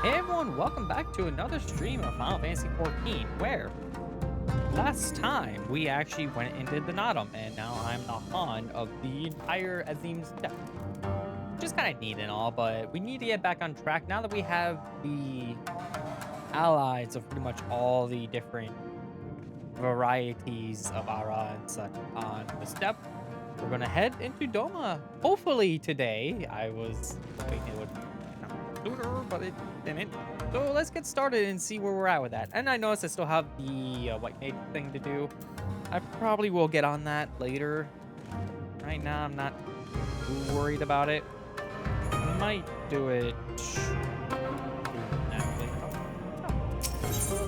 Hey everyone, welcome back to another stream of Final Fantasy XIV, where last time we actually went and did the Nadam, and now I'm the Han of the entire Azim step. Which is kind of neat and all, but we need to get back on track now that we have the allies of pretty much all the different varieties of Ara and such on the step. We're gonna head into Doma, hopefully today. I was hoping it would sooner, but it didn't. So let's get started and see where we're at with that. And I noticed I still have the white mage thing to do. I probably will get on that later. Right now, I'm not too worried about it. I might do it.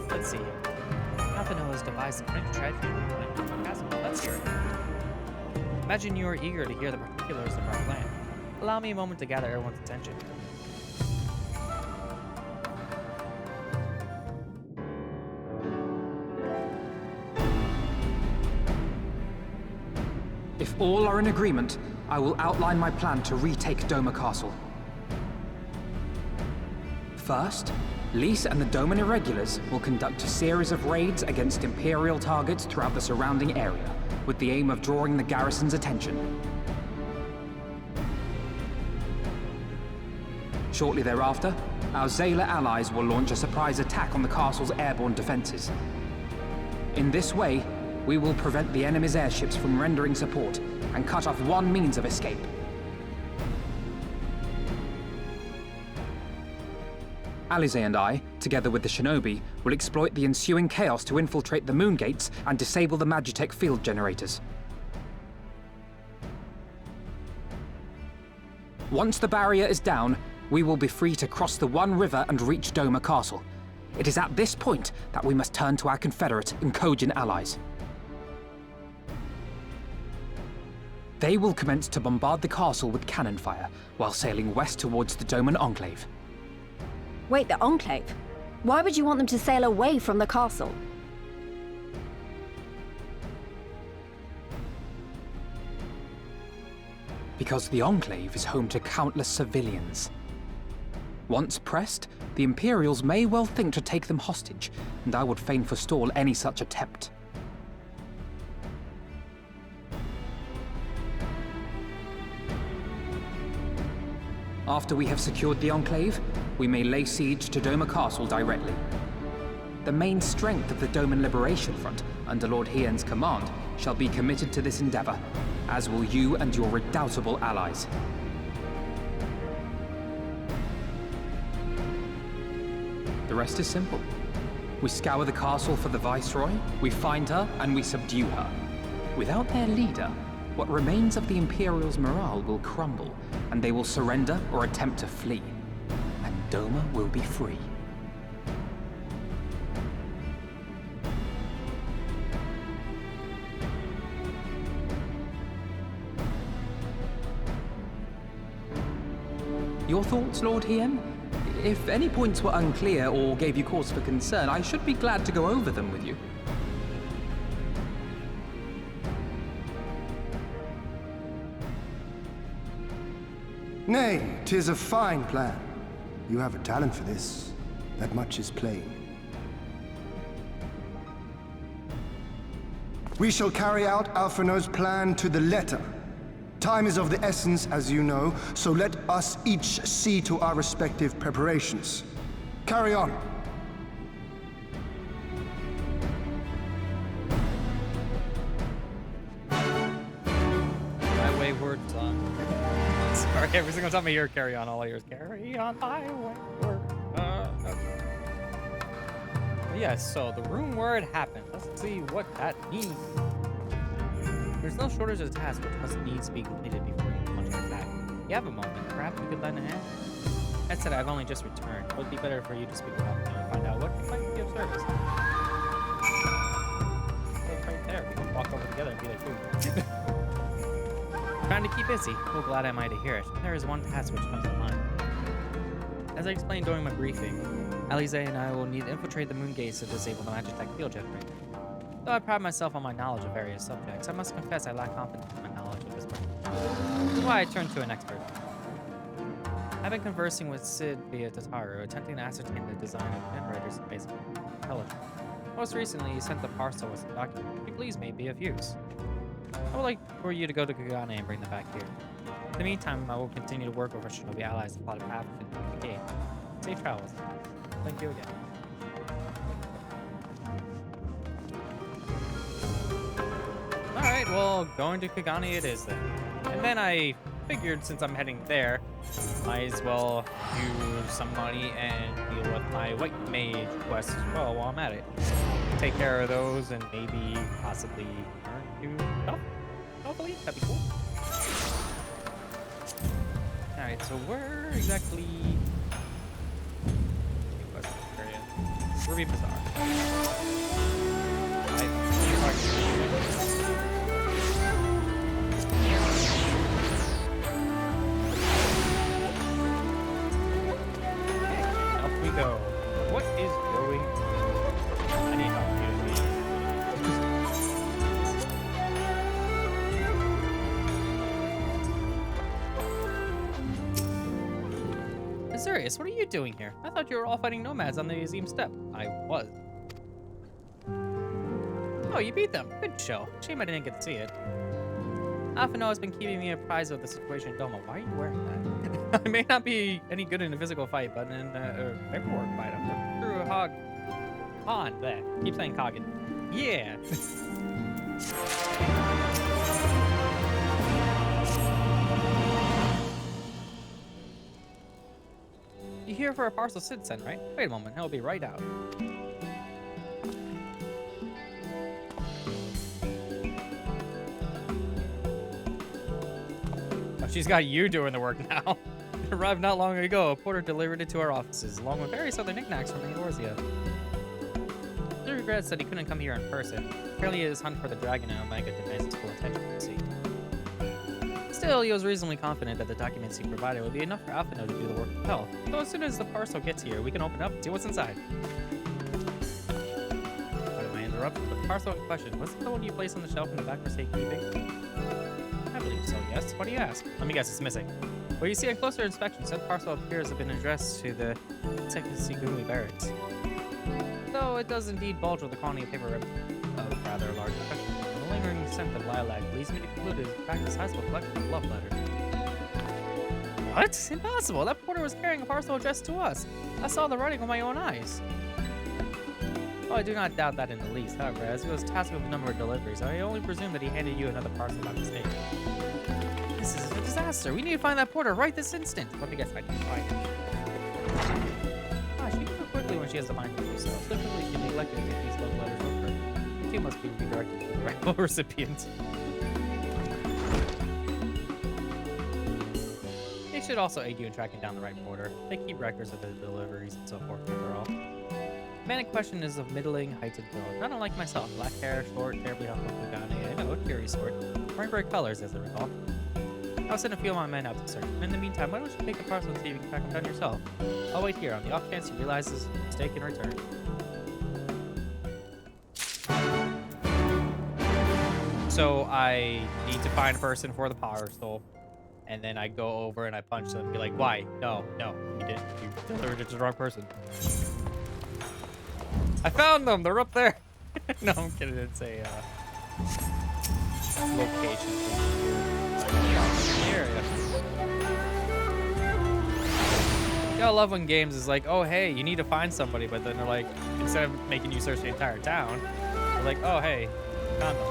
Let's see. Nothing has devised a French tragedy. Let's hear it. Imagine you are eager to hear the particulars of our plan. Allow me a moment to gather everyone's attention. If all are in agreement, I will outline my plan to retake Doma Castle. First, Lys and the Doman Irregulars will conduct a series of raids against Imperial targets throughout the surrounding area, with the aim of drawing the garrison's attention. Shortly thereafter, our Zayla allies will launch a surprise attack on the castle's airborne defenses. In this way, we will prevent the enemy's airships from rendering support and cut off one means of escape. Alize and I, together with the shinobi, will exploit the ensuing chaos to infiltrate the moon gates and disable the Magitech field generators. Once the barrier is down, we will be free to cross the One River and reach Doma Castle. It is at this point that we must turn to our Confederate and Kojin allies. They will commence to bombard the castle with cannon fire, while sailing west towards the Doman Enclave. Wait, the Enclave? Why would you want them to sail away from the castle? Because the Enclave is home to countless civilians. Once pressed, the Imperials may well think to take them hostage, and I would fain forestall any such attempt. After we have secured the Enclave, we may lay siege to Doma Castle directly. The main strength of the Doman Liberation Front, under Lord Hien's command, shall be committed to this endeavor, as will you and your redoubtable allies. The rest is simple. We scour the castle for the Viceroy, we find her, and we subdue her. Without their leader, what remains of the Imperials' morale will crumble, and they will surrender or attempt to flee. And Doma will be free. Your thoughts, Lord Hien? If any points were unclear or gave you cause for concern, I should be glad to go over them with you. Nay, 'tis a fine plan. You have a talent for this. That much is plain. We shall carry out Alphinaud's plan to the letter. Time is of the essence, as you know, so let us each see to our respective preparations. Carry on. My wayward son. Sorry, every single time I hear carry on, all I hear is carry on my wayward. Yeah, so the room where it happened. Let's see what that means. There's no shortage of tasks which must needs be completed before you launch an attack. You have a moment. Perhaps we could lend a hand? That said, I've only just returned. It would be better for you to speak with Alpha and find out what might be of service. It's right there. We can walk over together and be like, ooh. Trying to keep busy. Oh, glad am I to hear it. There is one task which comes to mind. As I explained during my briefing, Alize and I will need to infiltrate the moon gates to disable the Magitech field generator. Though I pride myself on my knowledge of various subjects, I must confess I lack confidence in my knowledge of this particular. This is why I turn to an expert. I've been conversing with Sid via Tataru, attempting to ascertain the design of handwriters and basic intelligence. Most recently, he sent the parcel with some documents he believes may be of use. I would like for you to go to Kagane and bring them back here. In the meantime, I will continue to work with our Shinobi allies to plot a path to the gate. Safe travels. Thank you again. Alright, well, going to Kagane it is then. And then I figured since I'm heading there, might as well use some money and deal with my white mage quests as well while I'm at it. Take care of those and maybe possibly turn to stuff. Hopefully, that'd be cool. Alright, so where exactly... Ruby Bazaar. Up we go. What is going on? I need help here. Serious, what are you doing here? I thought you were all fighting nomads on the museum step. I was. Oh, you beat them. Good show. Shame I didn't get to see it. Afino has been keeping me apprised of the situation in Doma. Why are you wearing that? I may not be any good in a physical fight, but in a paperwork fight, I'm through a hog. On there. Keep saying Coggin. Yeah. You here for a parcel Sid sent, right? Wait a moment, he'll be right out. Oh, she's got you doing the work now. It arrived not long ago. A porter delivered it to our offices, along with various other knickknacks from Eorzea. He regrets that he couldn't come here in person. Apparently his hunt for the dragon and Omega demands his full attention, you see. Still, he was reasonably confident that the documents he provided would be enough for Alphino to do the work himself. So as soon as the parcel gets here, we can open up and see what's inside. Why am I interrupted? The parcel in question, was it the one you placed on the shelf in the back for safekeeping? I believe so, yes. Why do you ask? Let me guess, it's missing. Well, you see, on closer inspection, said parcel appears to have been addressed to the Sekisugumi barracks. Though it does indeed bulge with a quantity of paper of rather large affection. The lingering scent of lilac leads me to conclude it is in fact a sizable collection of love letters. What? Impossible! That porter was carrying a parcel addressed to us. I saw the writing with my own eyes. Well, I do not doubt that in the least. However, as he was tasked with a number of deliveries, I only presume that he handed you another parcel by mistake. This is a disaster. We need to find that porter right this instant. Let me guess, I can find him. Ah, she can move quickly when she has the mind to do so. Typically, she neglected to get these love letters over. The two must be redirected to the rightful recipient. They should also aid you in tracking down the right porter. They keep records of the deliveries and so forth, after all. The man in question is of middling height and build, not unlike myself. Black hair, short, terribly humble Kugane. I know, curious sort. Wearing bright colors, as I recall. I'll send a few of my men out to search. And in the meantime, why don't you take the parcel and see if you can track him down yourself? I'll wait here on the off chance he realizes his mistake and return. So I need to find a person for the parcel, and then I go over and I punch them and be like, why? No, you didn't. You delivered it to the wrong person. I found them! They're up there! No, I'm kidding. It's a location. Area. You gotta love when games is like, oh hey, you need to find somebody, but then they're like, instead of making you search the entire town, they're like, oh hey, found them.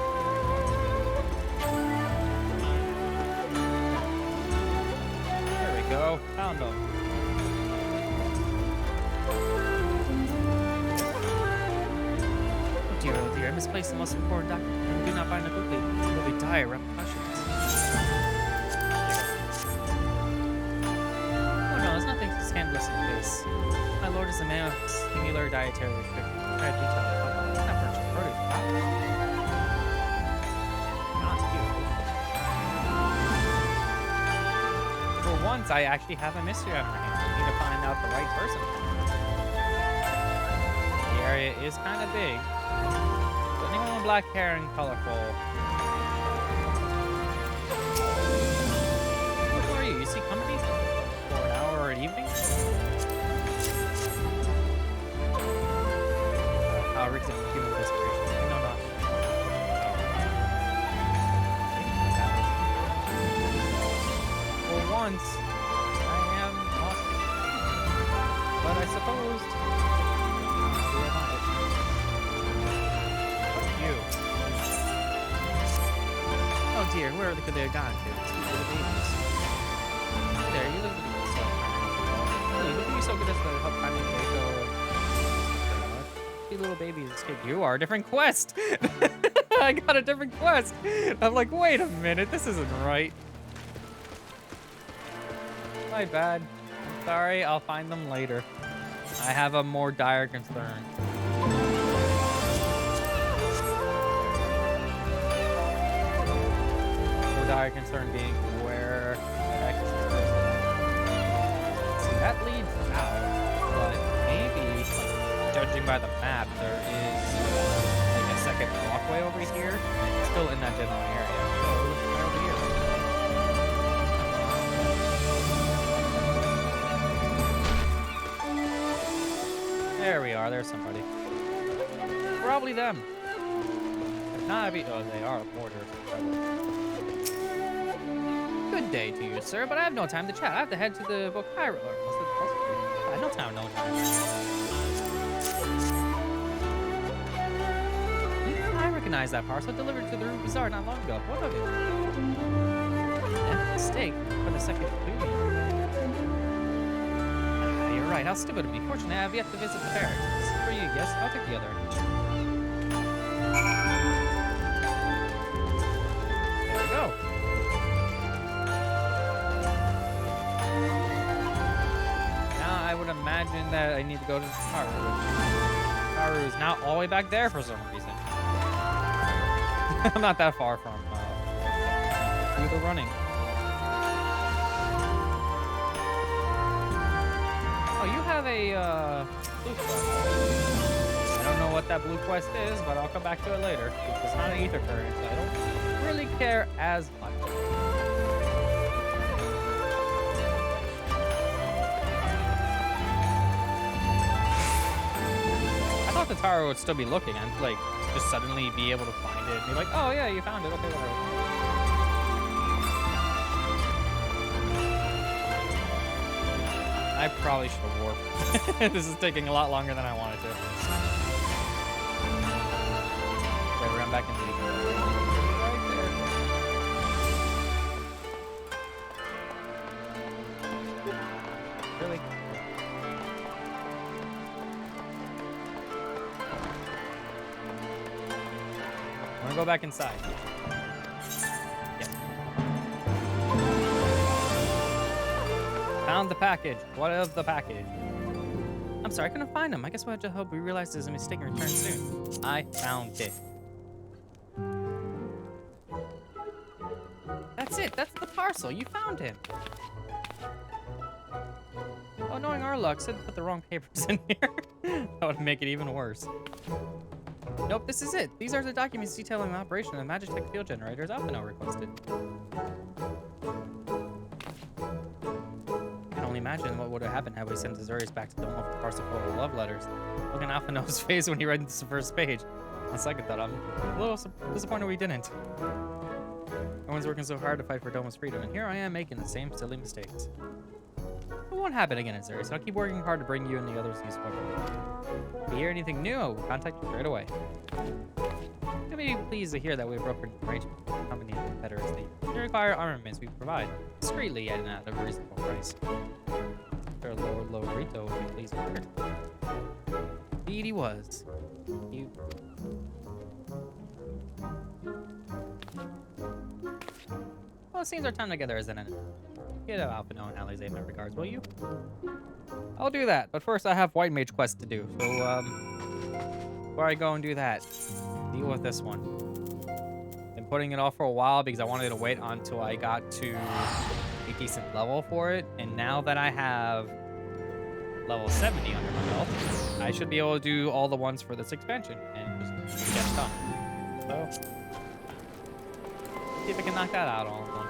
There we go, found them. Oh dear, I misplaced the most important document. If I do not find it quickly, there will be dire repercussions. There's nothing scandalous in this. My lord is a man with singular dietary restrictions. I do tell you, I'm not purchased produce. Not you. For once, I actually have a mystery on my hands. I need to find out the right person. The area is kind of big. But anyone with black hair and colorful. Who are you? You see companies? For an hour or records of human desecration. I know not. Oh. For once, I am lost. But I suppose. You. Oh dear, where could they have gone to? Sweet little babies. There, you look so really, would you be so good as to help finding Sweet little babies escape. You are a different quest! I got a different quest! I'm like, wait a minute, this isn't right. My bad. I'm sorry, I'll find them later. I have a more dire concern. More dire concern being where the heck is this person? See, that leads out, but maybe, like, judging by the map, there is like a second walkway over here, still in that general area. So, right over here. There we are. There's somebody. Probably them. If not, I'd be. Oh, they are mortars. Good day to you, sir, but I have no time to chat. I have to head to the Bokiro. No time, no time. I recognize that parcel delivered to the Root Bazaar not long ago. What of it? A mistake for the second duty. You're right. How stupid of me. Fortunately, I have yet to visit the barracks. This is for you, yes? I'll take the other. There we go. Now I would imagine that I need to go to Taru. Taru is now all the way back there for some reason. I'm not that far from do the running. Oh, you have a blue quest. I don't know what that blue quest is, but I'll come back to it later. It's not an ether current, so I don't really care as much. I thought the tower would still be looking and like just suddenly be able to find it and be like, oh yeah, you found it. Okay, whatever. I probably should have warped. This is taking a lot longer than I wanted to. Okay, we're going back into the right there. Really? I'm gonna go back inside. Yeah. Found the package. What of the package? I'm sorry, I couldn't find him. I guess we'll have to hope we realize there's a mistake and return soon. I found it. That's it. That's the parcel. You found him. Oh, knowing our luck, said put the wrong papers in here. That would make it even worse. Nope, this is it. These are the documents detailing the operation of the Magitech field generators Alphino requested. I can only imagine what would have happened had we sent Azurius back to Doma with a parcel full of love letters. Look at Alphino's face when he read this first page. On second thought, I'm a little disappointed we didn't. Everyone's working so hard to fight for Doma's freedom, and here I am making the same silly mistakes. It won't happen again, Azurius. I'll keep working hard to bring you and the others news quickly. If you hear anything new, I will contact you right away. You'll be pleased to hear that we have broken arrangement with the company and Confederacy. If you require armaments, we provide discreetly and at a reasonable price. Sir Lord Lorito will be pleased to hear. Indeed he was. You. Well, it seems our time together is ended. Get Alphino and Alize my regards, will you? I'll do that, but first I have White Mage quest to do. So, before I go and do that, deal with this one. Been putting it off for a while because I wanted to wait until I got to a decent level for it, and now that I have level 70 under my belt, I should be able to do all the ones for this expansion and just get done. So, see if I can knock that out all in one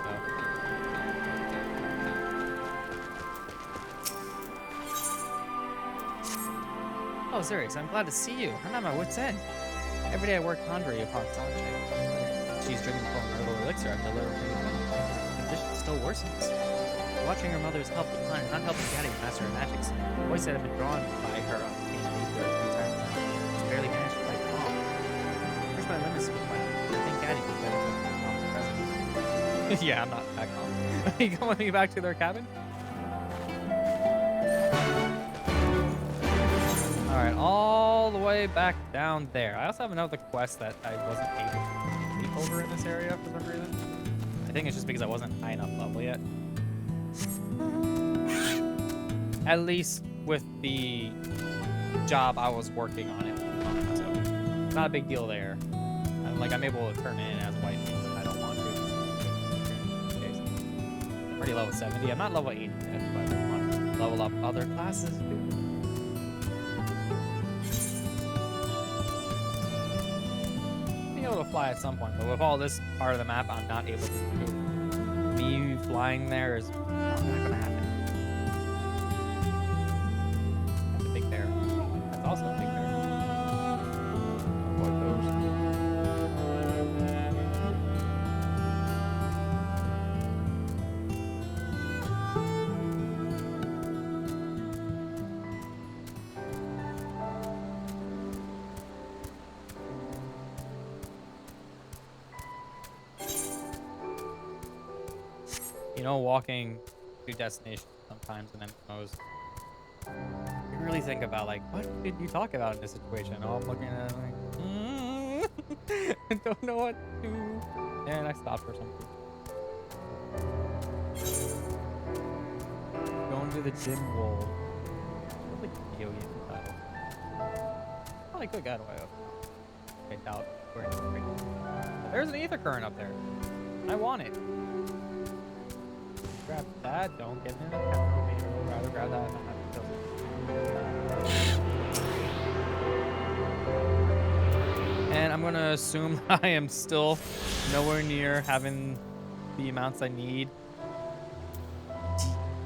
go. Oh, Zerix, I'm glad to see you. I'm at my wit's end. Every day I work laundry upon Sanche. She's drinking from an herbal elixir I've delivered to the condition still worsens. Watching her mother's help decline, not helping Daddy master her magics. The voice that had been drawn by her on the for a few times now. She's barely managed to fight calm. Here's my limits with my I think Daddy can better to calm the present. Yeah, I'm not that calm. Are you going with me back to their cabin? Alright, all the way back down there. I also have another quest that I wasn't able to leap over in this area for some reason. I think it's just because I wasn't high enough level yet. At least with the job I was working on it. So, it's not a big deal there. I'm able to turn it in as white if I don't want to. I'm already level 70. I'm not level 80 yet, but I want to level up other classes too. To fly at some point, but with all this part of the map, I'm not able to do. Me flying there is not gonna happen. That's a big bear. That's also a big bear. Avoid those. You know, walking to destinations sometimes and then goes. You really think about like, what did you talk about in this situation? Oh, I'm looking at it like, I don't know what to do. And I stopped for something. Going to the gym wall. Like video game title. Probably could get away with. I doubt where it's right. There's an ether current up there. I want it. Grab that, don't get in the camera. I'd rather grab that and not have to kill it. And I'm gonna assume I am still nowhere near having the amounts I need.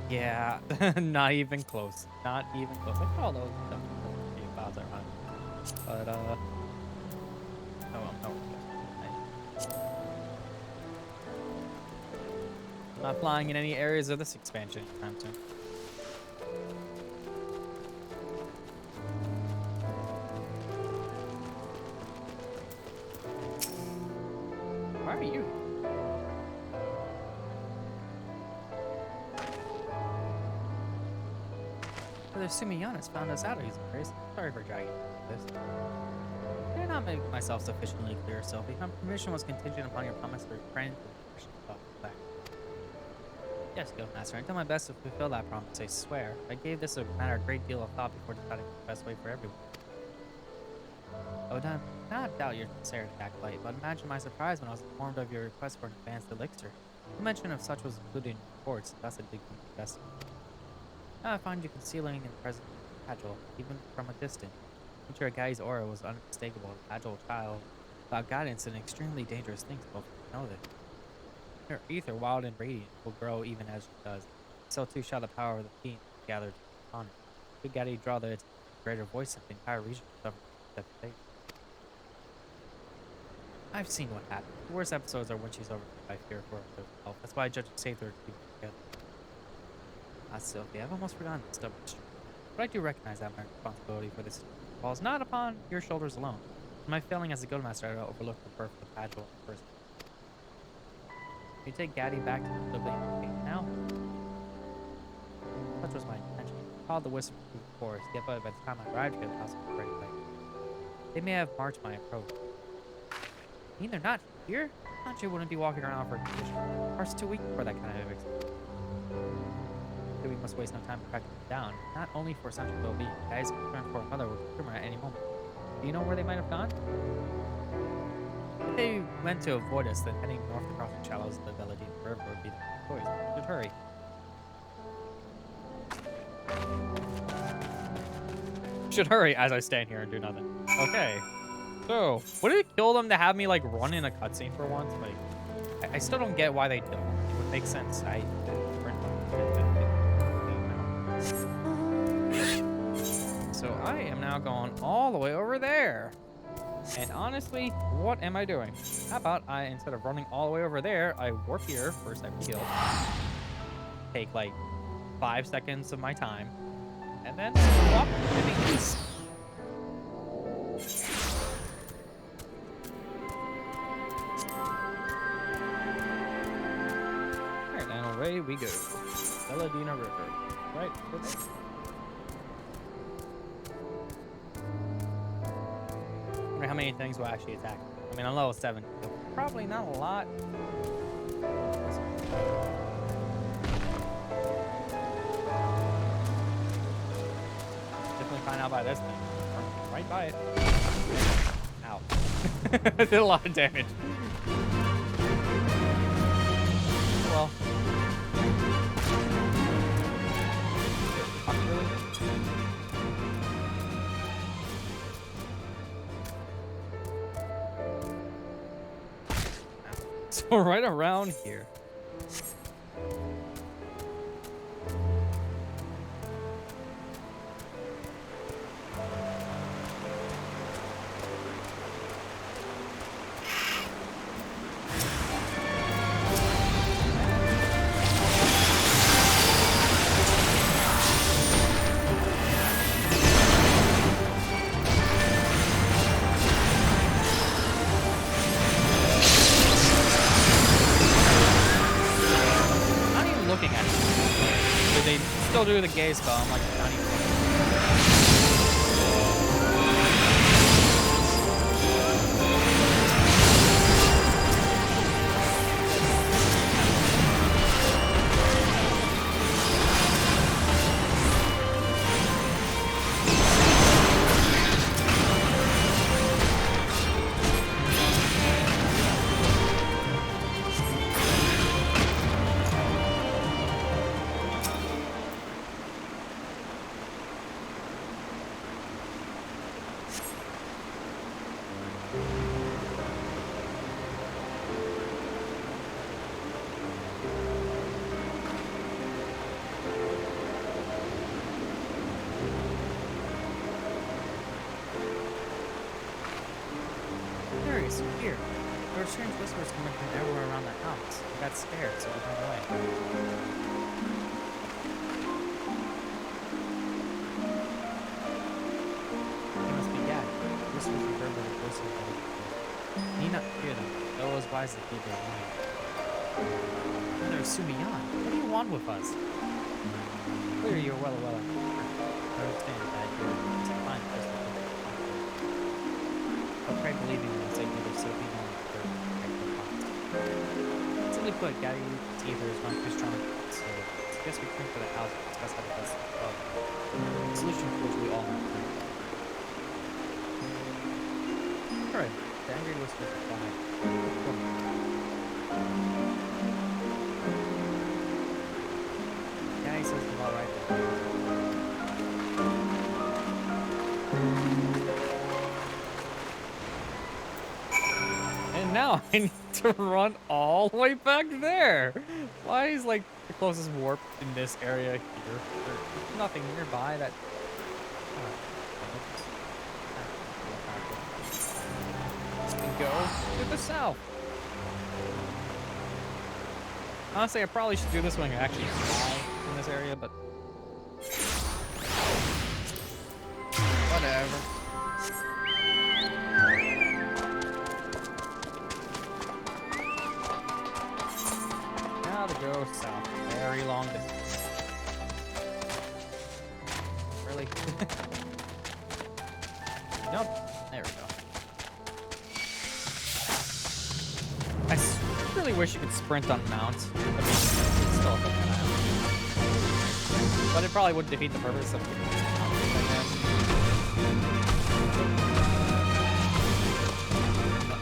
Yeah, not even close. Not even close. Look at all those clouds are on. But oh, no. Not flying in any areas of this expansion anytime soon. Why are you? Brother Sumiyanis found us out of these areas. Sorry for dragging this. I did not make myself sufficiently clear, Sylvie. My permission was contingent upon your promise to refrain from pushing stuff back. Yes, Guildmaster, I did my best to fulfill that promise, I swear. I gave this a matter a great deal of thought before deciding the best way for everyone. I would not doubt your sincerity, Acolyte, but imagine my surprise when I was informed of your request for an advanced elixir. The mention of such was included in reports, thus it did investment. Now I find you concealing in the presence of Agile, even from a distance. Enter Agai's aura was unmistakable, an agile child, without guidance and extremely dangerous things, both know that. Her ether, wild and radiant, will grow even as she does. So too shall the power of the fiend gather upon it. Should Gatti draw the greater voice of the entire region suffer death fate. I've seen what happened. The worst episodes are when she's overcome by fear for herself. That's why I judge it safe to keep together. Ah, Sylvie, I've almost forgotten this stubborn streak. But I do recognize that my responsibility for this falls not upon your shoulders alone. In my failing as a guildmaster, I overlooked the birth of Agile first. Can you take Gatti back to the living now? Such was my intention. I called the whisper through the forest, yet by the time I arrived here, the house was already late. They may have marked my approach. You mean they're not here? Sanche wouldn't be walking around for a condition. Ours too weak for that kind of experience. So we must waste no time to track them down. Not only for Sanche's well-being, guys concerned for mother will return at any moment. Do you know where they might have gone? If they went to avoid us, then heading north across the shallows of the Veladine River would be the choice. We should hurry. Should hurry as I stand here and do nothing. Okay. So, would it kill them to have me like run in a cutscene for once? Like, I still don't get why they don't. It would make sense. So I am now going all the way over there. And honestly, what am I doing? How about instead of running all the way over there, I warp here, first I heal. Take like 5 seconds of my time. And then walk to the east. Alright, and away we go. Belladina River. Right over there. I wonder how many things will actually attack. I mean, I'm level 7. So probably not a lot. Definitely find out by this thing. Right by it. Ow. Did a lot of damage. Well. Fuck, really? So right around here. Do the gay spell. I'm like, not even. Here. There were strange whispers coming from everywhere around the house. I got scared, so we ran away. They must be gagged. Whispers we heard by the ghosts of the need not fear them. Though as wise as keep their mind. And there's Sumiyan. What do you want with us? Clear you're well aware. I understand that you're fine person. But pray believing in us, I neither so be known or simply put, Gaddy either is one too strong, so I guess we come for the house and discuss how to best the solution to which we all have to. Alright, the angry whispers reply. Yeah, he says it's all right. Now I need to run all the way back there. Why is like the closest warp in this area here? There's nothing nearby that. And go to the south. Honestly, I probably should do this when I actually fly in this area, but whatever. To go south. Very long distance. Really? Nope. There we go. I really wish you could sprint on mounts. I mean, it's still a thing that I have. But it probably would defeat the purpose of mounts, I guess.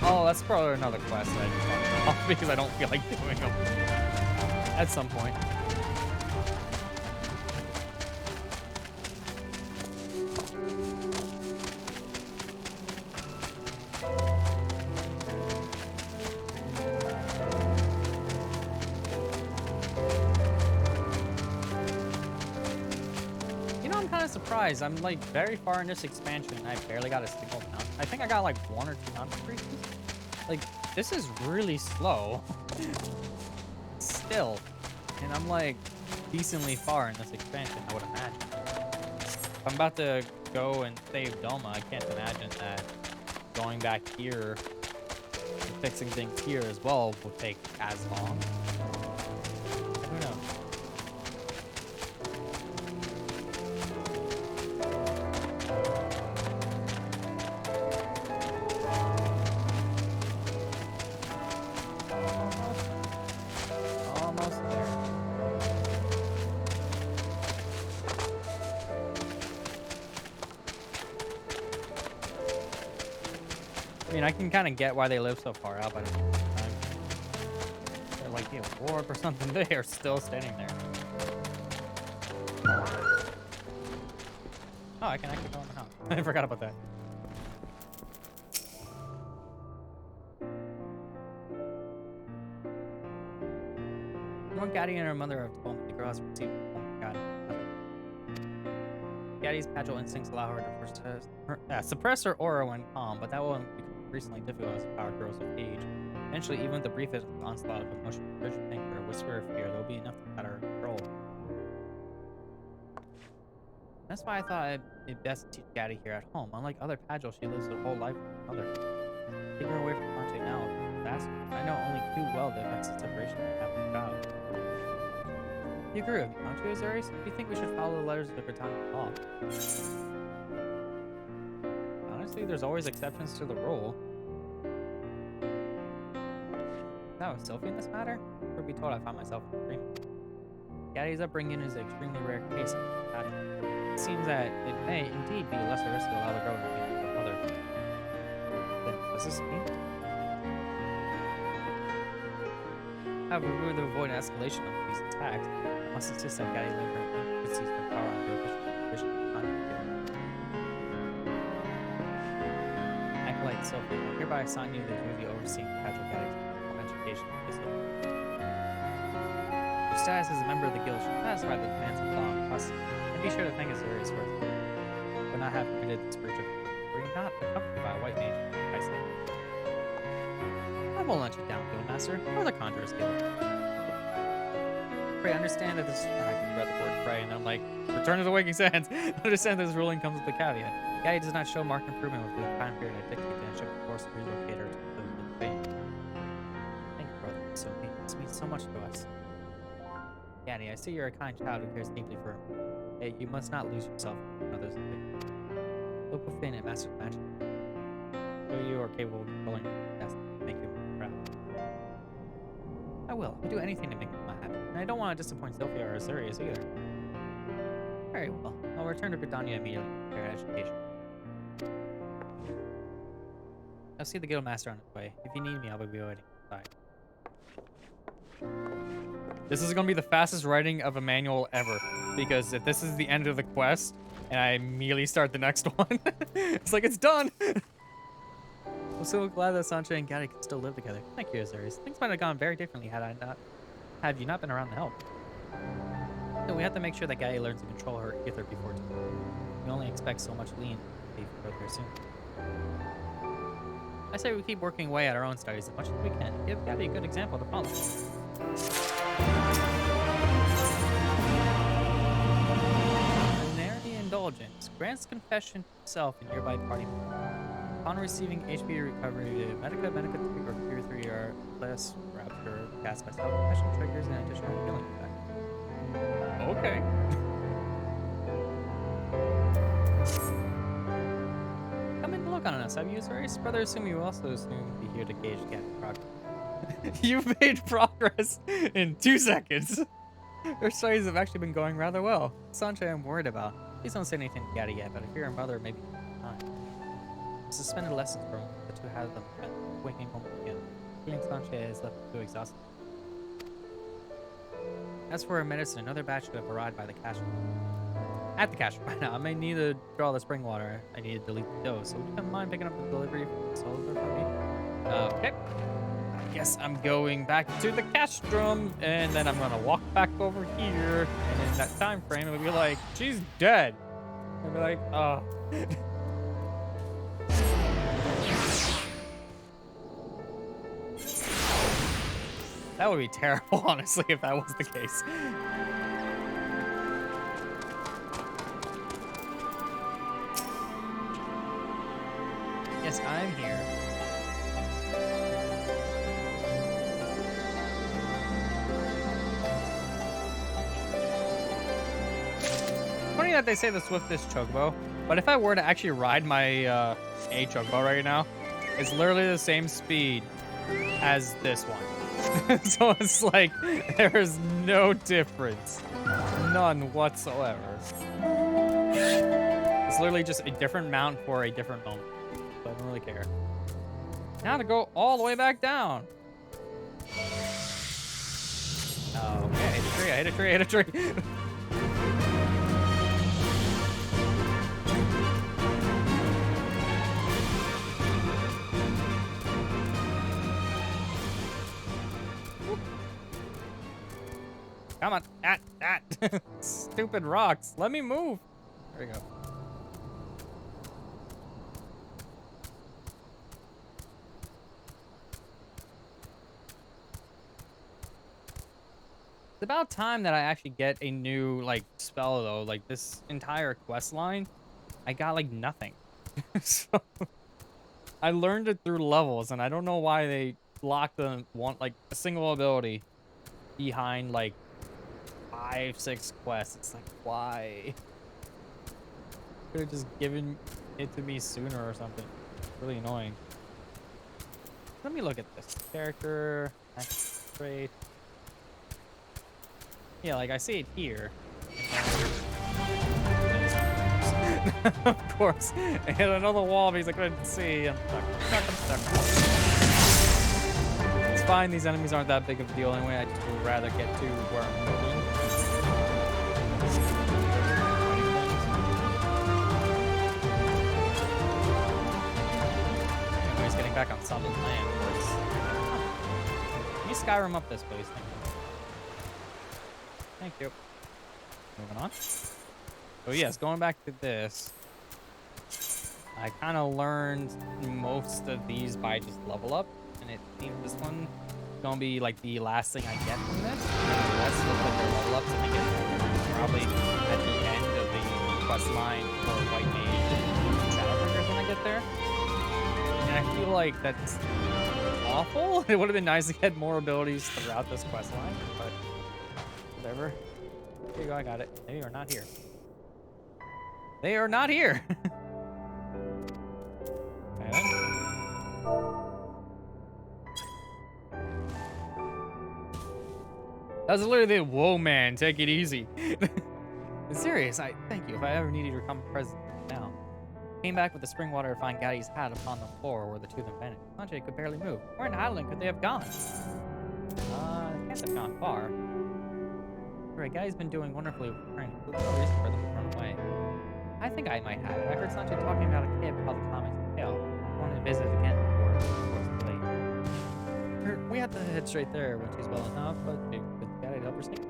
Oh, that's probably another quest that I just want to off because I don't feel like doing them. At some point. I'm kind of surprised. I'm like very far in this expansion and I barely got a single mount. I think I got like 1 or 2 mount increases. Like, this is really slow. Still. And I'm like decently far in this expansion, I would imagine. If I'm about to go and save Doma, I can't imagine that going back here and fixing things here as well will take as long. Who knows? Almost there. I mean, I can kind of get why they live so far out, but at the same time, they're like, yeah, warp or something. They are still standing there. Oh, I can actually go in the house. I forgot about that. What Gaddy and her mother have told me, the girl has received Gaddy's casual instincts allow her to suppress her aura when calm, but that will become increasingly difficult as the power grows with age. Eventually, even with the briefest onslaught of emotional urgent anger or whisper of fear, there will be enough to cut her control. That's why I thought it'd best to teach Gaddy here at home. Unlike other Padgel, she lives her whole life with her mother. Taking her away from Conte now, that's I know only too well the effects of separation can have on a child. You agree with me, don't you, Azure? Do you think we should follow the letters of the Britannic law? Honestly, there's always exceptions to the rule. Is that with Sylphie in this matter? Or be told I find myself in agreement. Gaddy's upbringing is an extremely rare case of Padgel. It seems that it may indeed be less a risk to allow the girl to be with her mother. Then, does this mean? However, we would avoid an escalation of these attacks. I must insist that Gaddy learn her intricacies of power on the official Acolyte Sylphie, I hereby assign you the duty of overseeing Padgel Gaddy's education and discipline. Your status as a member of the guild should satisfy the demands of law and custom, and be sure to thank Azure for it. But not have committed this breach of were you not accompanied by a white mage, I say. I won't let you down, Guildmaster, or the Conjurer's Guild. Pray, understand that this. I read the word pray, and I'm like, return to the waking sands. Understand that this ruling comes with a caveat. Gaddy does not show marked improvement with the time period I dictate, and should of course relocate her to the fame. Thank you, brother. So this means so much to us. Gaddy, I see you're a kind child who cares deeply for him. Hey, you must not lose yourself in others' affliction. Look within and master magic. So you are capable of controlling your destiny to make you proud. I will. I'll do anything to make them happy. And I don't want to disappoint Sophia or Azurius either. Very well. I'll return to Britannia immediately for their education. I'll see the Guildmaster on his way. If you need me, I'll be waiting outside. This is going to be the fastest writing of a manual ever. Because if this is the end of the quest, and I immediately start the next one, it's like, it's done! I'm so glad that Sanche and Gaddy can still live together. Thank you, Azurius. Things might have gone very differently had you not been around to help. So we have to make sure that Gaddy learns to control her ether before time. We only expect so much lean further soon. I say we keep working away at our own studies as much as we can. Give Gaddy a good example to follow. Ordinary indulgence grants confession to himself and nearby party members. Upon receiving HP recovery, Medica 3 or Cure 3 are less rapture cast by self-confession triggers an additional healing effect. Okay. Come and look on us. Have you Azurius? Brother, assume you also soon be here to gauge Gaddy's progress. You've made progress in 2 seconds. Your studies have actually been going rather well. Sanche, I'm worried about. Please don't say anything to Gaddy yet, but if your mother may be fine. Suspended lessons for the two have them waking home again. Feeling Sanche is left too exhausted. As for our medicine, another batch should have arrived by the cash room. At the cash room right now. I may need to draw the spring water. I need to delete the dose. So would you come mind picking up the delivery from the soldier for me? Okay. I guess I'm going back to the castrum, and then I'm gonna walk back over here, and in that time frame, it'll be like, she's dead. I'd be like, oh. That would be terrible, honestly, if that was the case. Yes, I'm here. Funny that they say the swiftest chocobo, but if I were to actually ride my A chocobo right now, it's literally the same speed as this one. So it's like, there's no difference. None whatsoever. It's literally just a different mount for a different moment. So I don't really care. Now to go all the way back down. Oh, okay, I hit a tree, I hit a tree, I hit a tree. Come on, stupid rocks. Let me move. There we go. It's about time that I actually get a new, like, spell, though. Like, this entire quest line, I got, like, nothing. So, I learned it through levels, and I don't know why they locked a single ability behind, like, 5, 6 quests. It's like, why? Could have just given it to me sooner or something. It's really annoying. Let me look at this character. Trait. Yeah, like I see it here. Of course. I hit another wall because I couldn't see. I'm stuck. It's fine. These enemies aren't that big of a deal anyway. I just would rather get to where I'm going. Anyways, getting back on solid land. Can you Skyrim up this place? Thank you. Moving on. So yes, going back to this, I kind of learned most of these by just level up, and it seems this one gonna be like the last thing I get from this. The rest of the level ups, I think it's probably at the end of the quest line for White Mage and Shadowbringers when I get there. And I feel like that's awful. It would have been nice to get more abilities throughout this quest line, but whatever. Here you go, I got it. They are not here. They are not here. Okay, then. That was literally the whoa, man. Take it easy. I'm serious. I thank you. If I ever needed your common presence now. Came back with the spring water to find Gaddy's hat upon the floor where the two of them vanished. Sanjay could barely move. Where in Highland could they have gone? They can't have gone far. Right, Gaddy's been doing wonderfully with training. There's no reason for them to run away. I think I might have it. I heard Sanjay talking about a cave called the Common Tail. I wanted to visit again before it was too late. We had to head straight there when she's well enough, but could Gaddy help her sneak?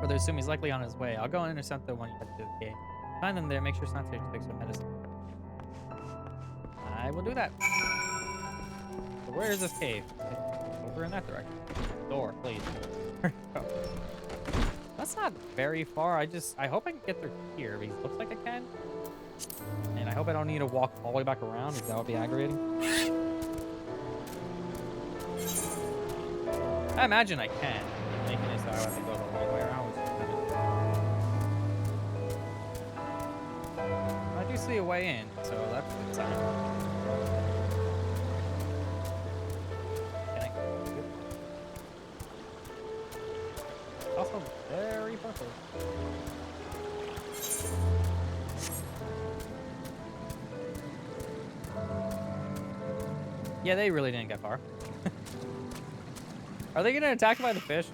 Further assume he's likely on his way. I'll go and intercept them when you head to the cave. Find them there, make sure Sanjay takes some medicine. I will do that. So where is this cave? Over in that direction. Door, please. That's not very far. I hope I can get through here because it looks like I can. And I hope I don't need to walk all the way back around because that would be aggravating. I imagine I can. I'm making it so I have to go the long way around. I do see a way in, so that's a good sign. Also very purple. Yeah, they really didn't get far. Are they getting attacked by the fish?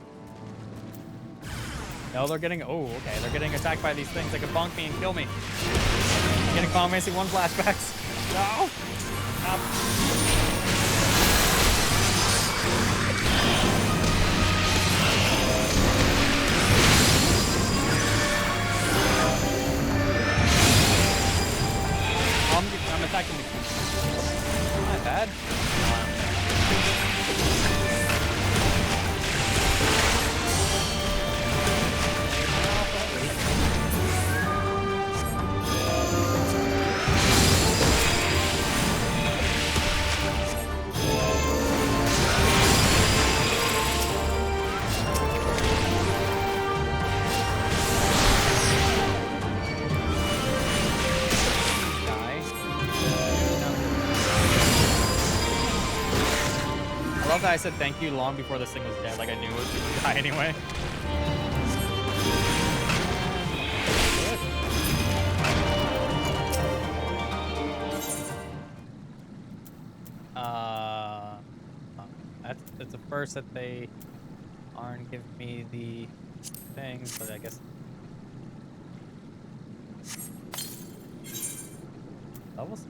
No, they're getting... Oh, okay. They're getting attacked by these things that can bonk me and kill me. I'm getting Final Fantasy 1 flashbacks. No! Stop. back in the queue. My bad. I love that I said thank you long before this thing was dead. Like I knew it was going to die anyway. That's a first that they aren't giving me the things, but I guess levels.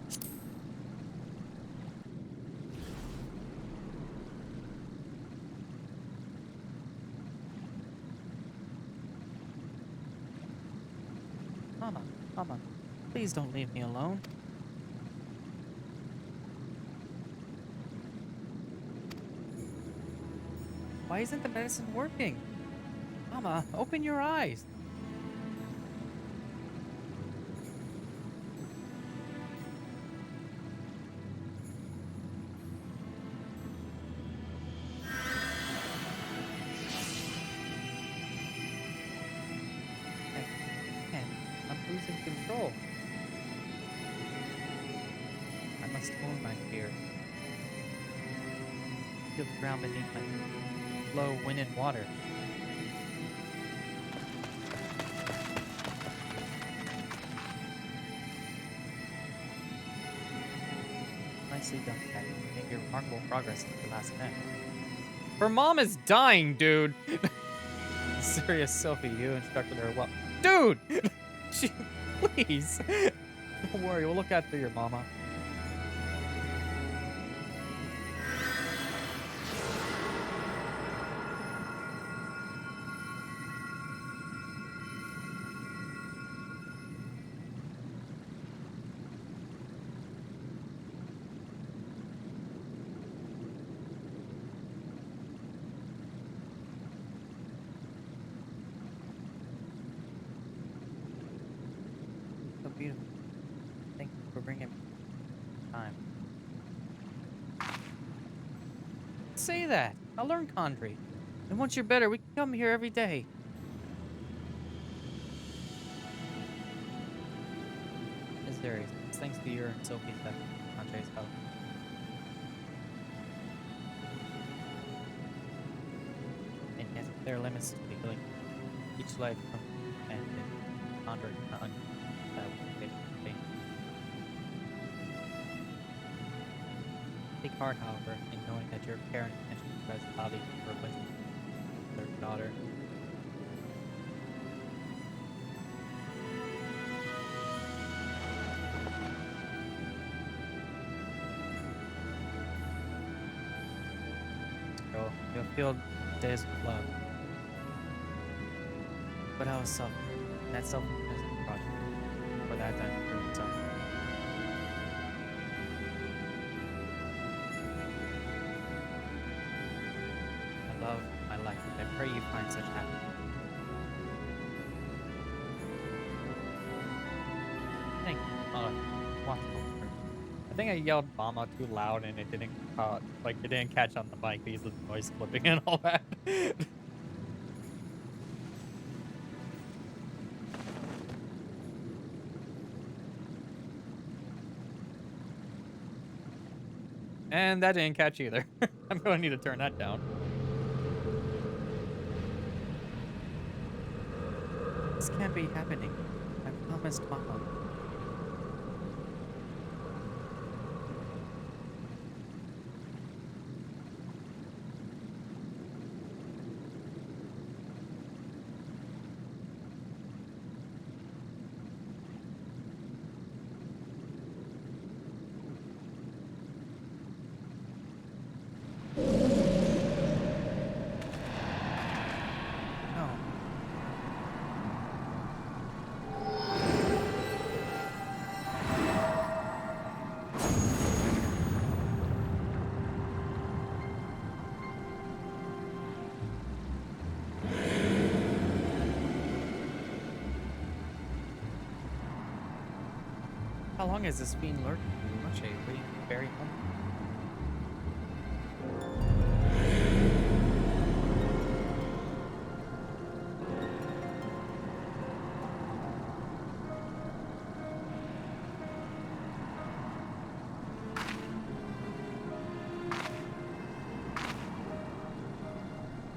Mama, please don't leave me alone. Why isn't the medicine working? Mama, open your eyes. I'm losing control. I must own my fear. Feel the ground beneath my feet. Flow wind and water. Nicely done, Cat. You made remarkable progress since the last event. Her mom is dying, dude. Serious, Sophie. You instructed her well. Dude! Please. Don't worry, we'll look after your mama. Beautiful. Thank you for bringing me time. Say that. I'll learn Condry. And once you're better, we can come here every day. Is there thanks to your and Sophie's help, Condry's help. And yes, there are limits to the healing. Each life comes and Condry not Take heart, however, in knowing that your care and attention provides the body for replacement of their daughter. Girl, you'll feel days of love. But I was self. That self-improvement project. For that time, for something. Love my life. I pray you find such happiness. Thank you. Wonderful. I think I yelled "mama" too loud and it didn't like it didn't catch on the mic because of the noise clipping and all that. And that didn't catch either. I'm going to need to turn that down. This can't be happening. I promised Mama. How long has this been lurking? Much a waiting very home.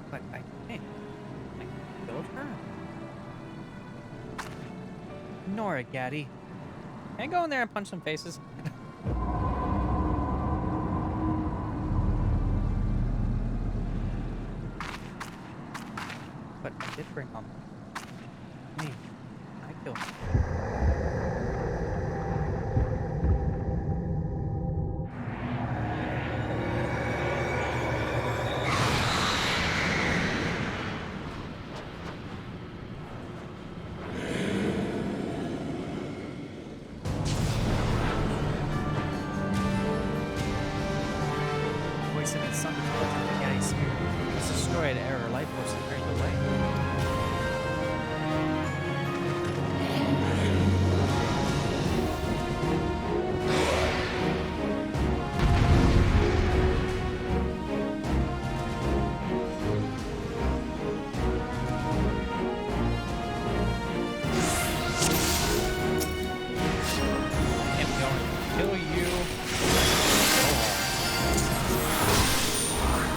But I can't. I killed her. Ignore it, Gaddy. Can I go in there and punch some faces? But I did bring home me. I killed her. Voicing its son to Gaddy's spirit. This destroyed error life force is carried away. I'm going to kill you. Oh.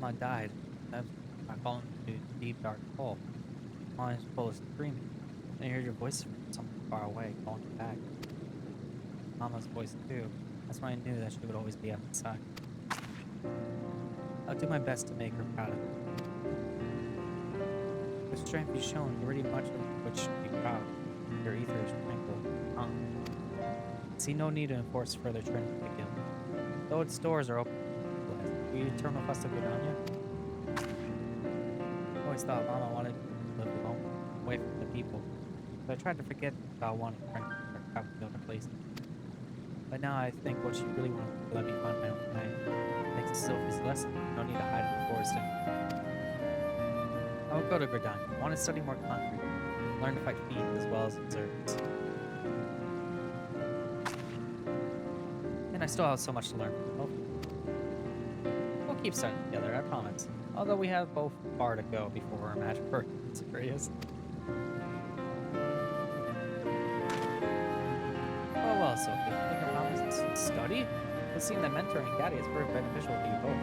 Mama died. I fallen into a deep dark hole. Mind's full of screaming. I heard your voice from somewhere far away, calling me back. Mama's voice too. That's why I knew that she would always be at my side. I'll do my best to make her proud of me. The strength you've shown, already much of which to be proud. Your ether is tranquil, calm. See no need to enforce further training to kill. Though its doors are open, will you eternal fuss to go down yet? I always thought Mama wanted to live alone, away from the people. So I tried to forget about wanting friends or travel to other places. But now I think what she really wanted to let me find my own way. Makes it Sylphie's lesson. No need to hide in the forest anymore. I will go to Gridania. I want to study more concrete. Learn to fight fiends as well as observers. And I still have so much to learn from both. We'll keep studying together, I promise. Although we have both far to go before our magic work is serious. Oh well, Sophie. Think I promise to study? It seems that mentoring Daddy is very beneficial to you both.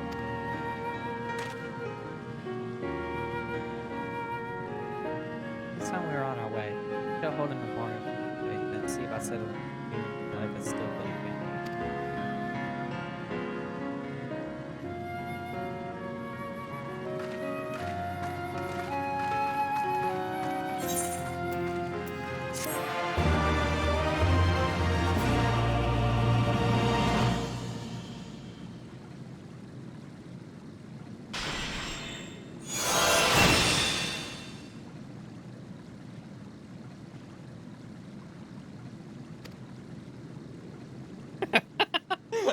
This time we are on our way. We'll hold a memorial today, then see about settling life is still living.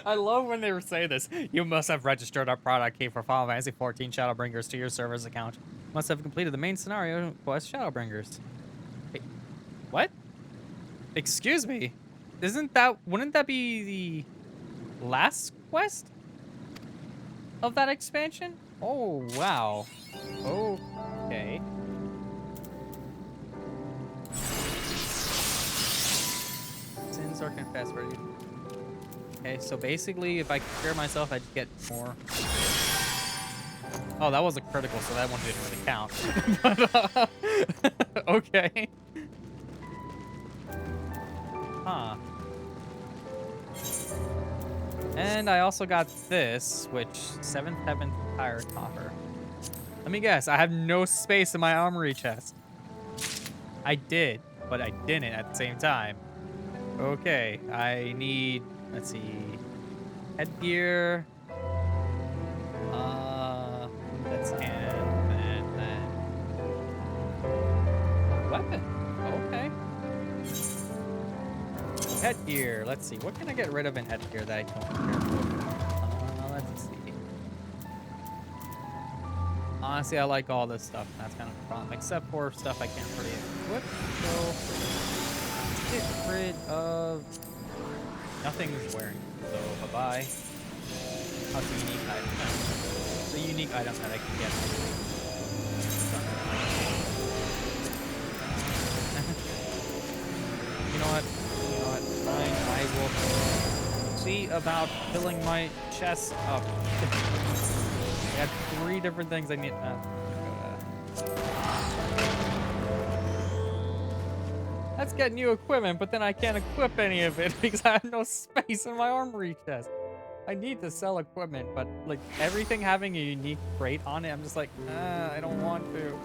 I love when they say this. You must have registered our product key for Final Fantasy XIV Shadowbringers to your server's account. Must have completed the main scenario quest Shadowbringers. Wait, what? Excuse me? Wouldn't that be the last quest of that expansion? Oh, wow. Okay. Sins are confessed, ready. Okay, so basically, if I cure myself, I just get more. Oh, that was a critical, so that one didn't really count. But, okay. Huh. And I also got this, which 7th Heaven Tire Topper. Let me guess, I have no space in my armory chest. I did, but I didn't at the same time. Okay, I need... Let's see. Headgear. That's hand. And then. Weapon. Okay. Headgear. Let's see. What can I get rid of in headgear that I don't care for? Let's see. Honestly, I like all this stuff. That's kind of a problem. Except for stuff I can't really equip. So. Let's get rid of. Nothing's wearing, so bye-bye. Oh, it's a unique item. It's a unique item that I can get. You know what? Fine, I will see about filling my chest up. I got 3 different things I need. Let's get new equipment, but then I can't equip any of it because I have no space in my armory chest. I need to sell equipment, but like everything having a unique trait on it, I'm just like, I don't want to.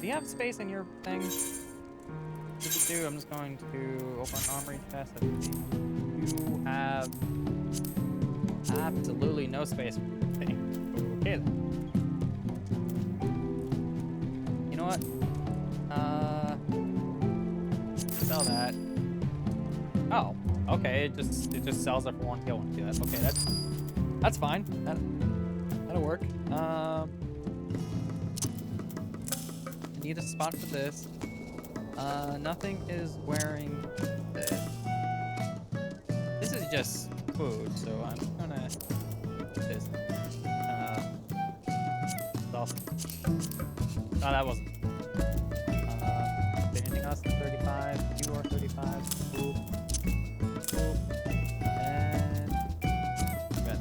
Do you have space in your thing? If you do, I'm just going to open an armory chest. You have absolutely no space for anything. Okay then. You know what? Sell that. Oh, okay. It just sells it for 1 kill when you do that. Okay, that's fine. That'll work. I need a spot for this. Nothing is wearing this. This is just food, so I'm gonna put this. Also, no, that wasn't. Anything else? 35. You are 5. Boop. Boop. And good.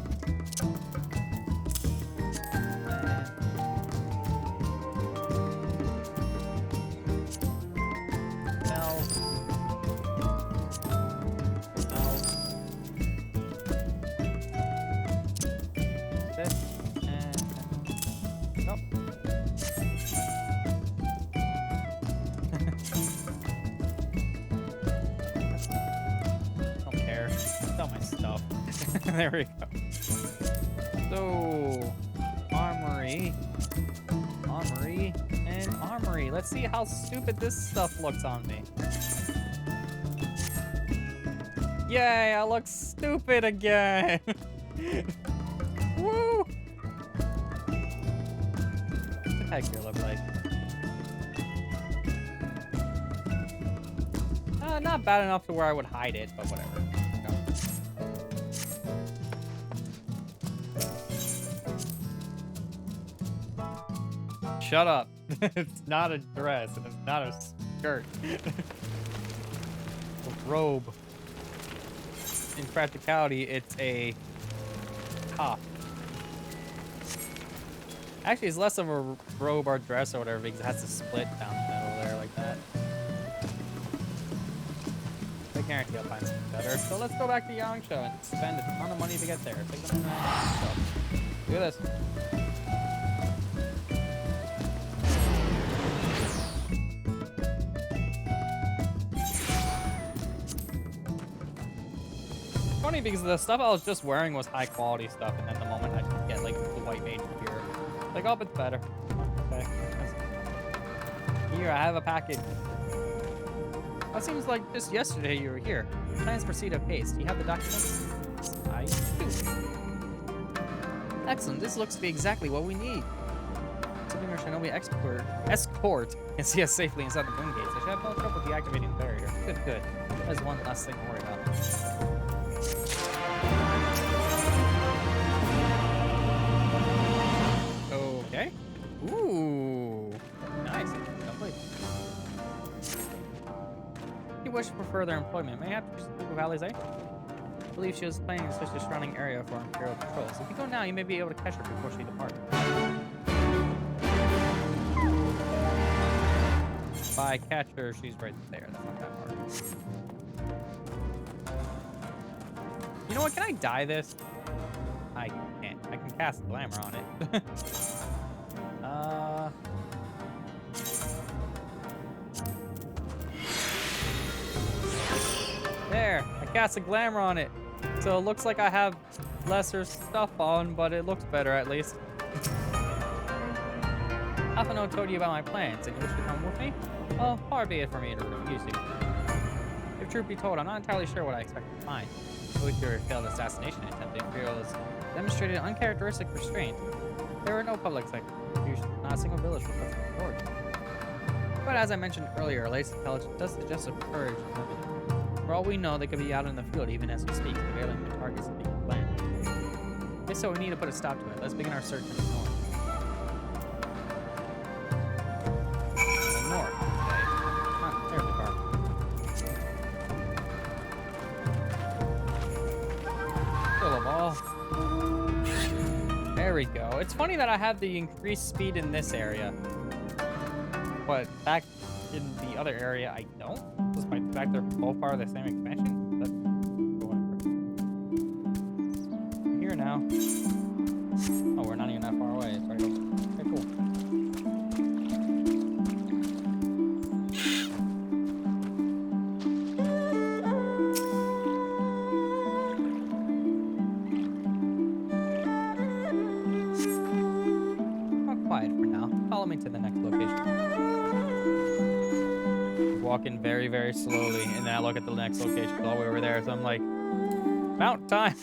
And this and nope. Don't care. Sell my stuff. There we go. So, armory, and armory. Let's see how stupid this stuff looks on me. Yay, I look stupid again. Woo! What the heck do you look like? Not bad enough to where I would hide it, but whatever. Go. Shut up. It's not a dress, and it's not a skirt. A robe. In practicality, it's a top. Actually, it's less of a robe or dress or whatever because it has to split down the middle there like that. I guarantee I'll find something better. So let's go back to Yangsha and spend a ton of money to get there. Take them around. So, do this. Funny because the stuff I was just wearing was high quality stuff, and then the moment I get like the white mage gear, like, oh, it's better. Okay. Here, I have a package. It seems like just yesterday you were here. Plans proceed apace. Do you have the documents? I do. Excellent. This looks to be exactly what we need. Assuming our Shinobi escort can see us safely inside the moon gates. I should have no trouble deactivating the barrier. Good, good. There's one less thing to worry about. Okay. Ooh. Nice. Lovely. You wish for further employment. May I have to speak with Alize? I believe she was playing in such a surrounding area for Imperial patrols. If you go now, you may be able to catch her before she departs. By catch her, she's right there. That's not that hard. You know what? Can I dye this? I can't. I can cast glamour on it. There, I cast a glamour on it. So it looks like I have lesser stuff on, but it looks better at least. Alphino told you about my plans, and you wish to come with me? Well, far be it for me to refuse you. If truth be told, I'm not entirely sure what I expect to find. With your failed assassination attempt, the Imperials demonstrated uncharacteristic restraint. There were no public executions, not a single village requested authority. But as I mentioned earlier, latest intelligence does suggest a purge of women. For all we know, they could be out in the field even as we speak, surveilling the targets of the plan. Okay, so we need to put a stop to it. Let's begin our search in the north. The north, okay. Not terribly far. Still a ball. There we go. It's funny that I have the increased speed in this area, but back in the other area, I don't. Despite the fact they're both part of the same expansion. But whatever. We're here now. Oh, we're not even that far away. It's right over. Okay, cool. Quiet for now. Follow me to the next location. Walking very, very slowly, and then I look at the next location all the way over there, so I'm like, about time.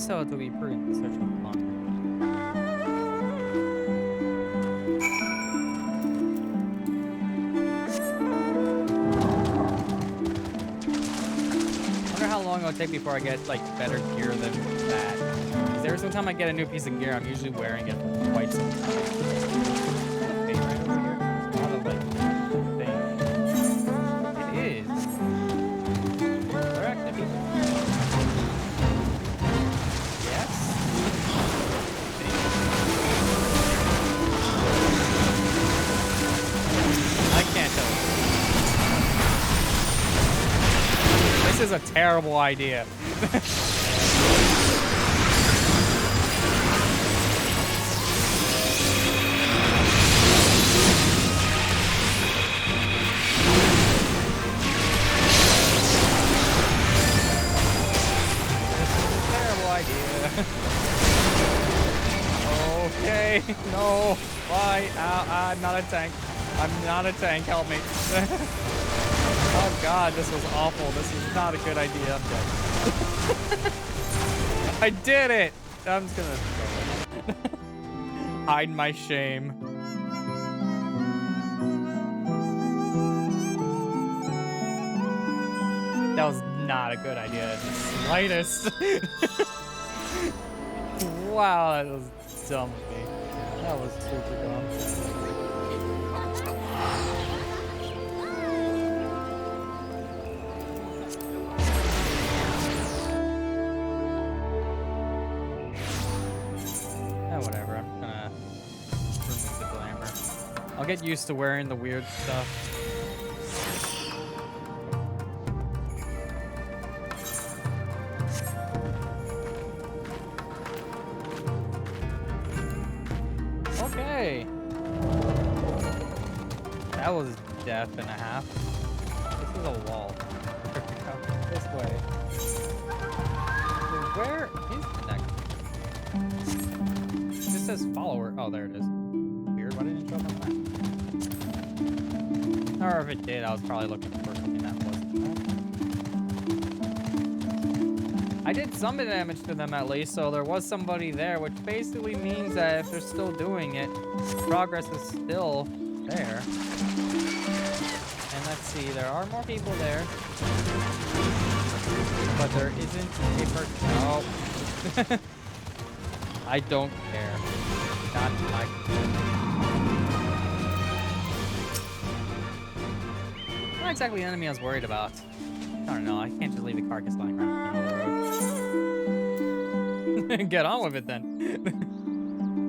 so it will be prudent to search for longer. I wonder how long it'll take before I get like better gear than that. 'Cause every single time I get a new piece of gear, I'm usually wearing it for quite some time. Okay, right over here. There's a lot of like things. It is. There are actually people. Yes. I can't tell. This is a terrible idea. Okay, no, why? I'm not a tank. I'm not a tank, help me. Oh god, this was awful. This is not a good idea. I'm dead. I did it! I'm just gonna hide my shame. That was not a good idea in the slightest. Wow, that was dumb of me. That was super dumb. Whatever, I'm gonna remove the glamour. I'll get used to wearing the weird stuff. Okay. That was death and a half. This is a wall. This way. Where is the next? This says follower. Oh, there it is. Weird. Why didn't it show up on that? Or if it did, I was probably looking for something that wasn't that. I did some damage to them at least, so there was somebody there, which basically means that if they're still doing it, progress is still there. And let's see, there are more people there. But there isn't a person. Oh. I don't care. Not my. Not exactly the enemy I was worried about. I don't know. I can't just leave the carcass lying around in the middle of the road. Get on with it then.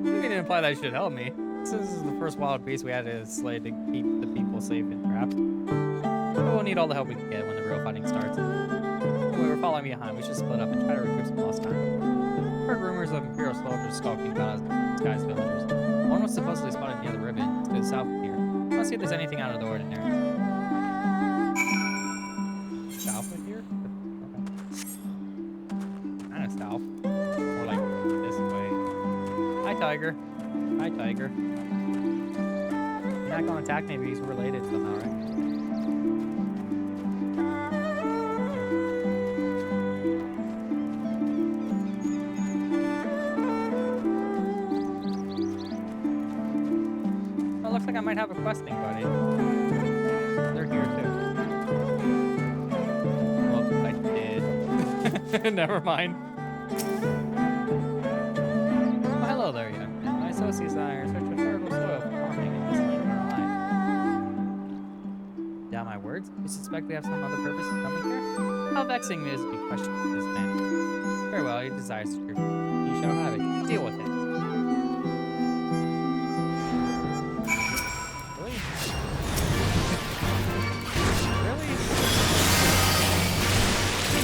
You didn't imply that should help me. This is the first wild beast we had to slay to keep the people safe and trapped. We'll need all the help we can get when the real fighting starts. Anyway, we're following behind. We should split up and try to recoup some lost time. Heard rumors of Imperial soldiers skulking about Sky's villagers. One was supposedly spotted near the ribbon to the south of here. Let's see if there's anything out of the ordinary. South of here? Okay. Kind of south. More like this way. Hi, Tiger. Hi, Tiger. He's not gonna attack me, but he's related somehow, right? Looks like I might have a questing buddy. They're here too. Well, I did. Never mind. Oh, hello there, young man. My associates and I are searching for fertile soil for farming in this land of our life. Down my words, you suspect we have some other purpose in coming here? How vexing it is to be questioned in this manner. Very well, your desires to truth. You shall have it. Deal with it.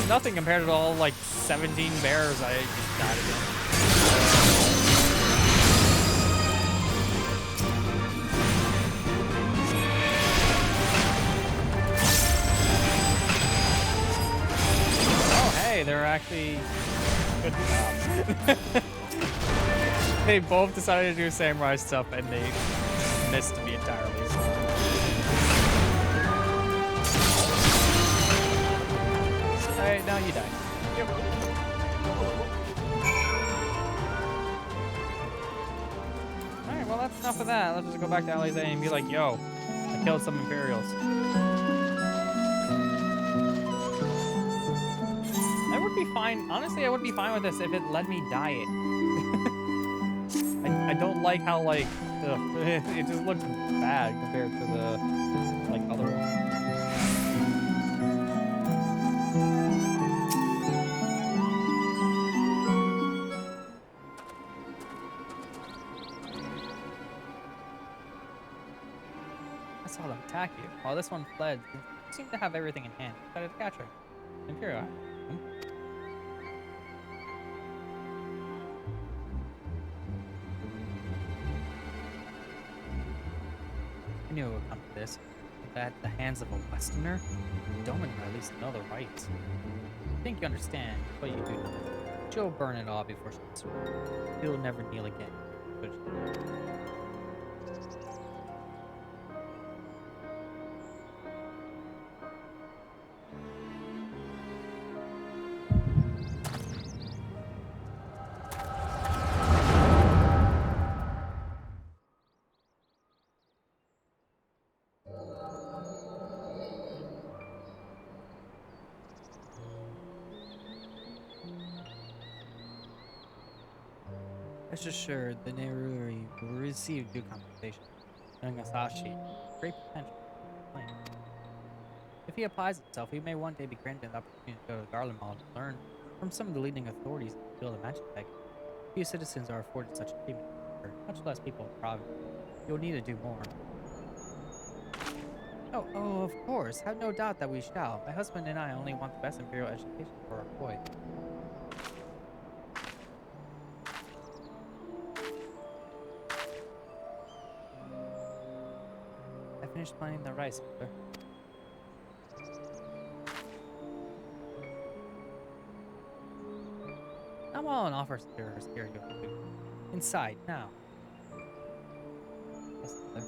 Nothing compared to all like 17 bears I just died against. Oh hey, they're actually good job. They both decided to do samurai stuff and they missed me entirely. Alright, now you die. Yep. that's enough of that. Let's just go back to Alizé and be like, yo, I killed some Imperials. I would be fine. Honestly, I would be fine with this if it let me dye it. I don't like how, like, it just looks bad compared to the, like, other ones. I saw them attack you. While this one fled, you seemed to have everything in hand. Decided to capture him. Imperial. I knew it would come to this. But at the hands of a Westerner, Doma would at least know the rights. I think you understand, but you do not. She'll burn it all before she's She'll never kneel again. But rest assured, the Neruri will receive due compensation. Nagasashi, great potential. Claim. If he applies himself, he may one day be granted the opportunity to go to Garlemald and learn from some of the leading authorities in the field of magic tech. Few citizens are afforded such achievement, much less people of the province. You'll need to do more. Oh, of course. Have no doubt that we shall. My husband and I only want the best imperial education for our boy. I finished planting the rice, sir. I'm all an offer here, inside now. Yes, sir.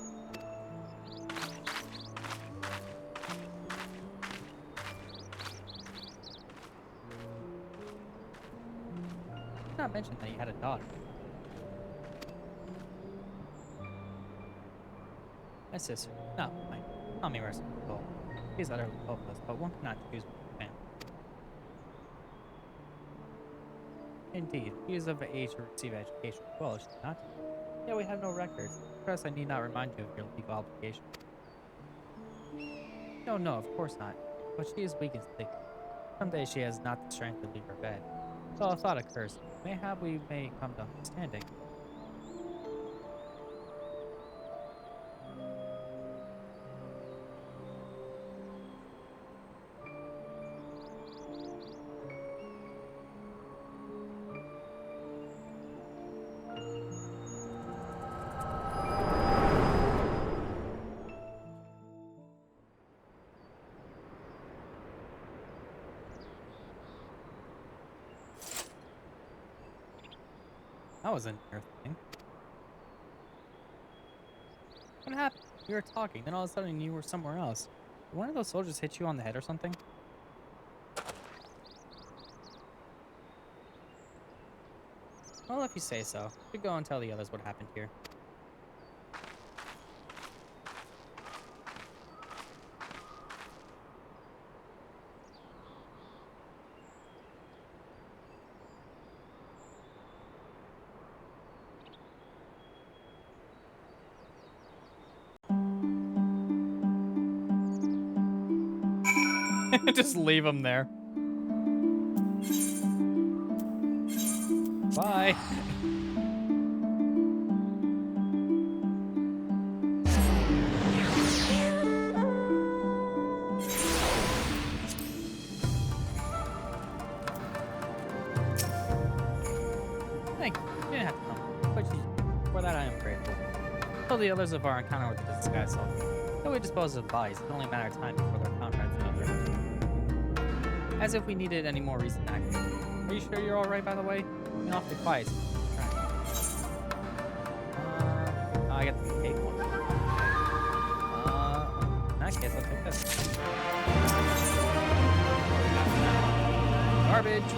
Did not mention that you had a daughter. My sister, not mine. Call me merciful. She's utterly hopeless, but one cannot choose with a family. Indeed, she is of age to receive education. Well, she's not. Yeah, we have no records. First, I need not remind you of your legal obligation. No, of course not. But she is weak and sick. Someday she has not the strength to leave her bed. So a thought occurs. Mayhap we may come to understanding. That was an Earth thing. What happened? We were talking, then all of a sudden you were somewhere else. Did one of those soldiers hit you on the head or something? Well, if you say so. You go and tell the others what happened here. Just leave him there. Bye. Thank you. You didn't have to come. But for that I am grateful. Tell the others of our encounter with this guy soldier. Though we dispose of the bodies, it's only a matter of time before their comrades and others. As if we needed any more recent action. Are you sure you're alright, by the way? You've been awfully quiet. I get the cake one. In that case, I'll take this. Garbage.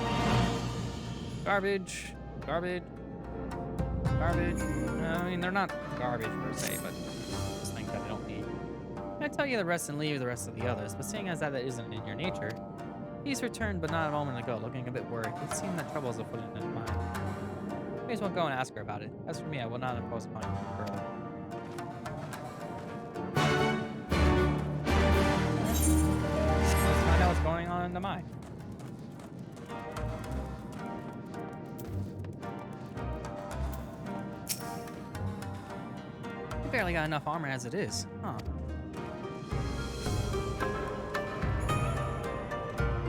Garbage. Garbage. Garbage. I mean, they're not garbage per se, but just things that I don't need. I tell you the rest and leave the rest of the others, but seeing as that isn't in your nature, he's returned but not a moment ago, looking a bit worried. It seemed that trouble is afoot in his mind. May as well go and ask her about it. As for me, I will not impose upon you further. Let's find out what's going on in the mine. You barely got enough armor as it is, huh?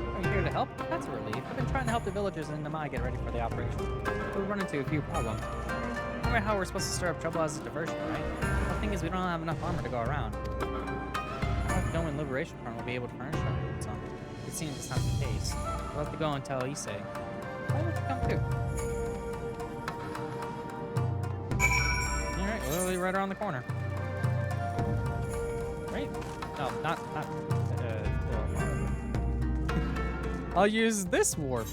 Are you here to help? That's a relief. I've been trying to help the villagers in Namai get ready for the operation. We've run into a few problems. Remember how we're supposed to stir up trouble as a diversion, right? The thing is, we don't have enough armor to go around. I don't know if Doma and Liberation Front will be able to furnish our boots on. It seems it's not the case. We'll have to go and tell Issei. Why don't you come too? Alright, literally right around the corner. Right? No, not I'll use this warp.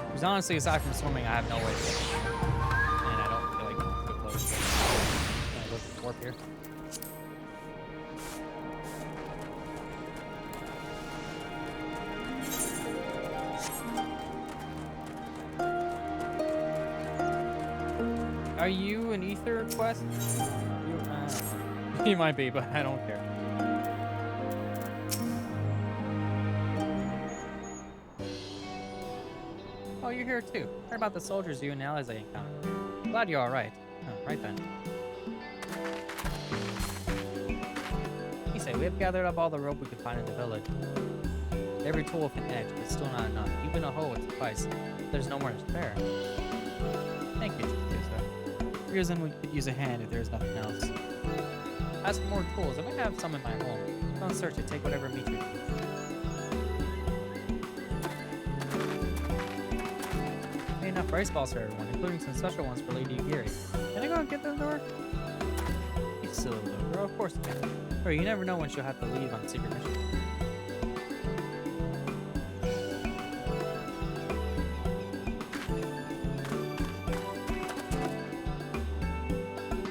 Because honestly, aside from swimming, I have no way to get it. And I don't feel like it's too close. Can I go to warp here? Are you an ether quest? You might be, but I don't care. Oh, you're here too. Heard about the soldiers you and the allies I encountered. Glad you're alright. Oh, right then. You say we have gathered up all the rope we could find in the village. Every tool with an edge, but still not enough. Even a hoe would suffice. There's no more to spare. Thank you, Chiquisa. Reason we could use a hand if there's nothing else. As for more tools, I might have some in my home. Don't search to take whatever meat you need. Enough rice balls for everyone, including some special ones for Lady Agiri. Can I go and get them to her? You silly little girl, of course you can. Hurry, you never know when she'll have to leave on a secret mission.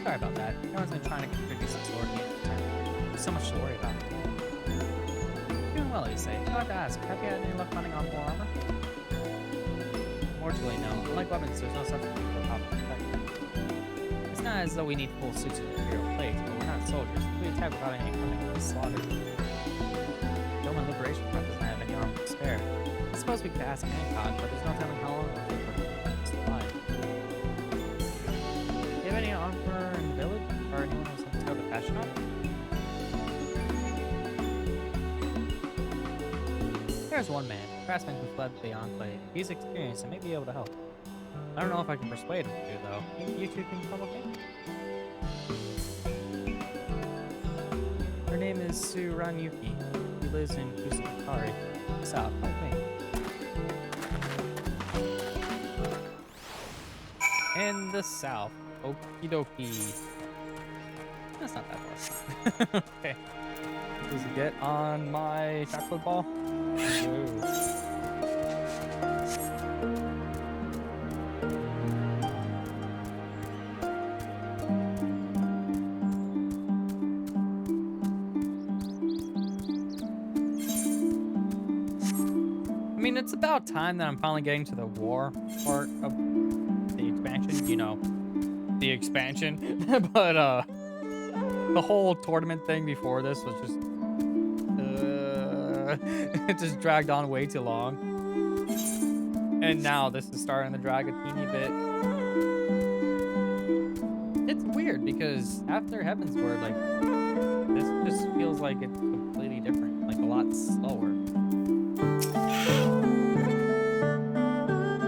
Sorry about that. Everyone's been trying to contribute some sword meat. There's so much to worry about. Doing well, you say. I'd like to ask, have you had any luck finding on more armor? Unfortunately, no. Unlike weapons, there's no substitute for proper protection. It's not as though we need full suits of imperial plates, but we're not soldiers. If we attack without any equipment, we'll be slaughtered. Doma Liberation Front doesn't have any armor to spare. I suppose we could ask Hancock, but there's no telling how long it'll take for him to supply. Do you have any armor in the village? Or anyone who's going to go to the fashion shop? There's one man, a craftsman who fled the Enclave. He's experienced and may be able to help. I don't know if I can persuade him to, though. You two can come with me? Her name is Suranyuki. She lives in Kusakari, south. Help me. In the south. Okie dokie. That's not that far. Okay. Does it get on my chocolate ball? Ooh. I mean, it's about time that I'm finally getting to the war part of the expansion. You know, the expansion. But, the whole tournament thing before this was just... it just dragged on way too long. And now this is starting to drag a teeny bit. It's weird because after Heaven's Word, like, this just feels like it's completely different. Like, a lot slower.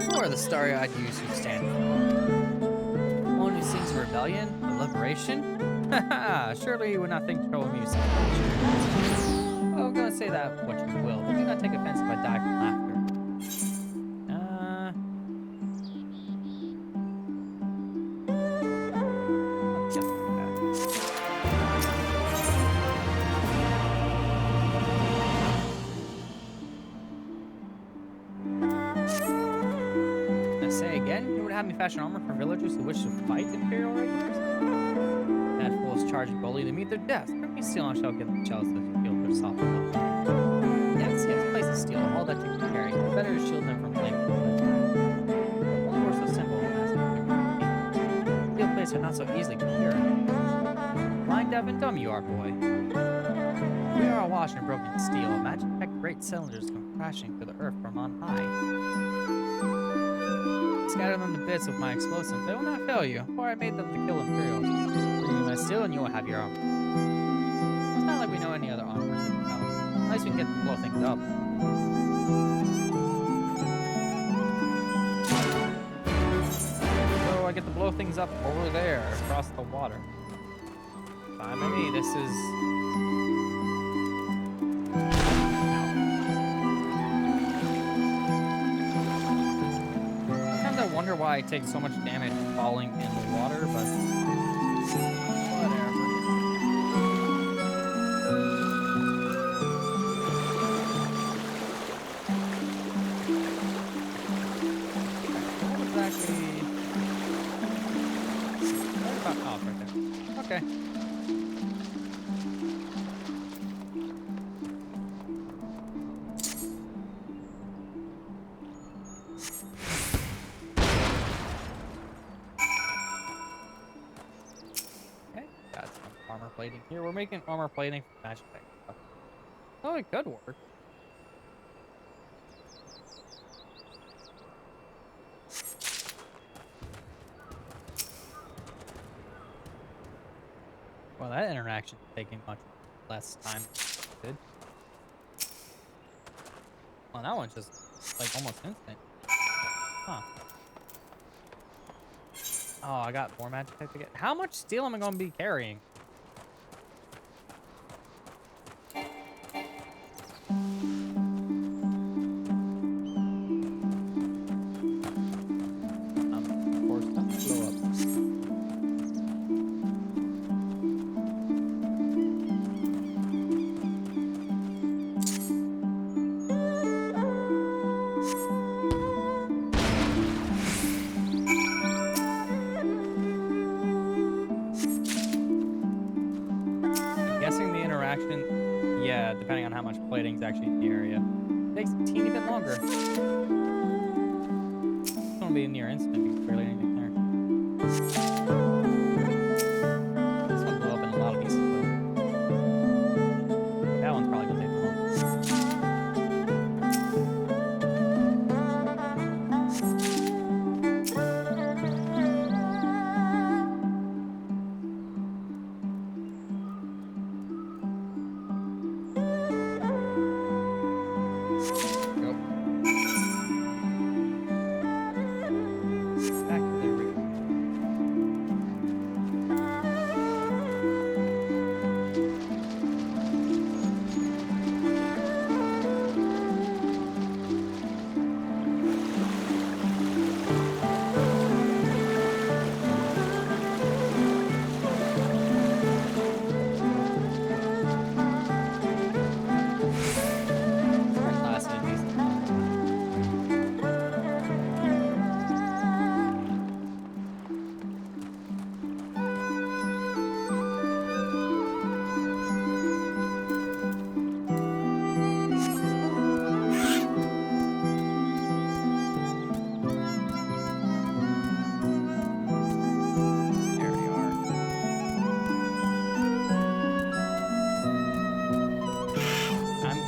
Who are the starry-eyed youths who stand for? One who sings rebellion? A liberation? Haha, surely you would not think to show music. I'm gonna say that what you will, but do not take offense if I die from laughter. Say again? You would have me fashion armor for villagers who wish to fight Imperial regulars? That fools charge boldly to meet their deaths. Bring me steel and I shall get the chalice that shield their soft blow. Yes, place of steel, all that you can carry. Better shield them from flame. Why were so simple as steel plates are not so easily procured. Blind, deaf, and dumb you are, boy. We are awash in broken steel. Imagine that great cylinders come crashing to the earth from on high. Scatter them to bits with my explosive. They will not fail you, for I made them to kill Imperials. Bring me my steel and you will have your armor. It's not like we know any other armors that we know. At least we can get to blow things up. So I get to blow things up over there, across the water. Fine by me, this is... Sometimes I wonder why I take so much damage falling in the water, but... whatever. Okay. Okay, got some armor plating here. We're making armor plating for magic tech. Oh, it could work. Well, that interaction is taking much less time than it did. Well, that one's just like almost instant. Huh. Oh, I got more magic type to get. How much steel am I going to be carrying? Of course, that's blow up. Yeah, depending on how much plating's actually in the area. It takes a teeny bit longer. It's gonna be near instant because there's barely anything there. This one blew up in a lot of pieces though. That one's probably gonna take the longest.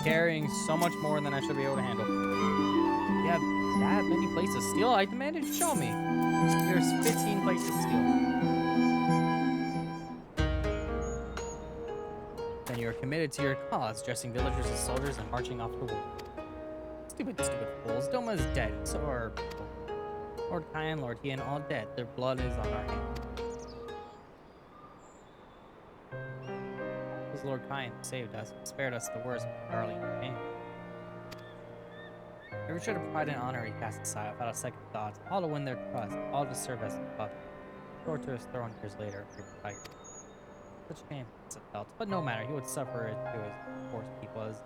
Carrying so much more than I should be able to handle. You have that many plates of steel? I demanded you show me. There's 15 plates of steel. Then you are committed to your cause, dressing villagers as soldiers and marching off to war. Stupid, stupid fools. Doma is dead. So are Lord Kyan, Lord Ian, all dead. Their blood is on our hands. Lord Kyan saved us, spared us the worst darling pain. Every shred of pride and honor he cast aside without a second thought, all to win their trust, all to serve as a puppet. Torturous thrown years later, fight. Such shame it felt, but no matter, he would suffer it too as forced he was.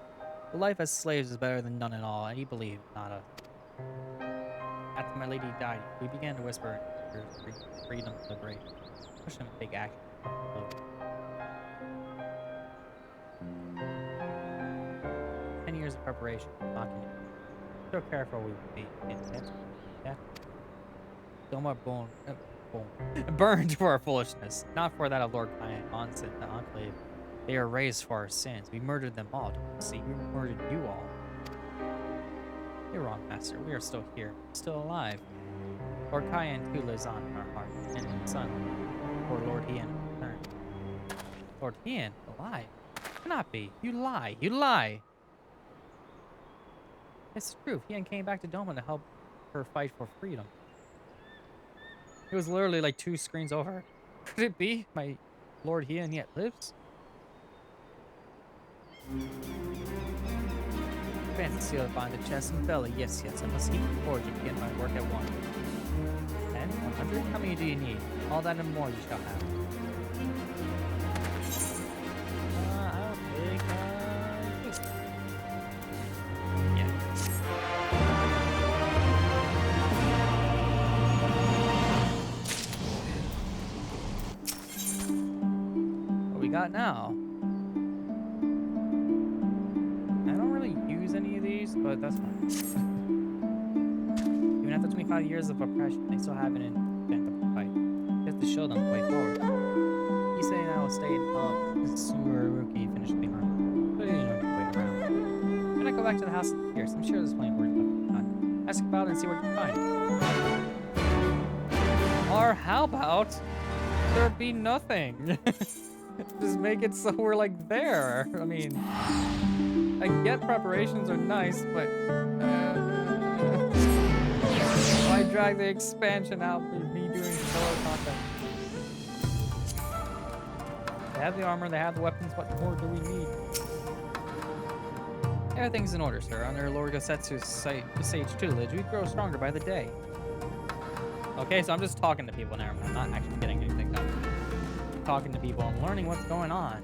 The life as slaves is better than none at all, and he believed not us. At the my lady died, we began to whisper freedom to the brave. Push them to take action. 10 years of preparation. Mocking it. So careful we would be. Intense. Yeah. Doma burned for our foolishness, not for that of Lord Onsen, the Enclave. They are raised for our sins. We murdered them all. See, we murdered you all. You're wrong, Master. We are still here, still alive. Lord Cayenne too lives on in our heart, and his son, poor Lord Hien, returned. Lord Hien, alive? Cannot be. You lie. You lie. It's true. Hien came back to Doma to help her fight for freedom. It was literally like 2 screens over. Could it be my Lord Hien yet lives? Fancy seal upon the chest and belly. Yes, yes. I must heat the forge and begin my work at once. 10? 100? How many do you need? All that and more you shall have. I'll take this. Yeah. What we got now? But that's fine. Even after 25 years of oppression, they still haven't invented the fight. Just to show them the way forward. He's saying I will stay and help Suruki finish the armor. But you know, wait around. When I go back to the house of Pierce, I'm sure there's plenty of work left. Ask about it and see what you find. Or how about there be nothing? Just make it so we're like there. I mean, I get preparations are nice, but why drag the expansion out with me doing solo content? They have the armor, they have the weapons, what more do we need? Everything's in order, sir. Under Lord Gosetsu's sage tutelage, we grow stronger by the day. Okay, so I'm just talking to people now. I'm not actually getting anything done. I'm talking to people and learning what's going on.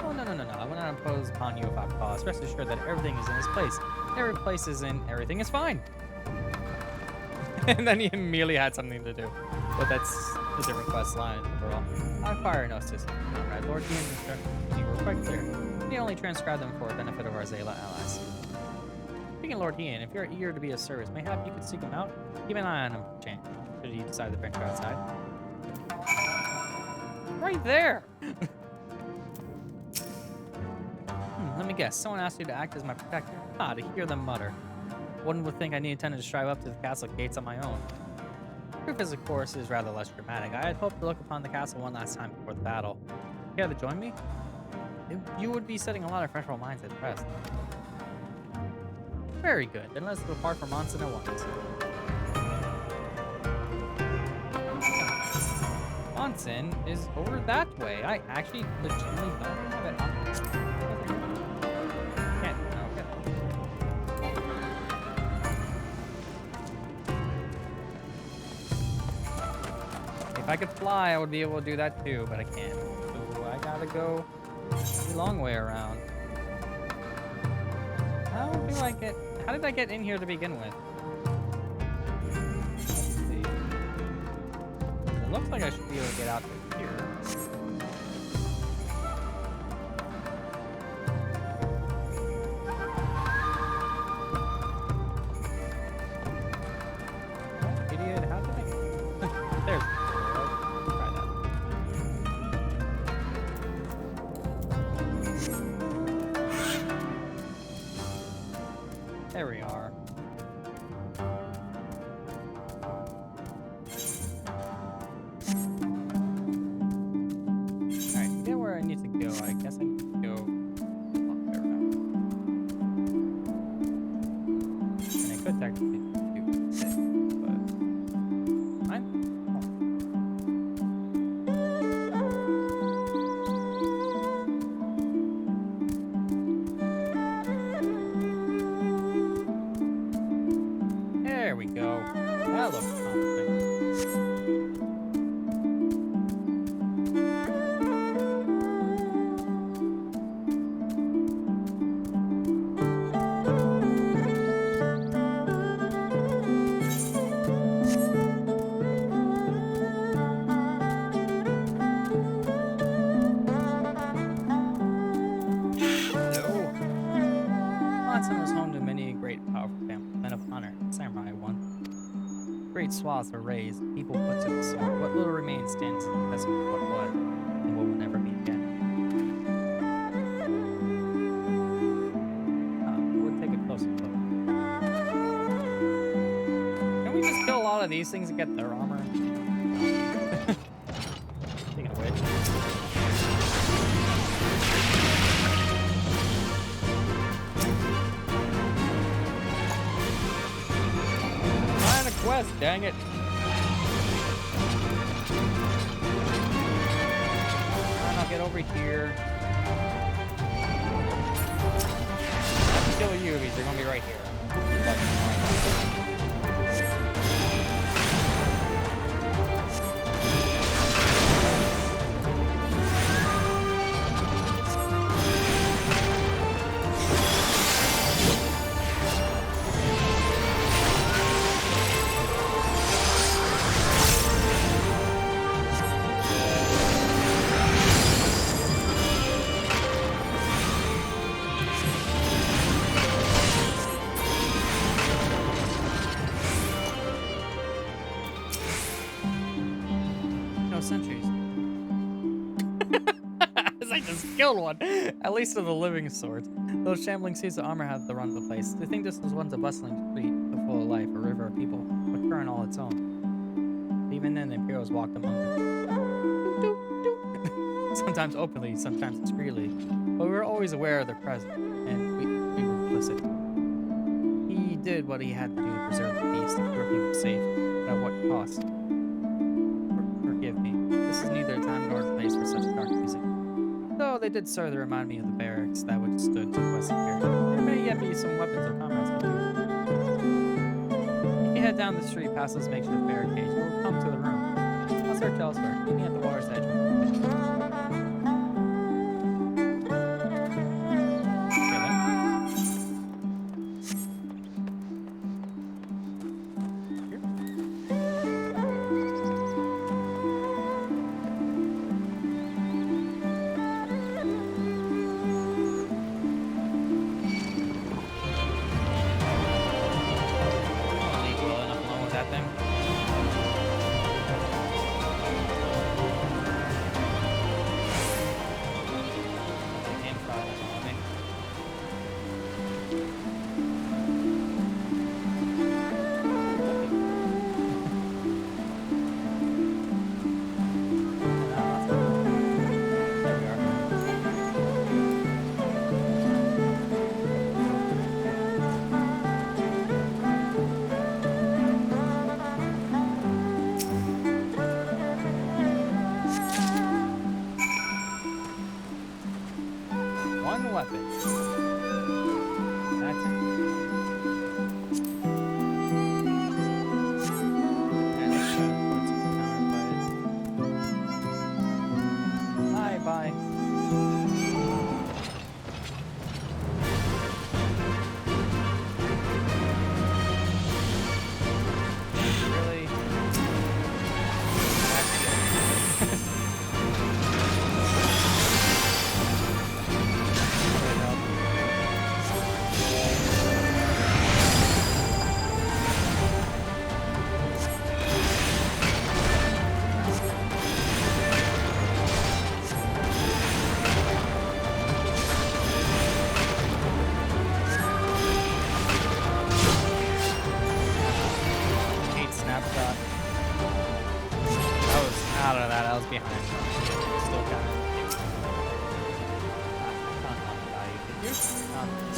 Oh, no. I will not impose upon you without cause. Rest assured that everything is in its place. Every place is in, everything is fine. And then he immediately had something to do. But that's a different quest line overall. I require no assistance. Alright, Lord Hien's instructions were quite clear. We only transcribe them for the benefit of our Zayla allies. Speaking of Lord Hien, if you're eager to be of service, mayhap you could seek him out. Keep an eye on him, Chan. Should he decide to venture outside? Right there! Let me guess, someone asked you to act as my protector. Ah, to hear them mutter. One would think I intended to strive up to the castle gates on my own. Proof is, of course, is rather less dramatic. I had hoped to look upon the castle one last time before the battle. Care to join me? You would be setting a lot of fresh minds at rest. Very good, then let's depart from Onsen at once. Onsen is over that way. I actually legitimately don't have it on. If I could fly, I would be able to do that too, but I can't. So I gotta go a long way around. How did I get in here to begin with? Let's see. It looks like I should be able to get out to here. Idiot, how did I... There's... There we are. Alright, to get where I need to go, I guess I need to go there now. And I could technically do this, but fine. There we go. That looks promising. Monson was home to many great powerful families, men of honor, samurai one. Great swaths are raised, people put to the sword. What little remains stands in the present of what was, and what will never be again. We'll take a closer look. Can we just kill a lot of these things and get their armor? Speaking of which. Quest, dang it. I'll get over here. I have to kill you because they're gonna be right here. Centuries. I just killed one. At least of the living sort. Those shambling suits of armor have the run of the place. They think this was once a bustling street, full of life, a river of people, a current all its own. Even then, the Imperials walked among them. Sometimes openly, sometimes discreetly. But we were always aware of their presence, and we were complicit. He did what he had to do to preserve the peace, to keep people safe, but at what cost? Forgive me. This is neither a time nor a place for such dark music. Though they did serve to remind me of the barracks that which stood to the west of here. There may yet be some weapons or comrades to use. If you head down the street past those makeshift barricades, you will come to the room. I'll search elsewhere, meet me at the water's edge.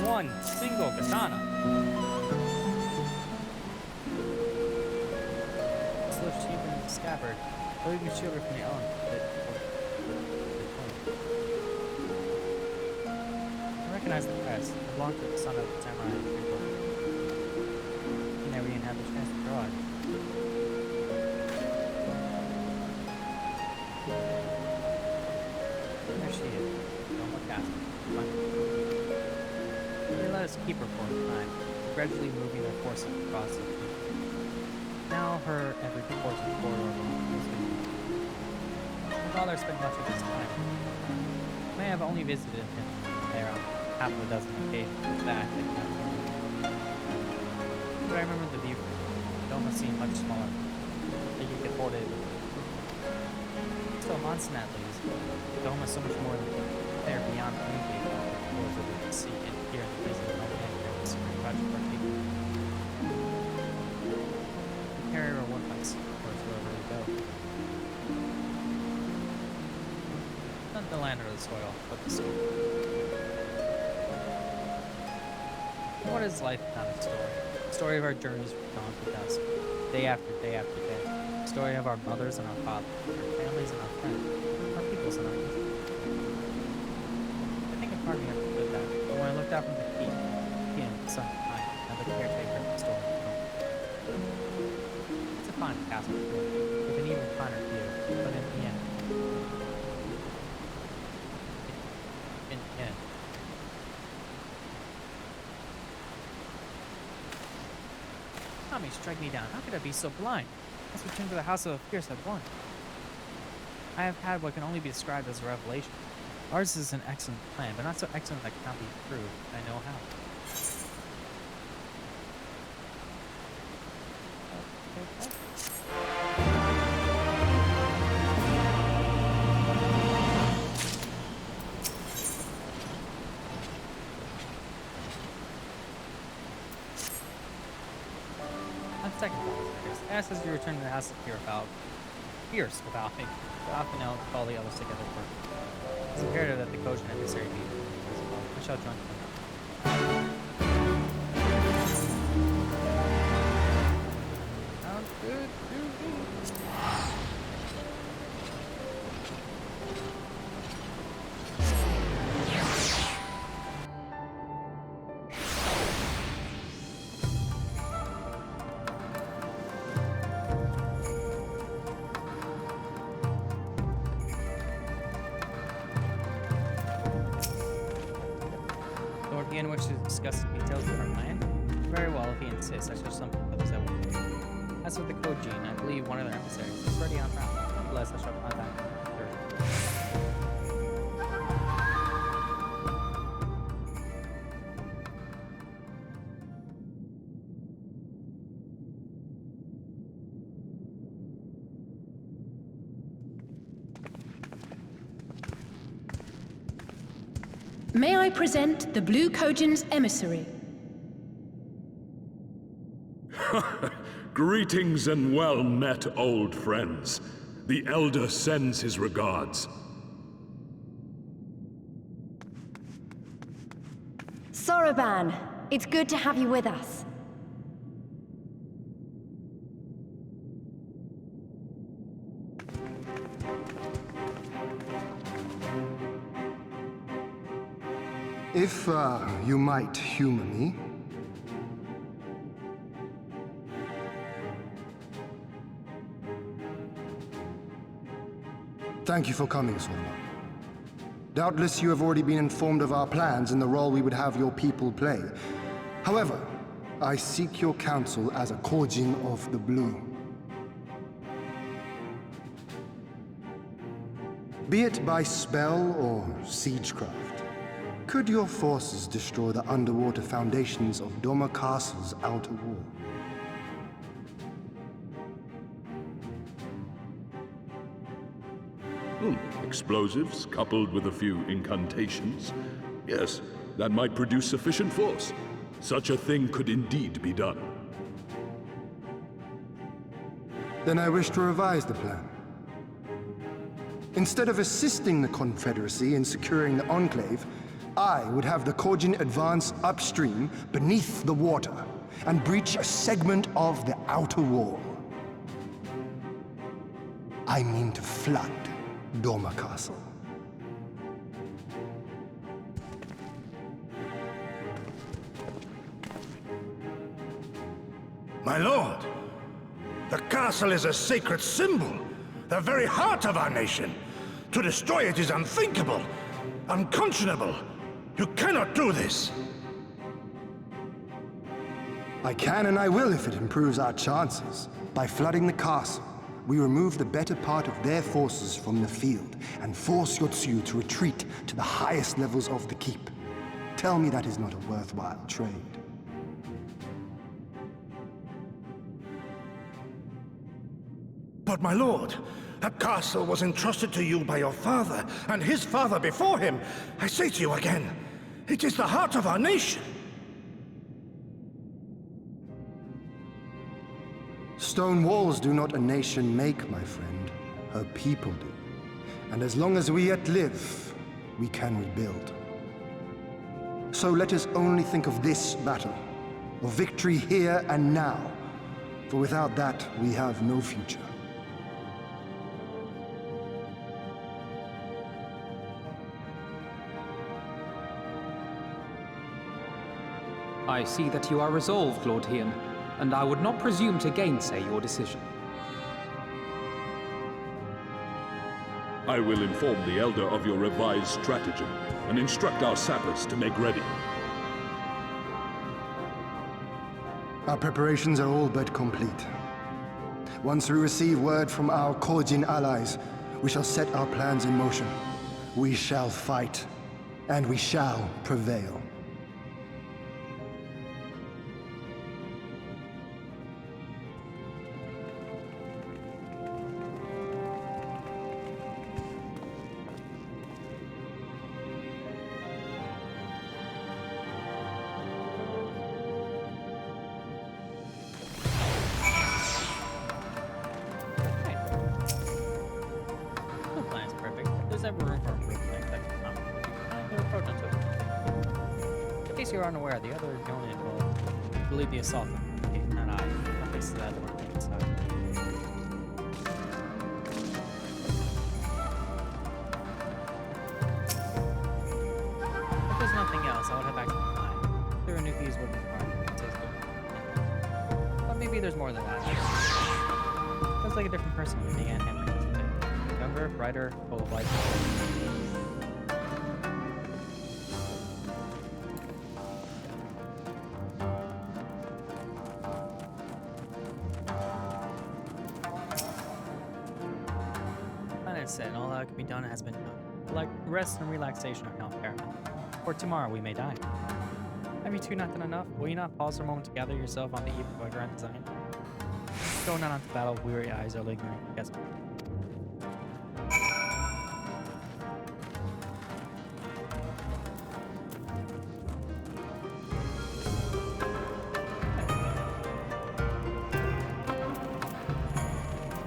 One single katana. Slift sheep in the scabbard. Holding the shield from the element. I recognize the crest. I belong to the son of the samurai and people. He never even had the chance to draw it. There she is. Doma Castle. They let us keep her for a time, gradually moving their forces across the field. Now her every course of corridor belongs to me. My father spent much of his time. I may have only visited him there on half a dozen occasions, with that, I remember the view from Doma seemed much smaller. Like you could hold it. Still, Monson at least. Doma so much more there beyond the movie. Doors that we can see and hear in the place of the Doma and it's pretty much for people. Carry our one place, of course, wherever we go. Not the land or the soil, but the soul. What is life without a story? The story of our journeys from dawn to dusk, day after day after day. The story of our mothers and our fathers, our families and our friends, our peoples and our history. I think a part of me understood that, but when I looked out from the keep, he and the sun behind, and the caretaker of the story. It's a fine castle, with an even finer view, but in the end, Tommy, strike me down. How could I be so blind? Let's return to the house of Fierce at once. I have had what can only be described as a revelation. Ours is an excellent plan, but not so excellent that cannot be improved. I know how. On second thought, ask as you return to the house of Fierce without me. So often now call the others together for. It's imperative that the cogent emissary be. I shall join them. Sounds good to me. Again, wish to discuss the details of our plan? Very well, if he insists, I shall summon others that will. As for the code gene, I believe one of their emissaries is already on route. Nonetheless, I shall contact them. May I present the Blue Kojin's emissary? Greetings and well met, old friends. The Elder sends his regards. Soroban, it's good to have you with us. If, you might humor me. Thank you for coming, Soroban. Doubtless you have already been informed of our plans and the role we would have your people play. However, I seek your counsel as a Kojin of the Blue. Be it by spell or siegecraft, could your forces destroy the underwater foundations of Doma Castle's outer wall? Explosives coupled with a few incantations. Yes, that might produce sufficient force. Such a thing could indeed be done. Then I wish to revise the plan. Instead of assisting the Confederacy in securing the Enclave, I would have the Kojin advance upstream beneath the water and breach a segment of the outer wall. I mean to flood Doma Castle. My lord, the castle is a sacred symbol, the very heart of our nation. To destroy it is unthinkable, unconscionable. You cannot do this. I can and I will if it improves our chances. By flooding the castle, we remove the better part of their forces from the field and force Yotsuyu to retreat to the highest levels of the keep. Tell me that is not a worthwhile trade. But my lord, that castle was entrusted to you by your father, and his father before him. I say to you again, it is the heart of our nation. Stone walls do not a nation make, my friend. Her people do. And as long as we yet live, we can rebuild. So let us only think of this battle, of victory here and now, for without that, we have no future. I see that you are resolved, Lord Hien, and I would not presume to gainsay your decision. I will inform the Elder of your revised stratagem and instruct our sappers to make ready. Our preparations are all but complete. Once we receive word from our Kojin allies, we shall set our plans in motion. We shall fight, and we shall prevail. No plan's perfect. If there's ever room for improvement, we'll approach into it. In case you're unaware, the other unit will lead the assault, and I face that one inside. If there's nothing else, I would head back to the mine. There are new keys wouldn't but maybe there's more than that. Feels like a different person when we began handling this today. Younger, brighter, full of life. Planet said, and all that can be done has been done. Like rest and relaxation are now paramount. For tomorrow we may die. Have you two not done enough? Will you not pause for a moment to gather yourself on the eve of our grand design? Going out onto battle, weary eyes are lingering. Yes.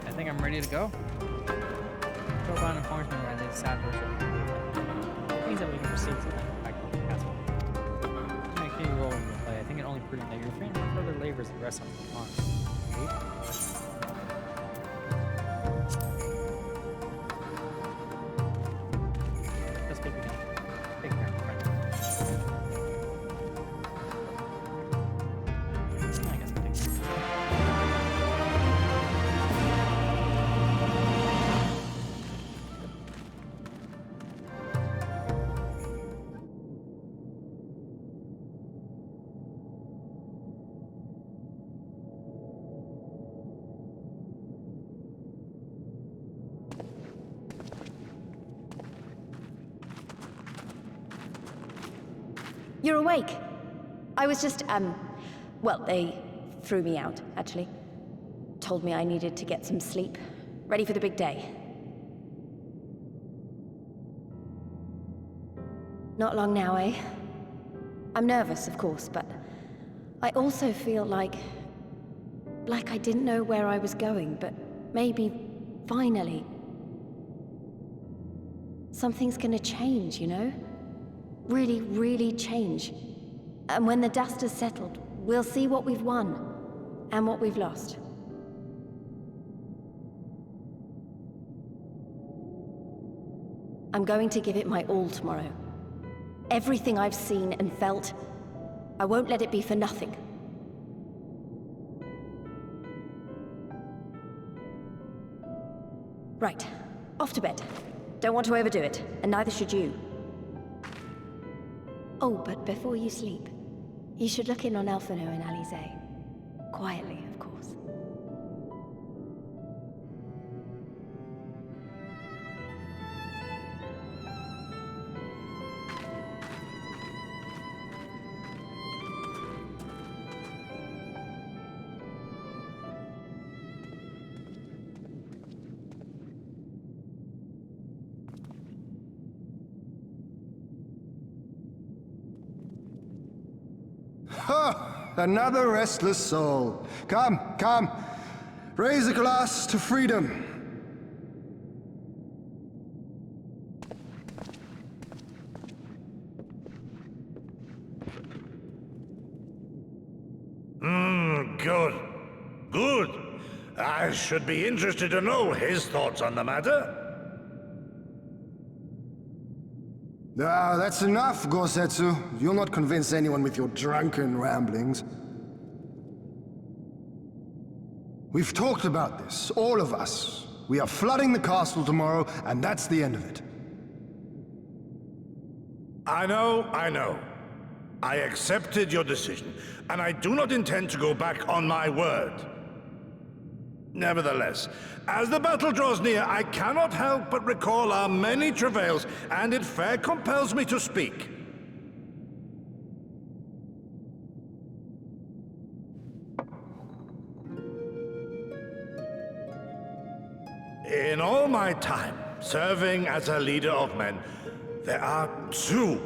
I think I'm ready to go. Chopin informs me that it is sad virtual. It means that we can proceed to back to the castle. To make any role in your play, I think it only prudent that you refrain from further labors and rest on the lawn. Let's take it. Take care of it. I guess I'll take it. You're awake. I was just, well, they threw me out, actually. Told me I needed to get some sleep. Ready for the big day. Not long now, eh? I'm nervous, of course, but I also feel like I didn't know where I was going, but maybe, finally, something's gonna change, you know? Really, really change. And when the dust has settled, we'll see what we've won and what we've lost. I'm going to give it my all tomorrow. Everything I've seen and felt, I won't let it be for nothing. Right, off to bed. Don't want to overdo it, and neither should you. Oh, but before you sleep, you should look in on Elfino and Alize. Quietly, of course. another restless soul. Come, come. Raise a glass to freedom. Good. Good. I should be interested to know his thoughts on the matter. Ah, that's enough, Gosetsu. You'll not convince anyone with your drunken ramblings. We've talked about this, all of us. We are flooding the castle tomorrow, and that's the end of it. I know. I accepted your decision, and I do not intend to go back on my word. Nevertheless, as the battle draws near, I cannot help but recall our many travails, and it fair compels me to speak. In all my time serving as a leader of men, there are two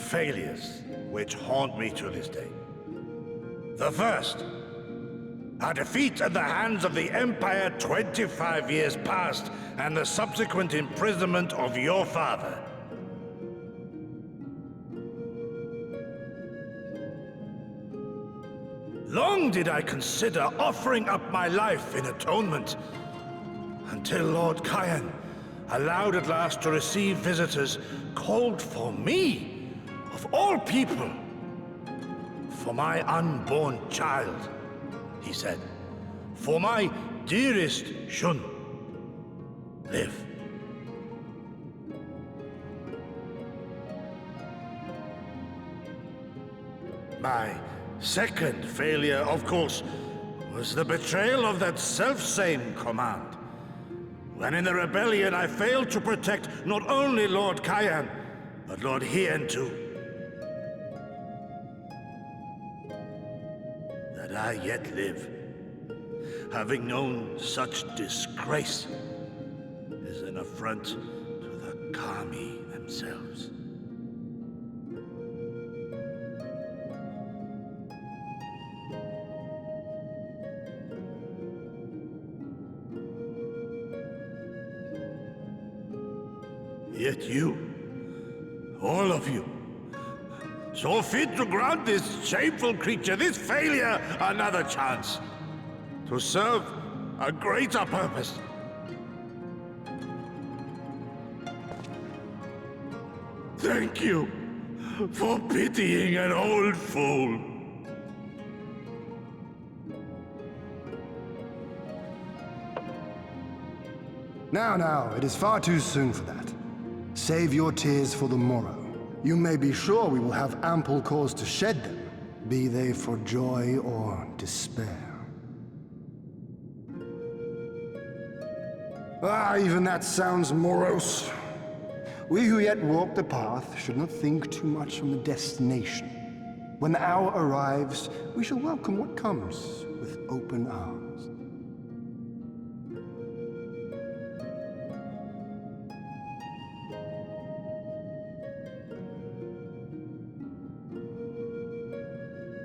failures which haunt me to this day. The first, a defeat at the hands of the Empire 25 years past, and the subsequent imprisonment of your father. Long did I consider offering up my life in atonement, until Lord Kyan, allowed at last to receive visitors, called for me, of all people, for my unborn child, he said, for my dearest Shun, live. My second failure, of course, was the betrayal of that self-same command. When in the rebellion I failed to protect not only Lord Kyan, but Lord Hien too. That I yet live, having known such disgrace, is an affront to the Kami themselves. Yet you, all of you, saw fit to grant this shameful creature, this failure, another chance to serve a greater purpose. Thank you for pitying an old fool. Now, it is far too soon for that. Save your tears for the morrow. You may be sure we will have ample cause to shed them, be they for joy or despair. Even that sounds morose. We who yet walk the path should not think too much on the destination. When the hour arrives, we shall welcome what comes with open arms.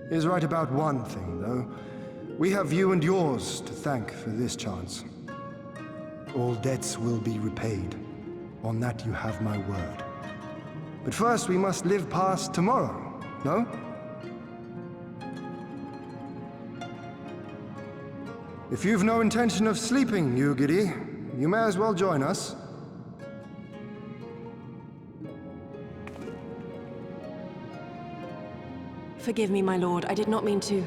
He is right about one thing, though. We have you and yours to thank for this chance. All debts will be repaid. On that you have my word. But first we must live past tomorrow, no? If you've no intention of sleeping, Yugiri, you may as well join us. Forgive me, my lord. I did not mean to...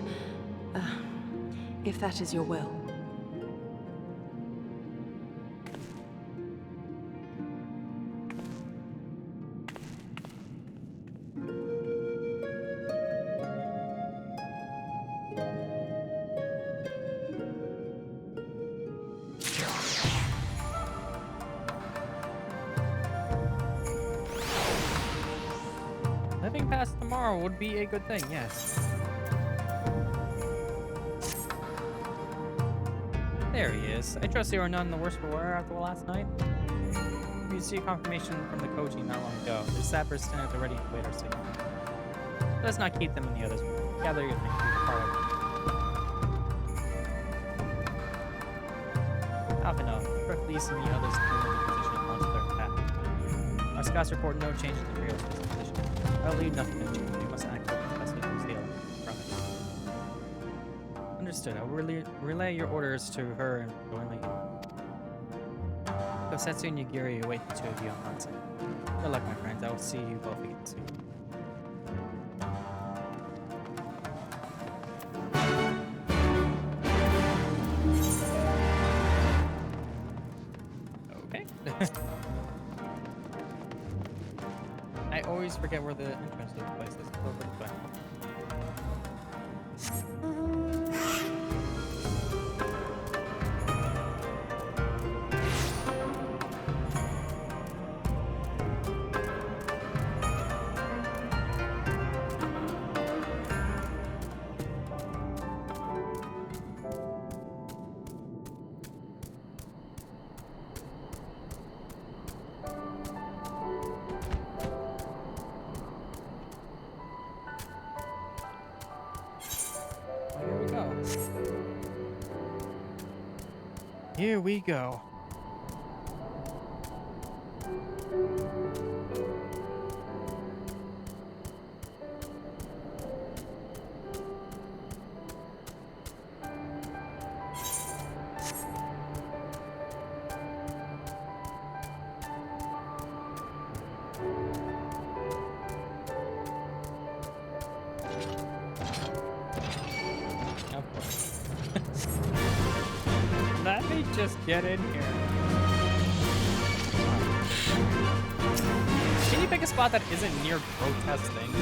if that is your will. Living past tomorrow would be a good thing, yes. There he is. I trust you are none the worse for wear after last night. You see a confirmation from the Koji not long ago. The sappers stand at the ready to wait our signal. Let's not keep them in the others. Gather your things. Alpha, correct Lisa and the others clear the position and launch their path. Our scouts report no change in the Imperial position. I believe nothing has changed. We must act as we lose the element from it. Understood. I will relay your orders to her and jointly. Kosetsu and Yagiri await the two of you on Hansen. Good luck, my friends. I will see you both again soon. Okay. I always forget where the entrance to the place is. It's over the way. Here we go. Of course. Let me just get in here. Can you pick a spot that isn't near grotesque things?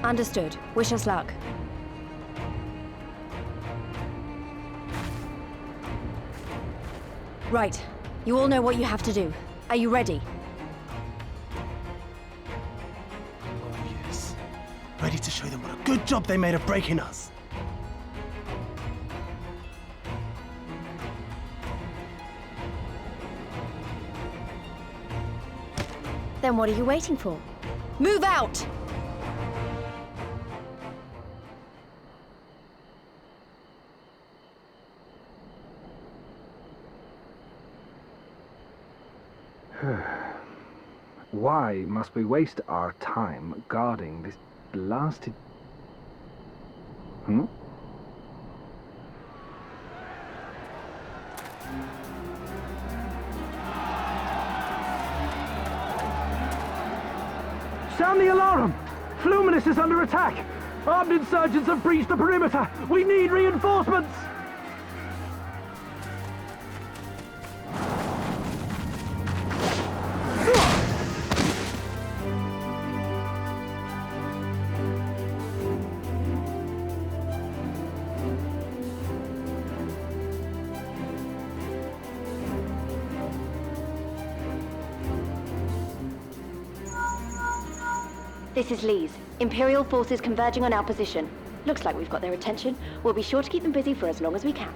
Understood. Wish us luck. Right. You all know what you have to do. Are you ready? Oh, yes. Ready to show them what a good job they made of breaking us. Then what are you waiting for? Move out! Why must we waste our time guarding this blasted... Sound the alarm! Fluminous is under attack! Armed insurgents have breached the perimeter! We need reinforcements! This is Lee's. Imperial forces converging on our position. Looks like we've got their attention. We'll be sure to keep them busy for as long as we can.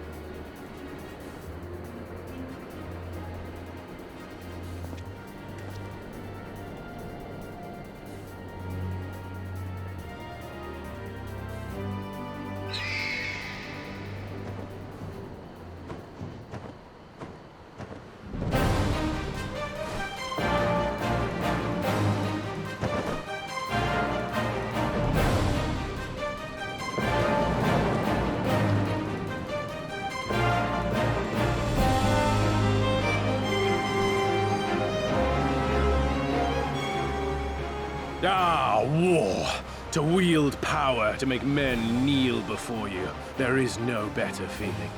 Ah, war. To wield power to make men kneel before you, there is no better feeling.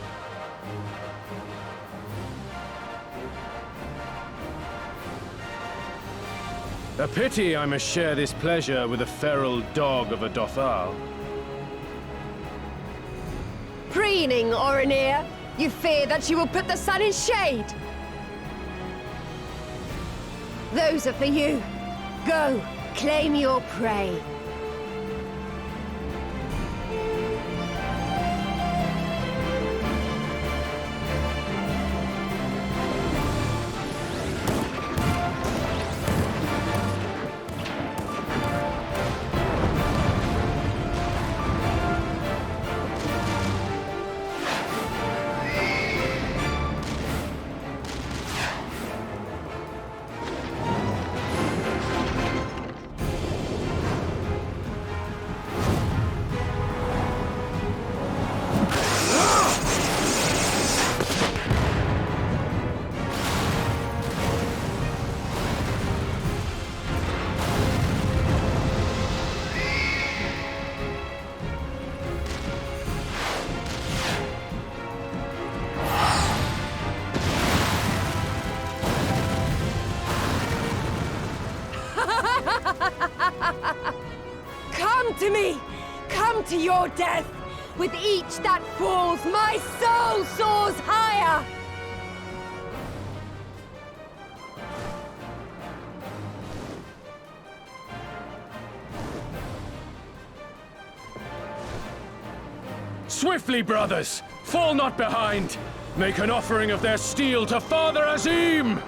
A pity I must share this pleasure with a feral dog of a Dothal. Preening, Oronir! You fear that you will put the sun in shade! Those are for you. Go, claim your prey. Come to me! Come to your death! With each that falls, my soul soars higher! Swiftly, brothers! Fall not behind! Make an offering of their steel to Father Azim!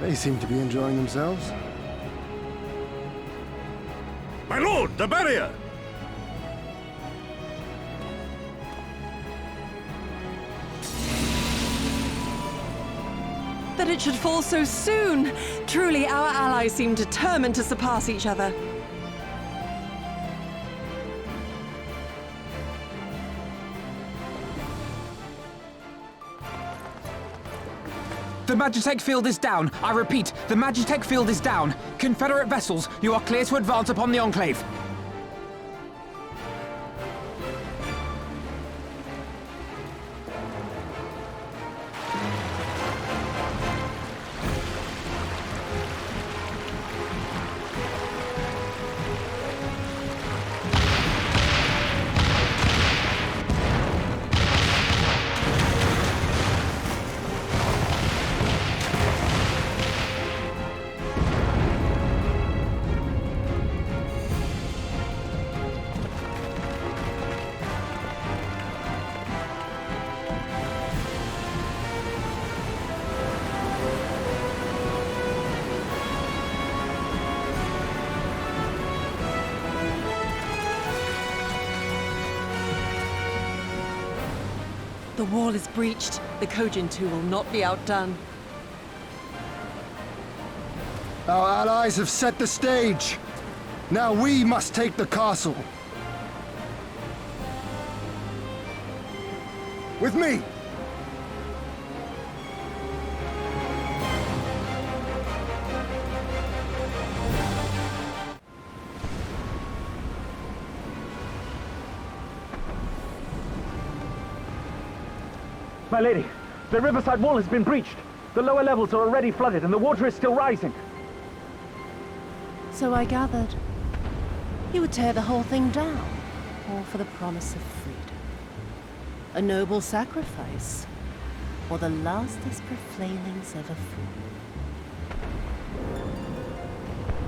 They seem to be enjoying themselves. My lord, the barrier! That it should fall so soon! Truly, our allies seem determined to surpass each other. The Magitech field is down. I repeat, the Magitech field is down. Confederate vessels, you are clear to advance upon the Enclave. The wall is breached. The Kojin too will not be outdone. Our allies have set the stage. Now we must take the castle. With me! My lady, the riverside wall has been breached. The lower levels are already flooded and the water is still rising. So I gathered. You would tear the whole thing down, all for the promise of freedom. A noble sacrifice, or the lastest proflanings ever flew.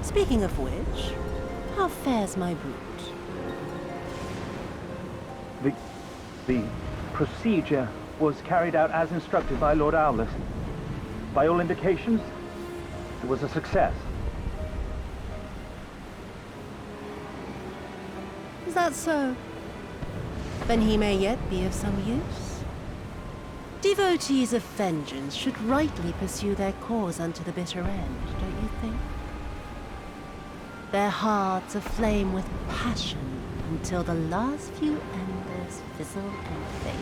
Speaking of which, how fares my brood? The procedure was carried out as instructed by Lord Owless. By all indications, it was a success. Is that so? Then he may yet be of some use. Devotees of vengeance should rightly pursue their cause unto the bitter end, don't you think? their hearts aflame with passion until the last few embers fizzle and fade,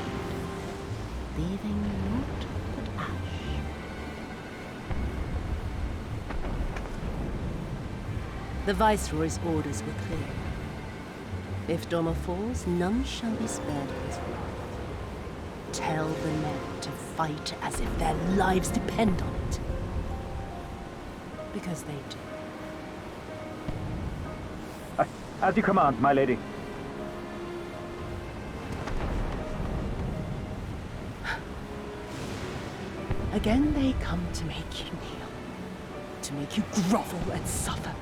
leaving naught but ash. The Viceroy's orders were clear. If Doma falls, none shall be spared his wrath. Tell the men to fight as if their lives depend on it. Because they do. As you command, my lady. Again they come to make you kneel, to make you grovel and suffer.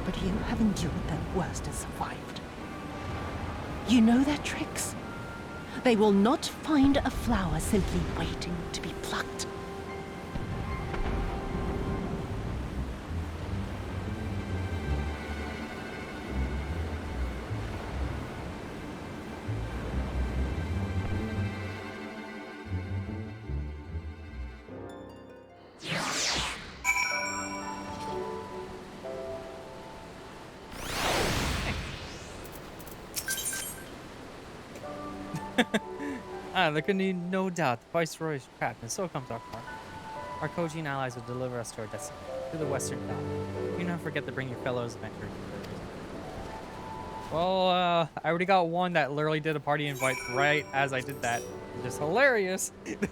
But you have endured their worst and survived. You know their tricks. They will not find a flower simply waiting to be plucked. There can be no doubt the Viceroy is trapped, and so comes our car. Our Kojian allies will deliver us to our destiny, to the Western Dot. You never forget to bring your fellows adventurers. Well, I already got one that literally did a party invite right as I did that. Just hilarious. Alright,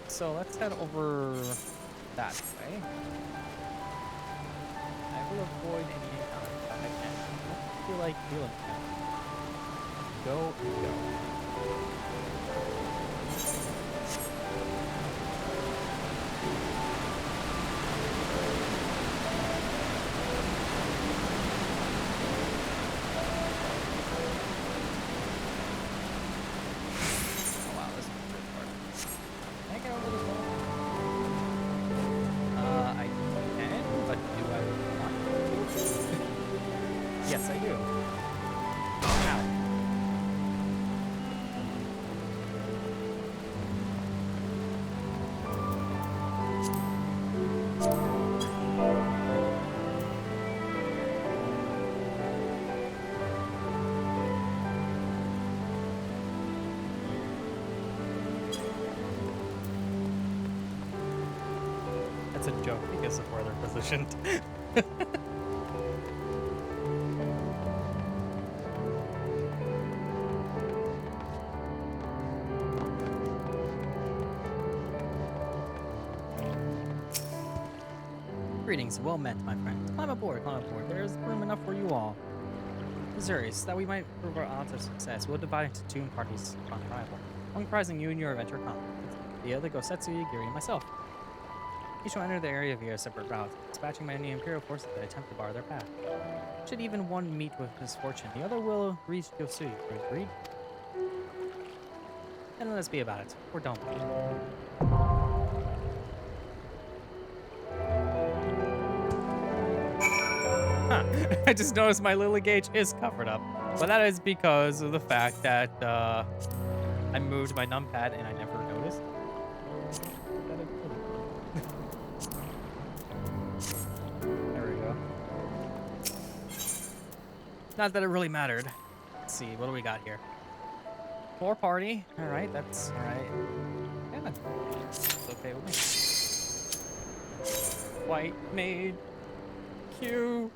so let's head over that way. I will avoid any encounters if I can. I don't feel like dealing with that. Go, go. Yes, I do. Ow. That's a joke because of where they're positioned. Greetings, well met, my friend. Climb aboard, climb aboard. There's room enough for you all. Missouri, so that we might prove our odds of success, we'll divide into two parties upon arrival. One comprising you and your adventure companions. The other Gosetsu, Yagiri, and myself. Each will enter the area via a separate route, dispatching by any Imperial forces that attempt to bar their path. Should even one meet with misfortune, the other will reach Yosu. Agreed? And let's be about it. We're done. Huh. I just noticed my Lily gauge is covered up. But that is because of the fact that I moved my numpad and I never noticed. There we go. Not that it really mattered. Let's see, what do we got here? 4 party. Alright, that's alright. Yeah, it's okay with me. White maid. Q.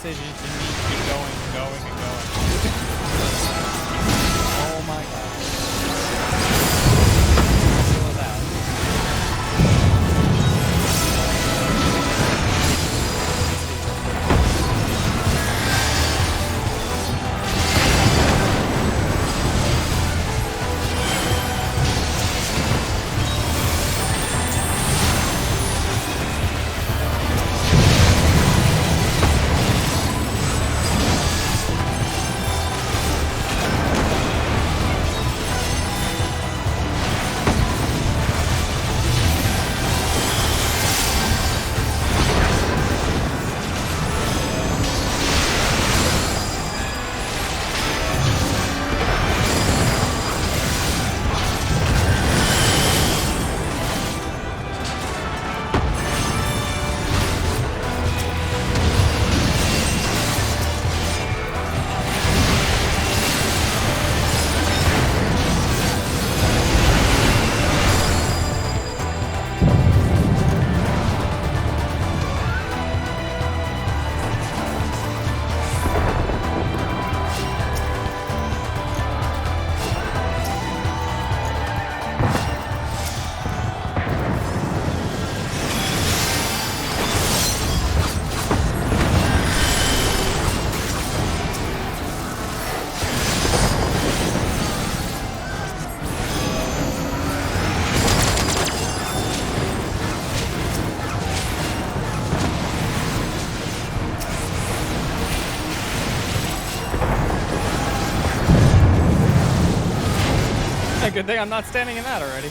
decision to need to keep going and going and going. Oh my god. Look at that. Good thing I'm not standing in that already.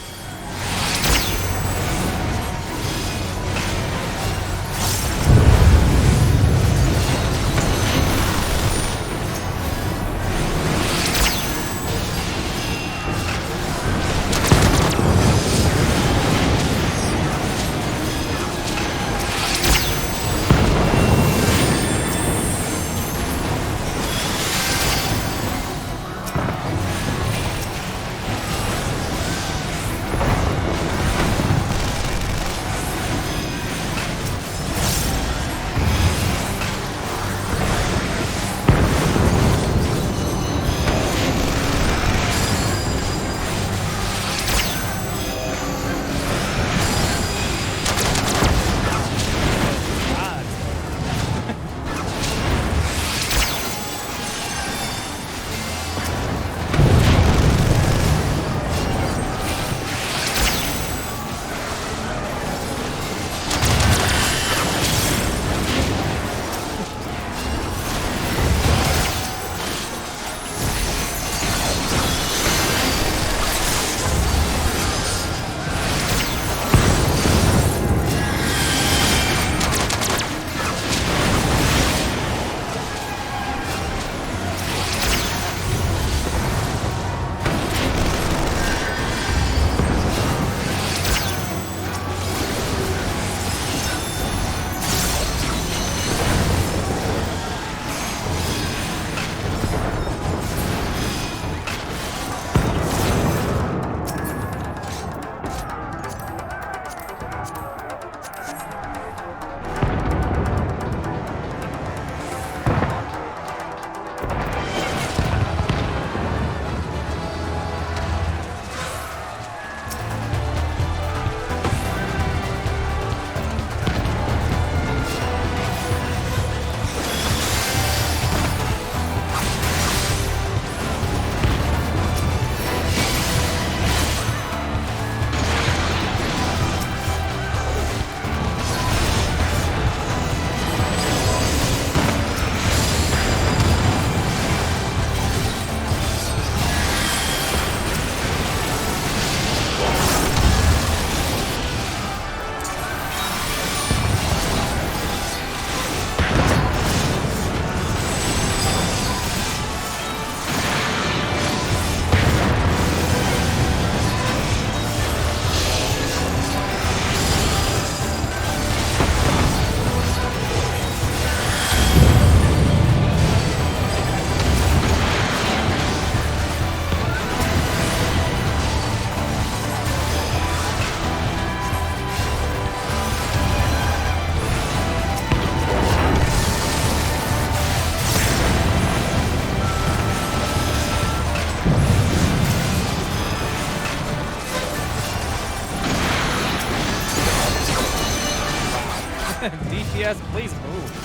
yes, please move.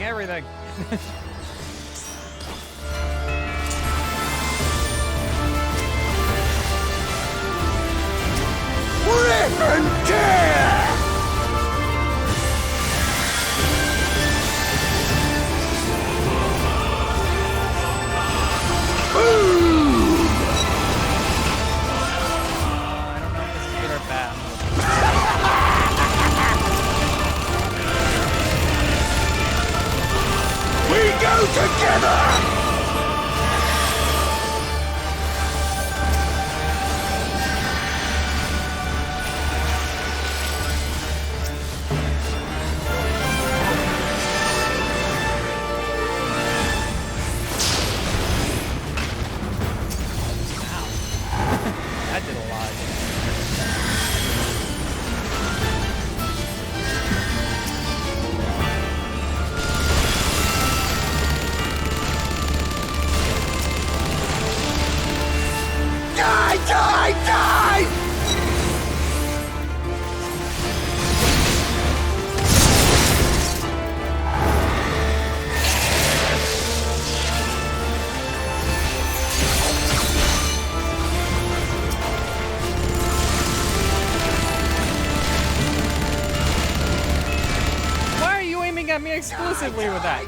everything. Rip and tear! I don't know if this is good or bad. We go together! That did a lot. Die, die, die! Why are you aiming at me exclusively with that?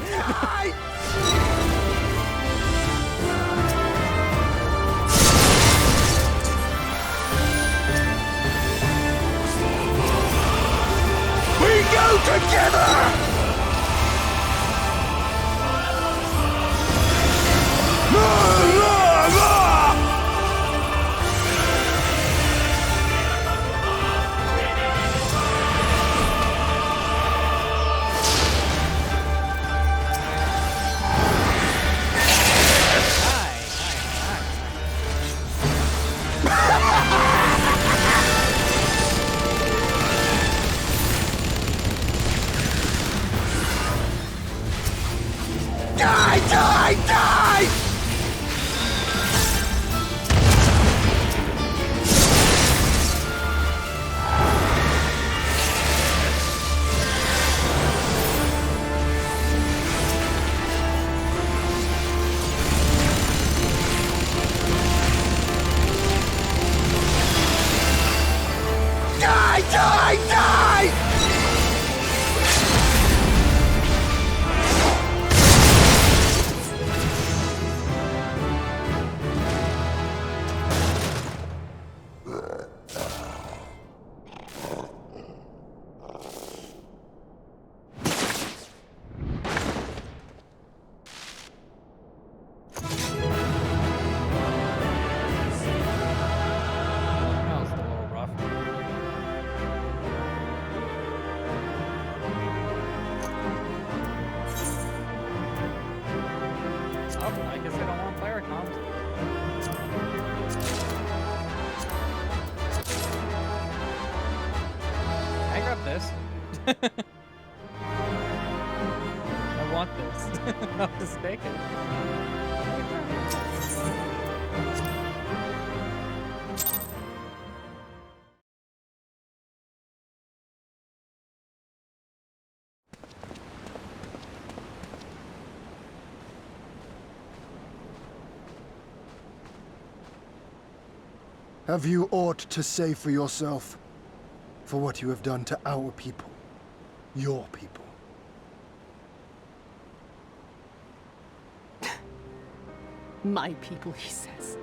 We go together! Die, die, die! Die, die, die! That was a little rough. Oh, I guess I don't want player comms. I grab this. I want this. I'll just take it. Have you aught to say for yourself? For what you have done to our people? Your people? My people, he says.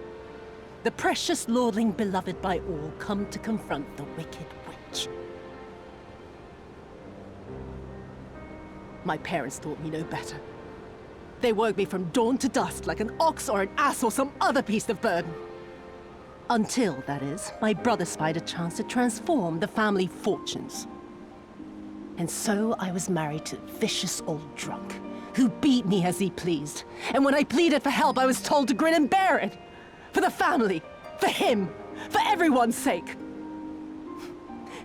The precious lordling beloved by all, come to confront the wicked witch. My parents taught me no better. They worked me from dawn to dusk like an ox or an ass or some other beast of burden. Until, that is, my brother spied a chance to transform the family fortunes. And so I was married to a vicious old drunk, who beat me as he pleased. And when I pleaded for help, I was told to grin and bear it. For the family, for him, for everyone's sake.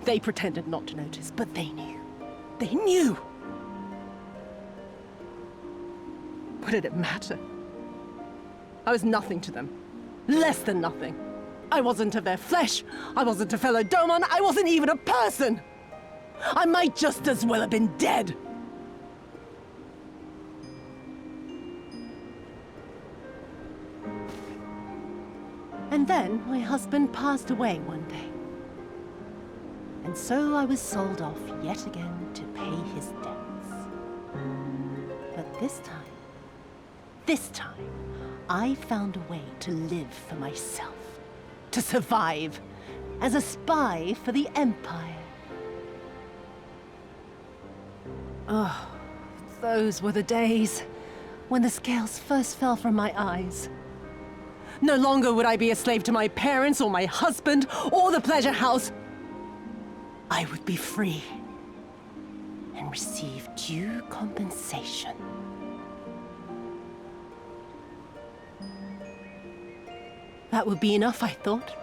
They pretended not to notice, but they knew. They knew! What did it matter? I was nothing to them. Less than nothing. I wasn't of their flesh. I wasn't a fellow Doma. I wasn't even a person. I might just as well have been dead. And then my husband passed away one day. And so I was sold off yet again to pay his debts. But this time, I found a way to live for myself, to survive as a spy for the Empire. Oh, those were the days when the scales first fell from my eyes. No longer would I be a slave to my parents or my husband or the pleasure house. I would be free and receive due compensation. That would be enough, I thought.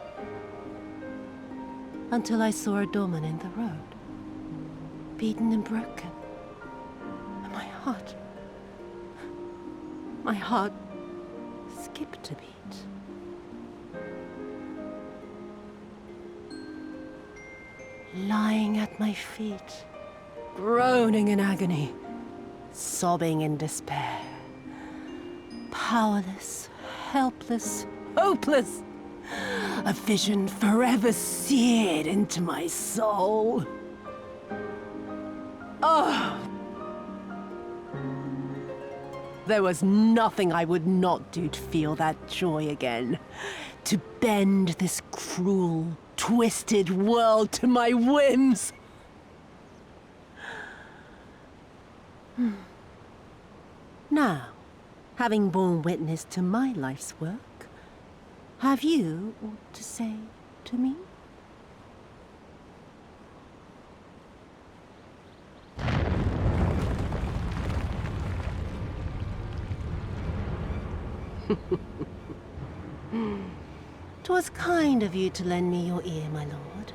Until I saw a Doma in the road, beaten and broken. And my heart skipped a beat. Lying at my feet, groaning in agony, sobbing in despair. Powerless, helpless, hopeless. A vision forever seared into my soul. Oh! There was nothing I would not do to feel that joy again. To bend this cruel, twisted world to my whims. Now, having borne witness to my life's work, have you aught to say to me? "'Twas kind of you to lend me your ear, my lord.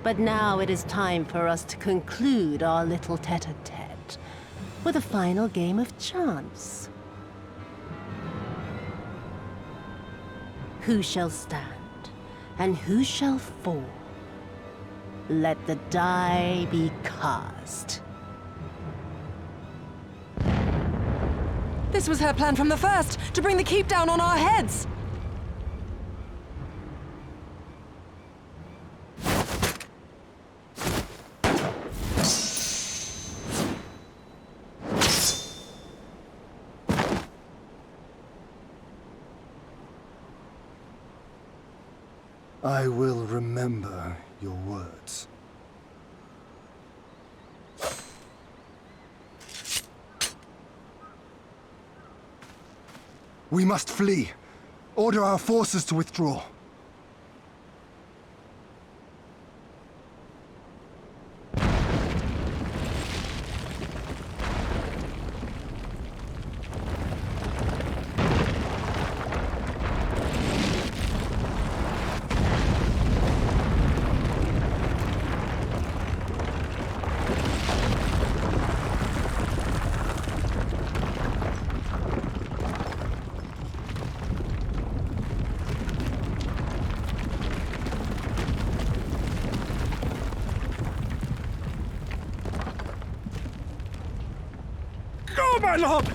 But now it is time for us to conclude our little tete-a-tete with a final game of chance. Who shall stand, and who shall fall? Let the die be cast." This was her plan from the first, to bring the keep down on our heads! I will remember your words. We must flee. Order our forces to withdraw. Go, my lord!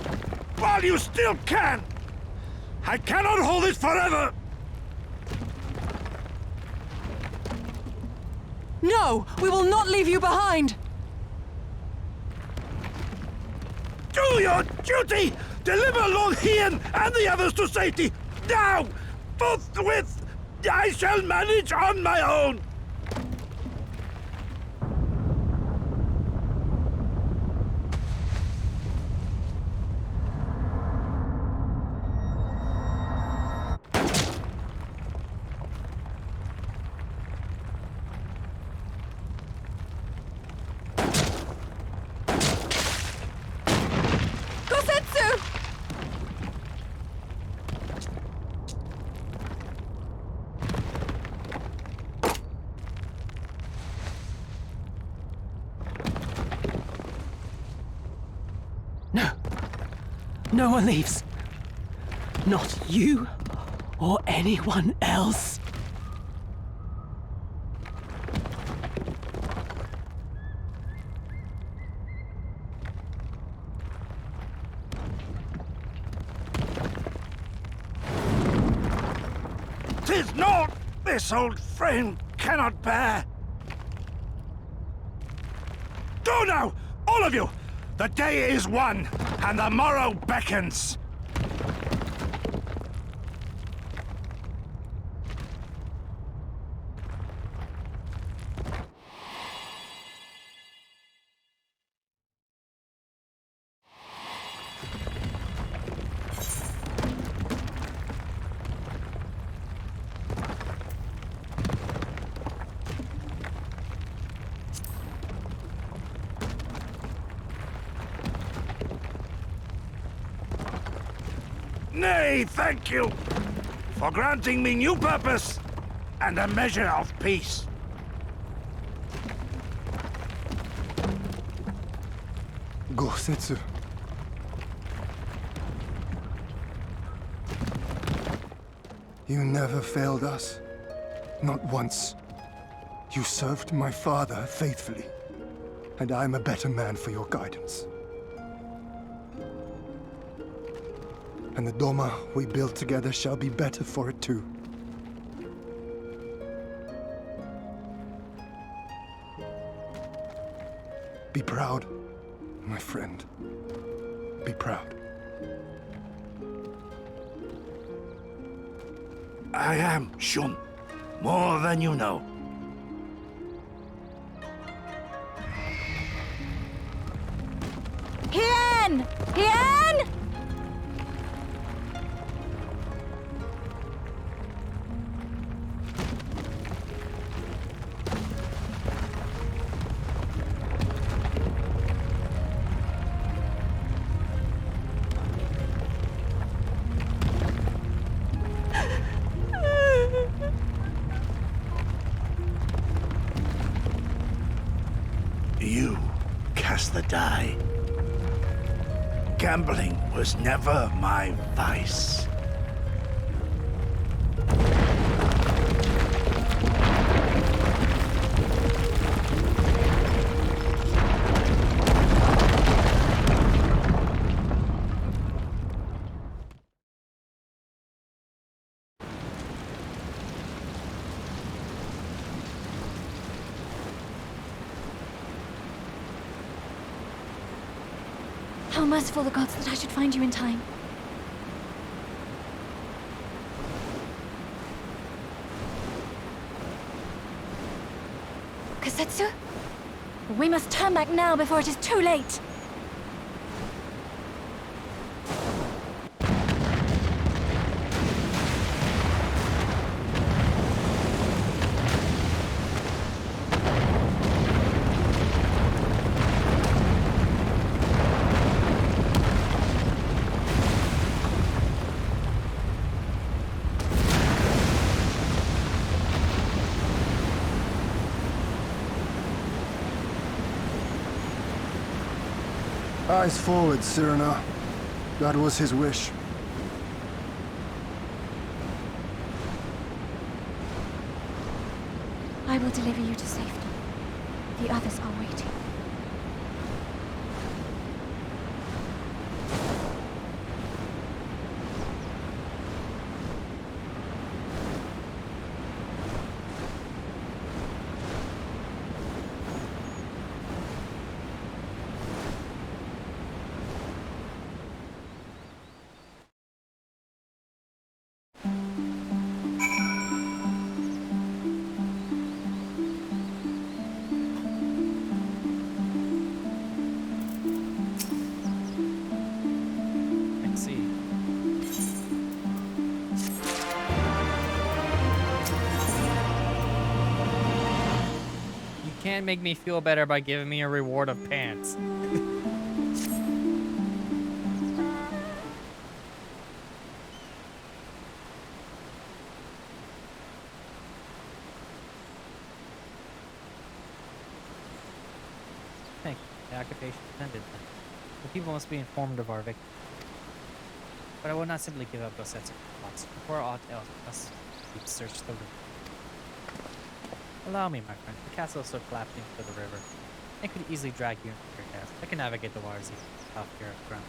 While you still can! I cannot hold it forever! No! We will not leave you behind! Do your duty! Deliver Lord Hien and the others to safety! Now! Forthwith! I shall manage on my own! No one leaves. Not you or anyone else. 'Tis naught this old frame cannot bear. Go now, all of you! The day is won, and the morrow beckons. Nay, thank you for granting me new purpose and a measure of peace. Gosetsu. You never failed us. Not once. You served my father faithfully, and I'm a better man for your guidance. And the Doma we build together shall be better for it too. Be proud, my friend. Be proud. I am, Shun. More than you know. Hien! Hien! You cast the die. Gambling was never my vice. How merciful the gods that I should find you in time. Kasetsu? We must turn back now before it is too late. Eyes forward, Cyrano. That was his wish. I will deliver you to safety. The others are waiting. Can't make me feel better by giving me a reward of pants. Thank you. The occupation ended then. The people must be informed of our victory. But I will not simply give up those sets of plots. Before aught else, we must search the river. Allow me, my friend. The castle is so collapsed into the river. I could easily drag you into your castle. I can navigate the waters even off your ground.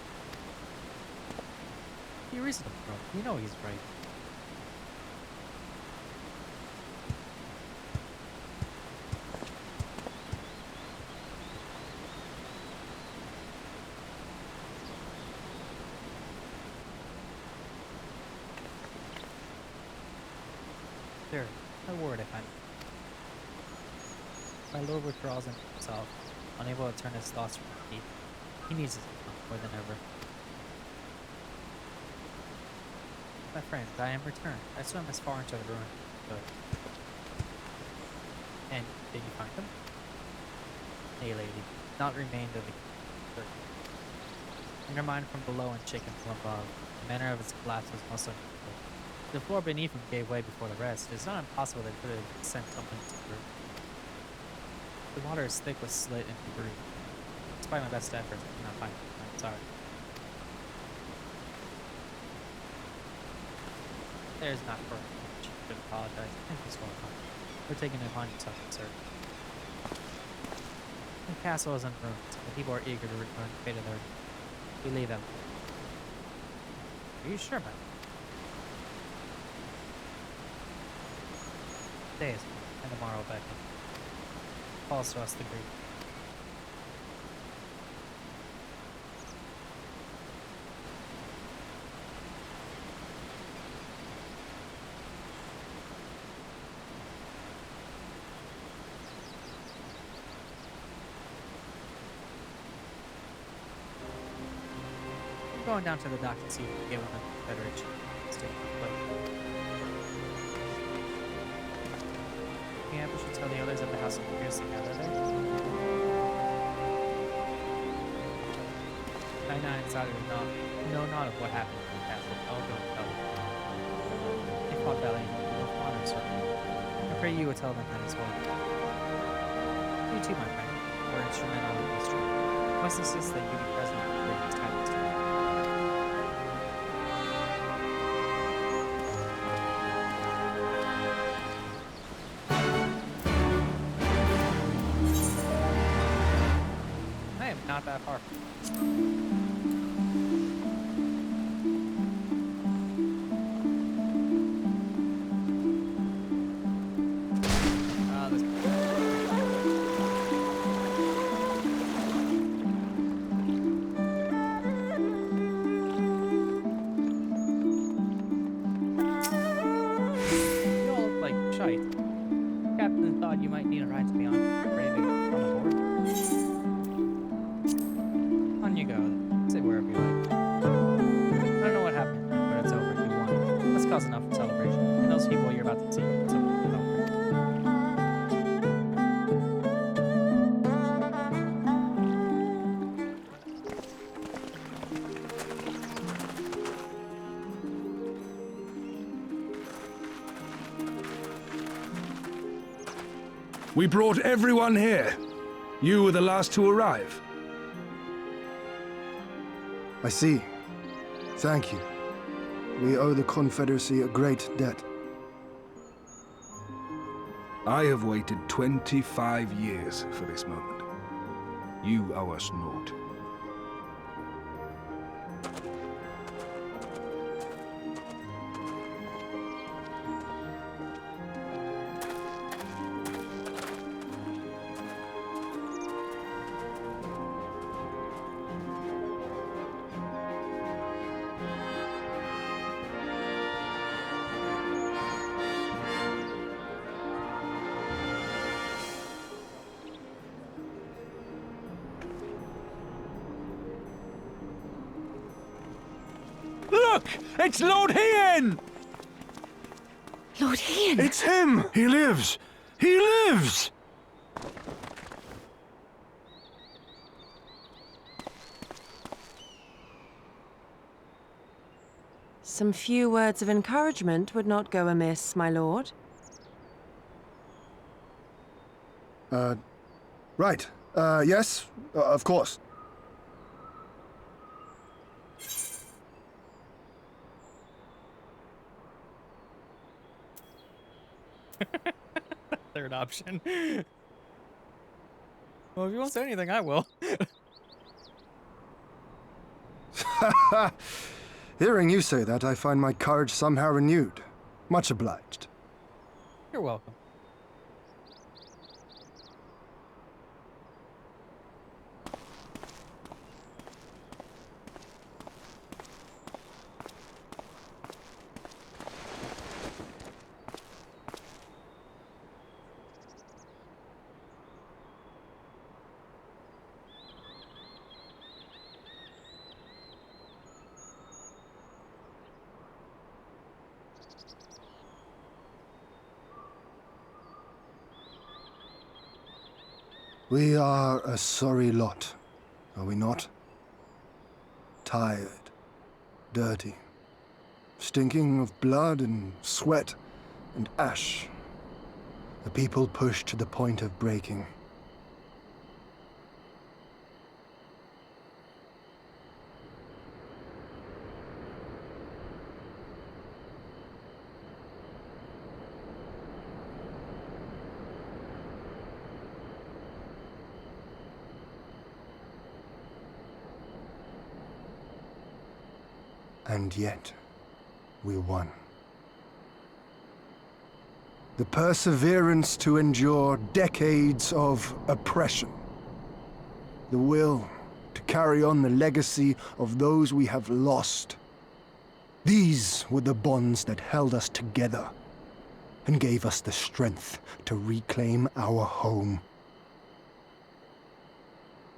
Be reasonable, bro. You know he's right. Sure, a word if I My lord withdraws himself, unable to turn his thoughts from the deep. He needs his help more than ever. My friends, I am returned. I swam as far into the ruin as I could. And did you find him? Nay, lady, not remained of the earth. Undermined from below and shaken from above, the manner of its collapse was most unusual. The floor beneath him gave way before the rest. It is not impossible that it could have sent tumbling to the roof. The water is thick with slit and debris. Despite my best efforts, I cannot find him. I'm sorry. There's not for much to apologize. Thank you so much for taking it upon yourself, sir. The castle is in ruins. The people are eager to return to fate of their. We leave them. Are you sure, man? Today is and tomorrow beckon. Calls to us the Greek. Going down to the dock to see if we can get one of the Federation. Yeah, we should tell the others of the House of Pierce together there. 99 insiders know not of what happened in the castle. I'll go and tell them. They fought valiantly with honor, sir. I pray you will tell them that as well. You too, my friend, were instrumental in history. I must insist that you be present at the greatest time this time. Not that far. You all look like shite. Captain thought you might need a ride to be on braving on the board. On you go. Sit wherever you like. I don't know what happened, but it's over. You won. Let's cause enough celebration. And those people you're about to see. It's over. We brought everyone here. You were the last to arrive. I see. Thank you. We owe the Confederacy a great debt. I have waited 25 years for this moment. You owe us naught. Look! It's Lord Hien! Lord Hien! It's him! He lives! He lives! Some few words of encouragement would not go amiss, my lord. Right. Yes, of course. Third option. Well, if you won't say anything, I will. Hearing you say that, I find my courage somehow renewed. Much obliged. You're welcome. We are a sorry lot, are we not? Tired, dirty, stinking of blood and sweat and ash. A people pushed to the point of breaking. And yet, we won. The perseverance to endure decades of oppression. The will to carry on the legacy of those we have lost. These were the bonds that held us together and gave us the strength to reclaim our home.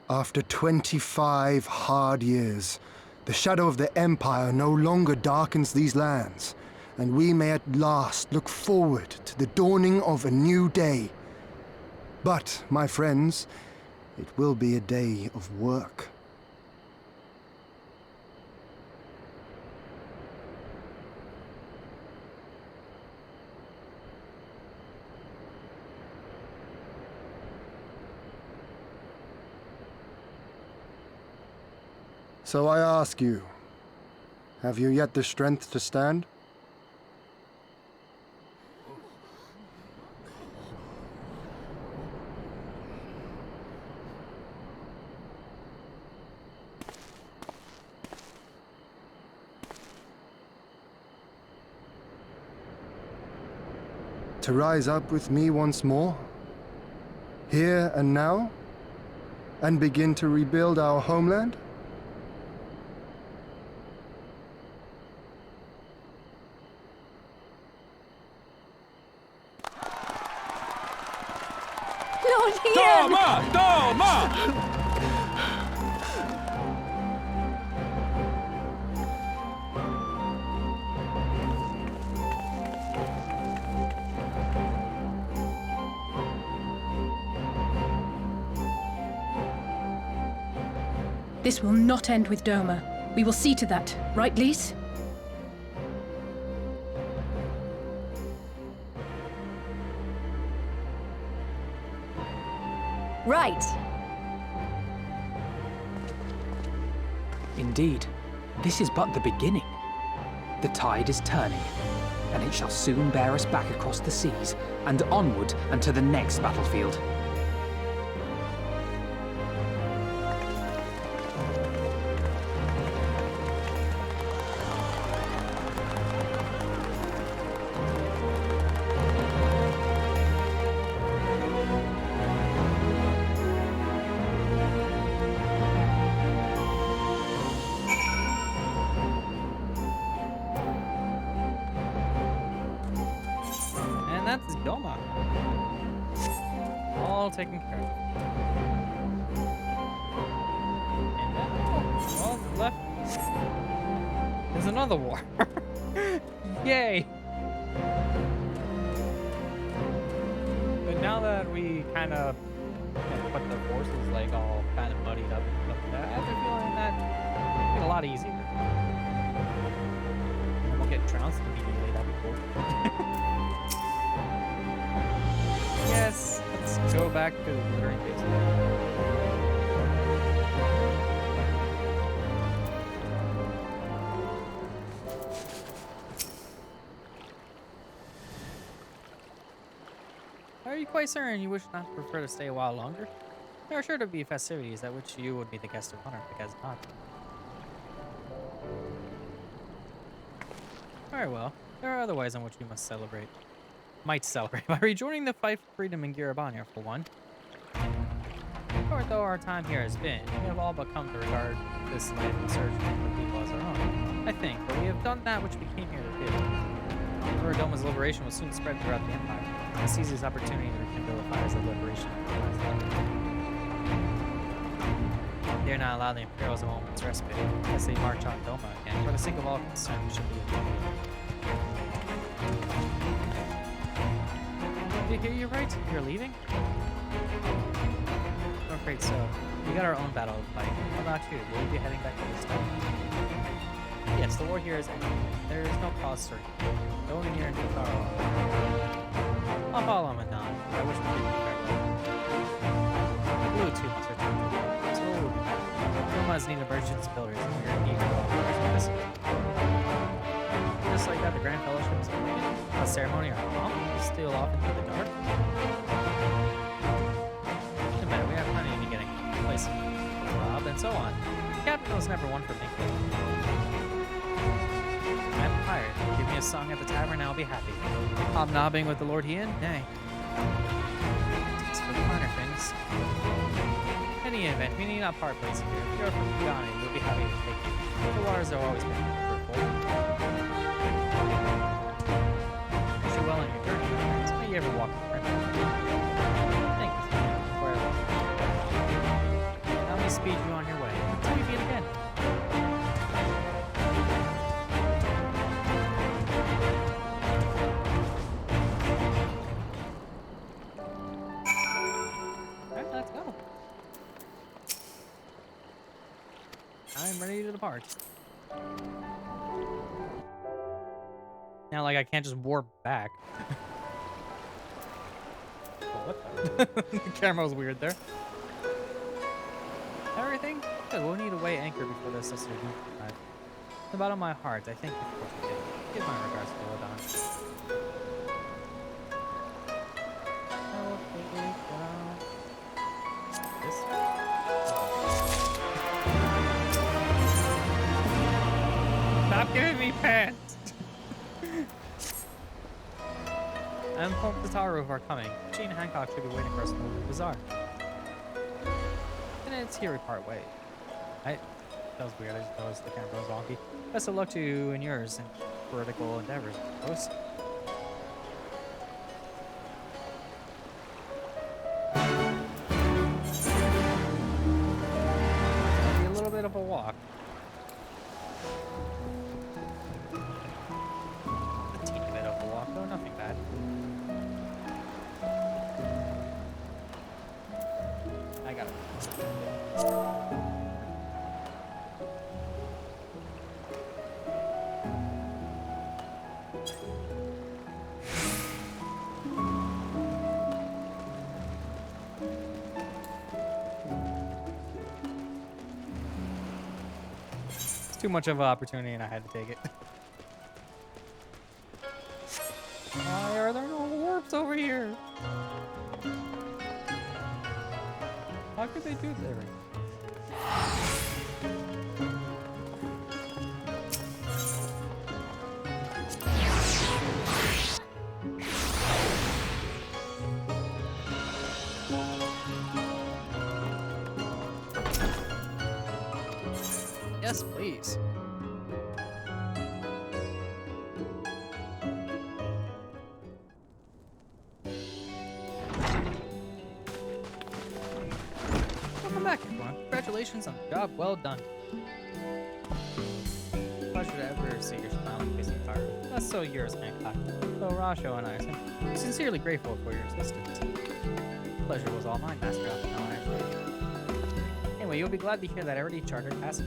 After 25 hard years, the shadow of the Empire no longer darkens these lands, and we may at last look forward to the dawning of a new day. But, my friends, it will be a day of work. So I ask you, have you yet the strength to stand? To rise up with me once more? Here and now? And begin to rebuild our homeland? Doma! Doma! This will not end with Doma. We will see to that, right, Lise? Right. Indeed, this is but the beginning. The tide is turning, and it shall soon bear us back across the seas and onward and to the next battlefield. That's Doma. All taken care of. And now, all that's left is another war. Yay! But now that we kind of put the forces like all kind of muddied up and stuff like that, I have a feeling that it'll get a lot easier. And we'll get trounced immediately. That'd be cool. Yes, let's go back to the glittering base. Are you quite certain you wish not to prefer to stay a while longer? There are sure to be festivities at which you would be the guest of honor, because not. Very well. There are other ways in which we must celebrate. Might celebrate by rejoining the fight for freedom in Girabania, for one. Short though our time here has been, we have all but come to regard this land insurgent for people as our own. I think, but we have done that which we came here to do. Doma's liberation will soon spread throughout the Empire. Let's seize this opportunity to rekindle the fires of liberation. Dare not allow the Imperials a moment's respite as they march on Doma again. For the sake of all concerned, we should be. Did I hear you right? You're leaving? afraid so. We got our own battle to fight. How about you? Will you be heading back to the stone? Yes, the war here is ending. There is no cause certain. Go in here and take our own. I'll follow him and nod. I wish we could be farewell. The blue too must return to the world. So we'll be back. Doma's need emergence pillars, and we're in need of all pillars. Just like that, the Grand Fellowship is completed. A ceremony our mom is still off into the dark. Wait a minute, we have plenty to getting place robbed and so on. The captain was never one for me. I'm tired. Give me a song at the tavern, I'll be happy. Hobnobbing with the Lord Ian? Nay. It's for the minor things. In any event, we need not part ways here. If you're from Ghana, we'll be happy to take you. The waters are always been fruitful. Wish you well on your journey. May you ever walk the river. Thank you. Now let me speed you on your way. Until we meet again. Alright, let's go. I'm ready to depart. Now, like, I can't just warp back. Oh, what the? The camera was weird there. Everything? Good, we'll need a way anchor before this sister arrives. From the bottom of my heart, I thank you for what you did. Give my regards to Lodon. This? Stop giving me pants! I informed Tataru of our coming. She and Hancock should be waiting for us in the bazaar. And it's here we part way. That was weird, I just noticed the camera was wonky. Best of luck to you and yours in vertical endeavors, I suppose. It'll be a little bit of a walk. A teeny bit of a walk, though, nothing bad. I got it. It's too much of an opportunity and I had to take it. Why are there no warps over here? How could they do that? Yes, please. Welcome back, everyone. Congratulations on the job well done. Pleasure to ever see your smiling face and fire. That's so yours, Hancock. So Rasho and I are sincerely grateful for your assistance. Pleasure was all mine, Master Alpha. Anyway, you'll be glad to hear that I already chartered passage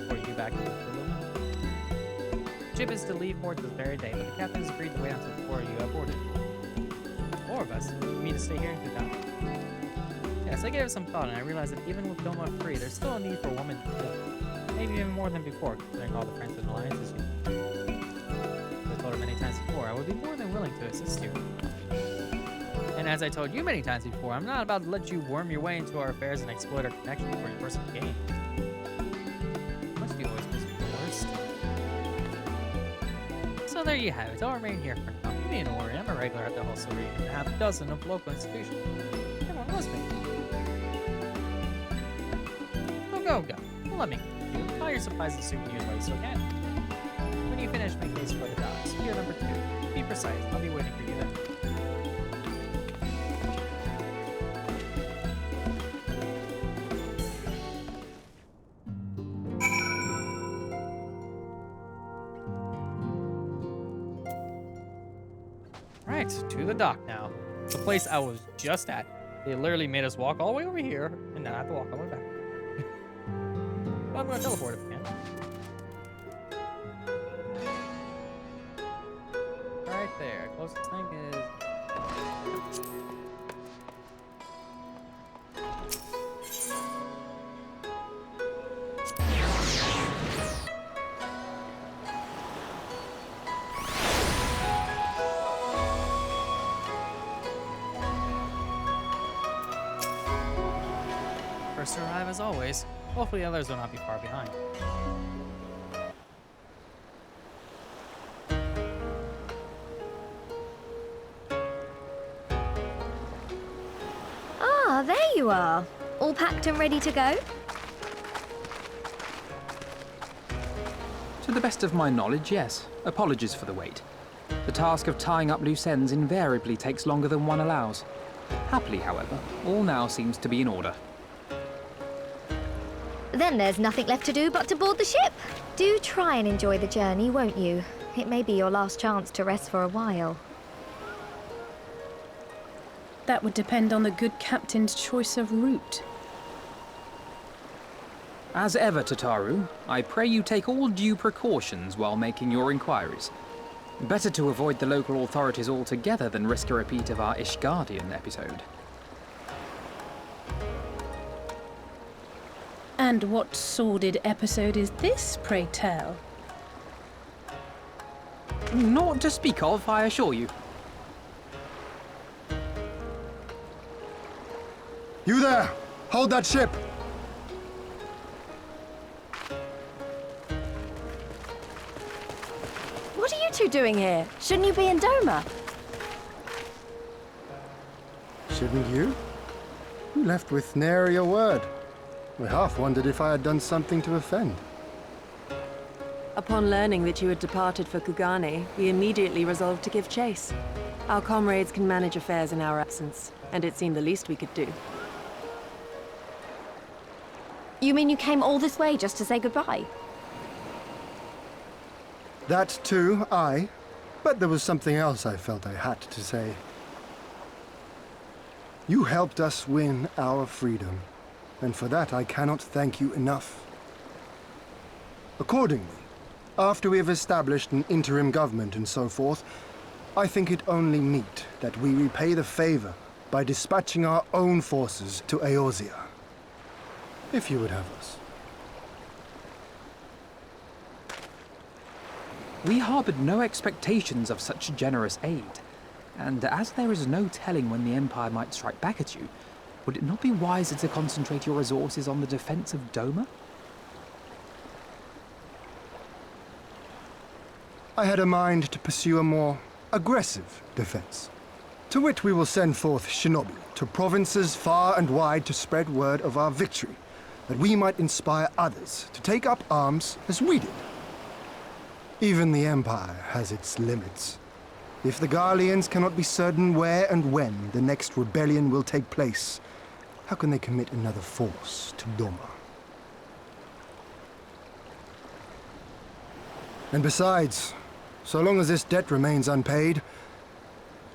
for you back to the room. Ship is to leave port this very day, but the captain's agreed to wait until before you have boarded. 4 of us. You mean to stay here and get down? Yes, I gave it some thought, and I realized that even with Doma free, there's still a need for a woman to fill. Maybe even more than before, considering all the friends and alliances you have. As I told her many times before, I would be more than willing to assist you. And as I told you many times before, I'm not about to let you worm your way into our affairs and exploit our connection for your personal gain. Must you always miss the worst? So there you have it. I'll remain here for now. You needn't worry, I'm a regular at the hostelry and a half dozen of local institutions. Everyone loves me. So go. Well, let me you buy your supplies and souvenirs while you still can. When you finish, make haste for the docks. Here, number 2. Be precise. I'll be waiting for you there. Right, to the dock now. The place I was just at. They literally made us walk all the way over here, and now I have to walk all the way back. I'm gonna teleport if I can. Right there. Closest thing is... First to arrive as always. Hopefully others will not be far behind. Ah, there you are. All packed and ready to go? To the best of my knowledge, yes. Apologies for the wait. The task of tying up loose ends invariably takes longer than one allows. Happily, however, all now seems to be in order. Then there's nothing left to do but to board the ship. Do try and enjoy the journey, won't you? It may be your last chance to rest for a while. That would depend on the good captain's choice of route. As ever, Tataru, I pray you take all due precautions while making your inquiries. Better to avoid the local authorities altogether than risk a repeat of our Ishgardian episode. And what sordid episode is this, pray tell? Naught to speak of, I assure you. You there! Hold that ship! What are you two doing here? Shouldn't you be in Doma? Shouldn't you? You left with nary a word. I half wondered if I had done something to offend. Upon learning that you had departed for Kugane, we immediately resolved to give chase. Our comrades can manage affairs in our absence, and it seemed the least we could do. You mean you came all this way just to say goodbye? That too, aye. But there was something else I felt I had to say. You helped us win our freedom, and for that I cannot thank you enough. Accordingly, after we have established an interim government and so forth, I think it only meet that we repay the favor by dispatching our own forces to Eorzea. If you would have us. We harbored no expectations of such generous aid, and as there is no telling when the Empire might strike back at you, would it not be wiser to concentrate your resources on the defense of Doma? I had a mind to pursue a more aggressive defense. To wit, we will send forth shinobi to provinces far and wide to spread word of our victory, that we might inspire others to take up arms as we did. Even the Empire has its limits. If the Garleans cannot be certain where and when the next rebellion will take place, how can they commit another force to Doma? And besides, so long as this debt remains unpaid,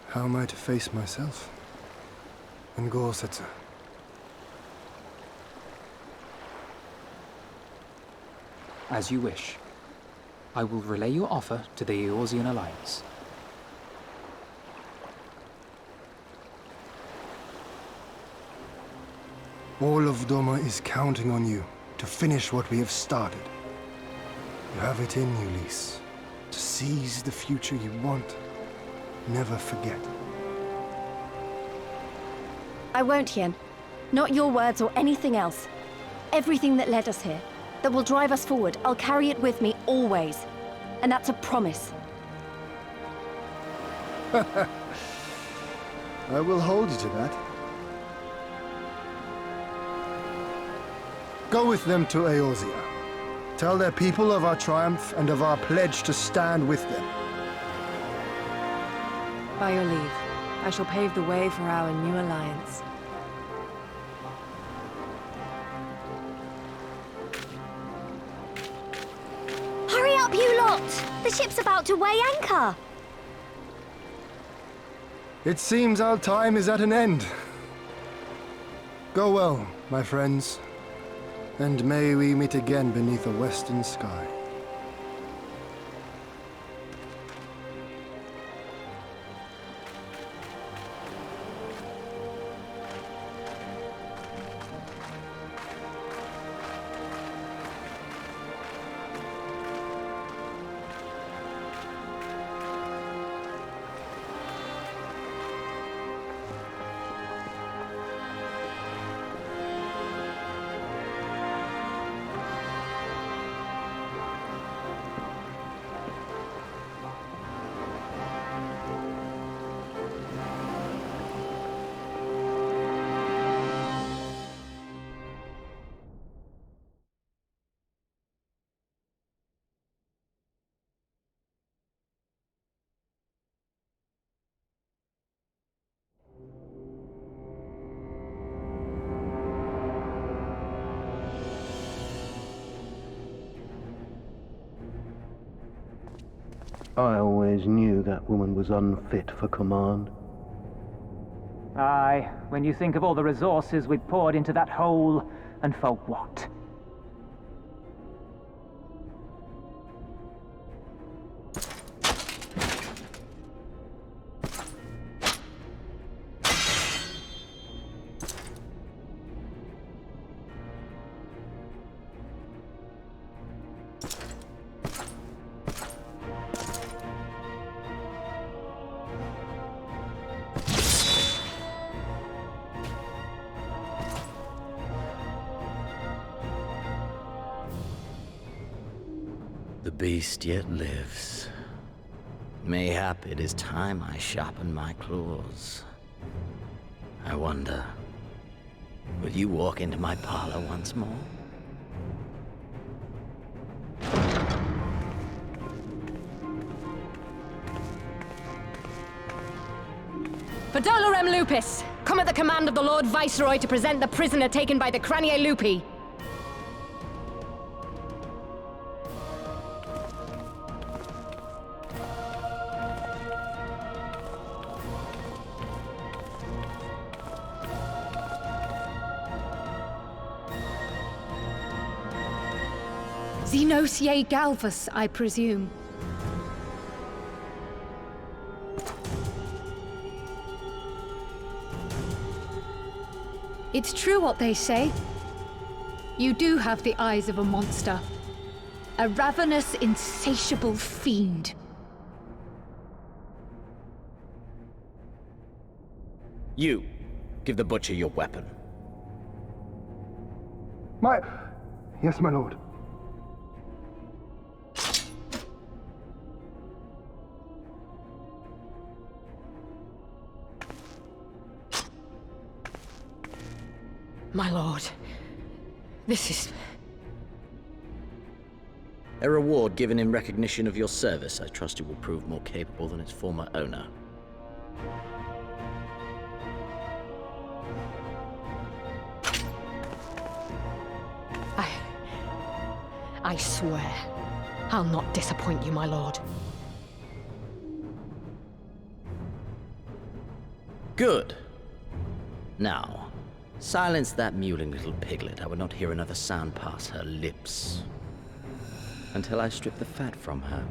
how am I to face myself and Gorsetzer? As you wish. I will relay your offer to the Eorzean Alliance. All of Doma is counting on you to finish what we have started. You have it in you, Lys, to seize the future you want. Never forget. I won't, Hien. Not your words or anything else. Everything that led us here, that will drive us forward, I'll carry it with me always. And that's a promise. I will hold you to that. Go with them to Eorzea. Tell their people of our triumph and of our pledge to stand with them. By your leave, I shall pave the way for our new alliance. Hurry up, you lot! The ship's about to weigh anchor! It seems our time is at an end. Go well, my friends, and may we meet again beneath a western sky. I always knew that woman was unfit for command. Aye, when you think of all the resources we'd poured into that hole, and for what? The beast yet lives. Mayhap it is time I sharpen my claws. I wonder, will you walk into my parlor once more? For Dolorem Lupus, come at the command of the Lord Viceroy to present the prisoner taken by the Cranie Lupi. Xenosier Galvus, I presume. It's true what they say. You do have the eyes of a monster. A ravenous, insatiable fiend. You, give the butcher your weapon. Yes, my lord. My lord, this is... A reward given in recognition of your service. I trust it will prove more capable than its former owner. I swear, I'll not disappoint you, my lord. Good. Now, silence that mewling little piglet. I would not hear another sound pass her lips until I strip the fat from her.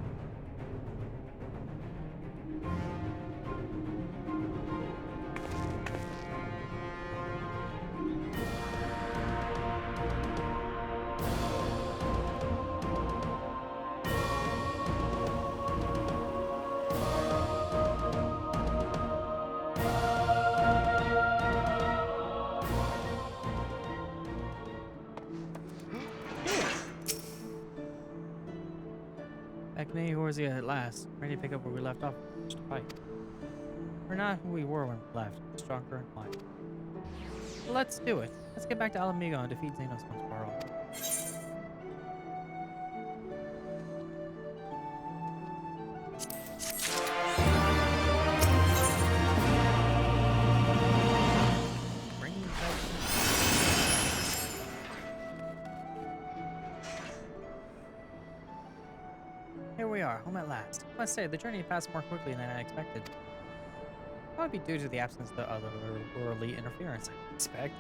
At last, ready to pick up where we left off. Just a fight. We're not who we were when we left, stronger and wiser. Let's do it. Let's get back to Alamigo and defeat Xenos once for all. Here we are, home at last. I must say, the journey passed more quickly than I expected. That would be due to the absence of the other worldly interference, I expect.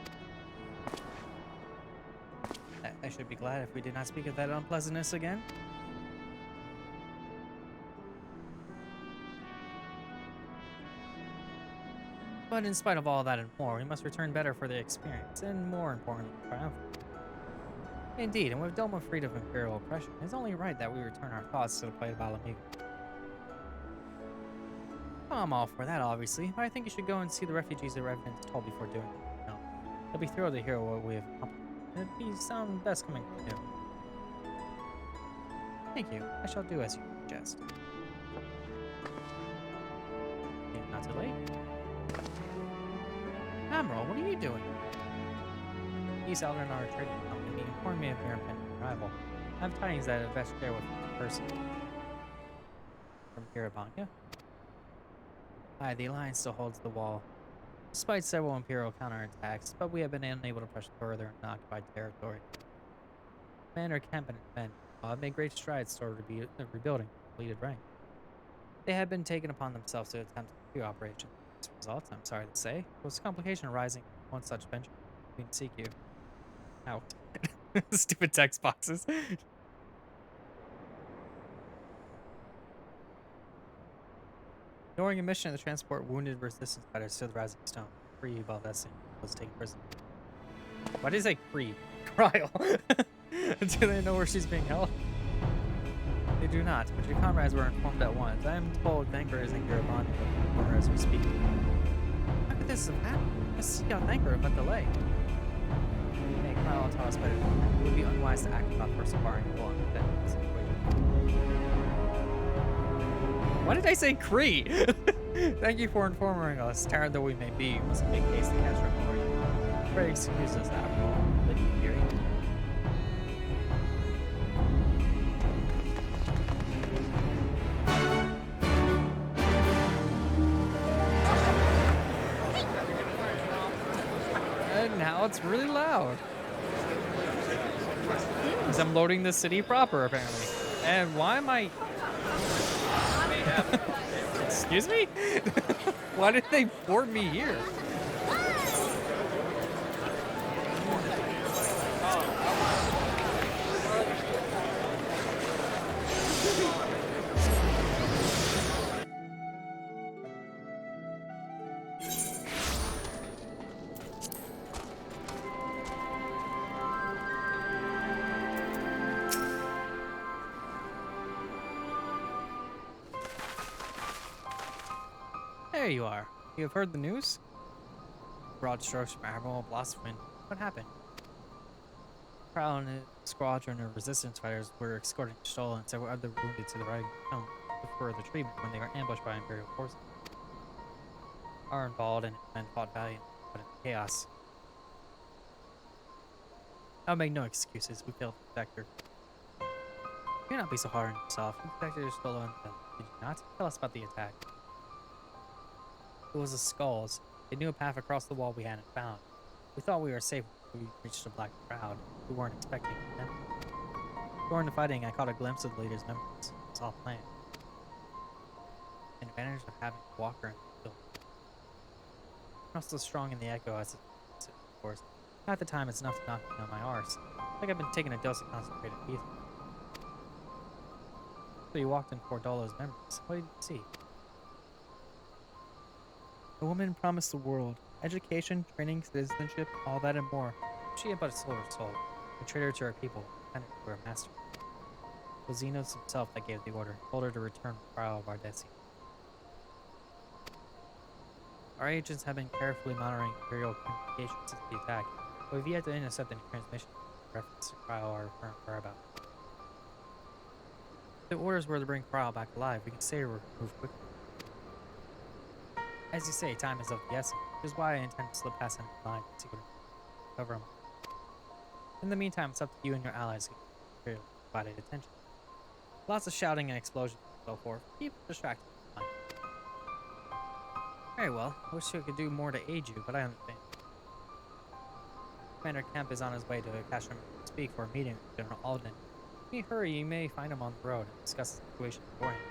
I should be glad if we did not speak of that unpleasantness again. But in spite of all that and more, we must return better for the experience, and more importantly, triumphant. Indeed, and with Doma freed of Imperial oppression, it's only right that we return our thoughts to the plight of Alamigo. I'm all for that, obviously, but I think you should go and see the refugees the residents told before doing it. No, they'll be thrilled to hear what we have accomplished. It'd be sound best coming from you. Thank you. I shall do as you suggest. Not too late. Admiral, what are you doing? He's out in our trading company. He informed me of your impending arrival. I have tidings that I best share with you in person. From Kiribanya? Aye, the Alliance still holds the wall, despite several Imperial counterattacks, but we have been unable to push further in occupied territory. Commander Kemp and his men have made great strides toward rebuilding depleted rank. They had been taken upon themselves to attempt a few operations. As a result, I'm sorry to say, was complication arising from one such venture between CQ. Out. Stupid text boxes. During a mission to transport wounded resistance fighters to the Rising Stone, Kree Valvesi was taken prisoner. Why did it say Kree? Trial. Do they know where she's being held? They do not, but your comrades were informed at once. I am told Thanker is in Kiribati as we speak. How could this have happened? I see how Thanker but delay. Hey, Kyle tell us better than that. It would be unwise to act without first acquiring full understanding of the situation. Why did I say Kree? Thank you for informing us. Tired though we may be, we must make haste to catch our glory. Pray excuse us, Admiral. Let you hear it. And now it's really loud. Because I'm loading the city proper, apparently. And why am I... Excuse me? Why did they port me here? There you are. You have heard the news? Broad strokes from Admiral Blosswind. What happened? Prowl and his squadron of resistance fighters were escorting Stoll and several other wounded to the Rising Stone for further treatment when they were ambushed by Imperial forces. Are involved and his men fought valiantly, but in chaos. I'll make no excuses. We failed to protect her. You cannot be so hard on yourself. You protected Stoll and them, did you not? Tell us about the attack. It was the skulls. They knew a path across the wall we hadn't found. We thought we were safe when we reached the black crowd. We weren't expecting them. During the fighting, I caught a glimpse of the leader's memories. It's all planned. An advantage of having a walker in the field. Not so strong in the echo as it is, of course. At the time, it's enough to knock me on my arse. Like I've been taking a dose of concentrated ether. So you walked in Cordolo's memories. What did you see? A woman promised the world education, training, citizenship, all that and more. She had but a silver soul, a traitor to her people, and to her master. It was Xenos himself that gave the order, told her to return the trial of Ardesi. Our agents have been carefully monitoring Imperial communications since the attack, but we've yet to intercept any transmission in reference to Cryo or current whereabouts. If the orders were to bring Cryo back alive, we can say we're moved quickly. As you say, time is of the essence, which is why I intend to slip past him in line and see what cover him. In the meantime, it's up to you and your allies to give provided attention. Lots of shouting and explosions and so forth. Keep distracted. Very well. I wish I could do more to aid you, but I understand. Commander Kemp is on his way to Cashmere to speak for a meeting with General Alden. If you hurry, you may find him on the road and discuss the situation beforehand.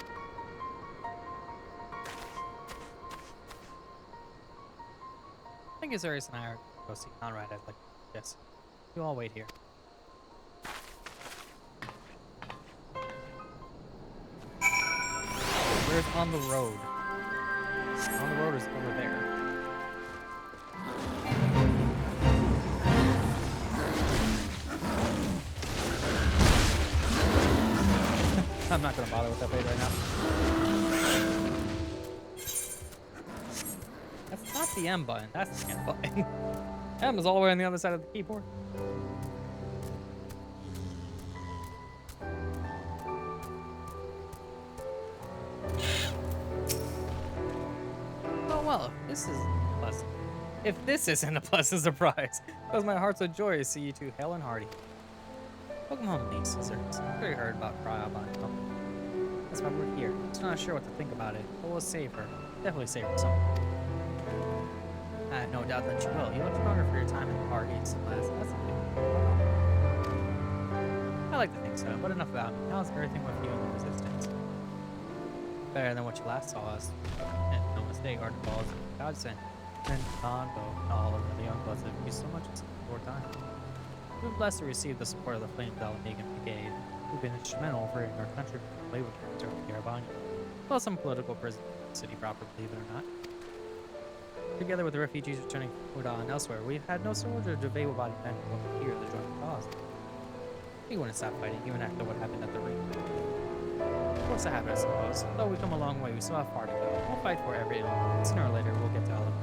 I think Azurius and I are going to go see Conrad. I'd like to suggest. You all wait here. Where's on the road? On the road is over there. I'm not gonna bother with that blade right now. That's not the M button, that's the M button. M is all the way on the other side of the keyboard. Oh well, this is pleasant. If this isn't a pleasant surprise, because my heart's a joy to see you two hale and hearty. Welcome home, Lee Scissors. I'm sure you heard about Cryobot. That's why we're here. Just not sure what to think about it, but we'll save her. Definitely save her something. I have no doubt that you will. You look stronger for your time in the Far East. That's the thing. I like to think so, but enough about me. How's everything with you and the Resistance? Better than what you last saw us. And no mistake, Arden Balls godsend. And Congo and all of the young bloods have used so much for time. We've been blessed to receive the support of the Flame Megan Brigade, who've been instrumental for our country to play with Garabanya. Well, some political prisoners in the city proper, believe it or not. Together with the refugees returning from Fuda and elsewhere, we've had no soldier to evade about defend what we here to join the cause. We wouldn't stop fighting, even after what happened at the ring. What's to happen, I suppose? Though we've come a long way, we still have far to go. We'll fight for every element. Sooner or later, we'll get to all of it.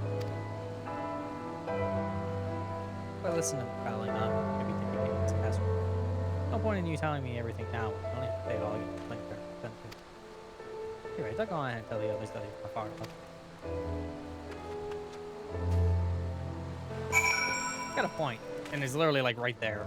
But listen to the prattling on, maybe thinking it's Azure. No point in you telling me everything now. I only have to say all you can think there. Anyway, don't go on and tell the others that you're far enough. Got a point, and it's literally like right there.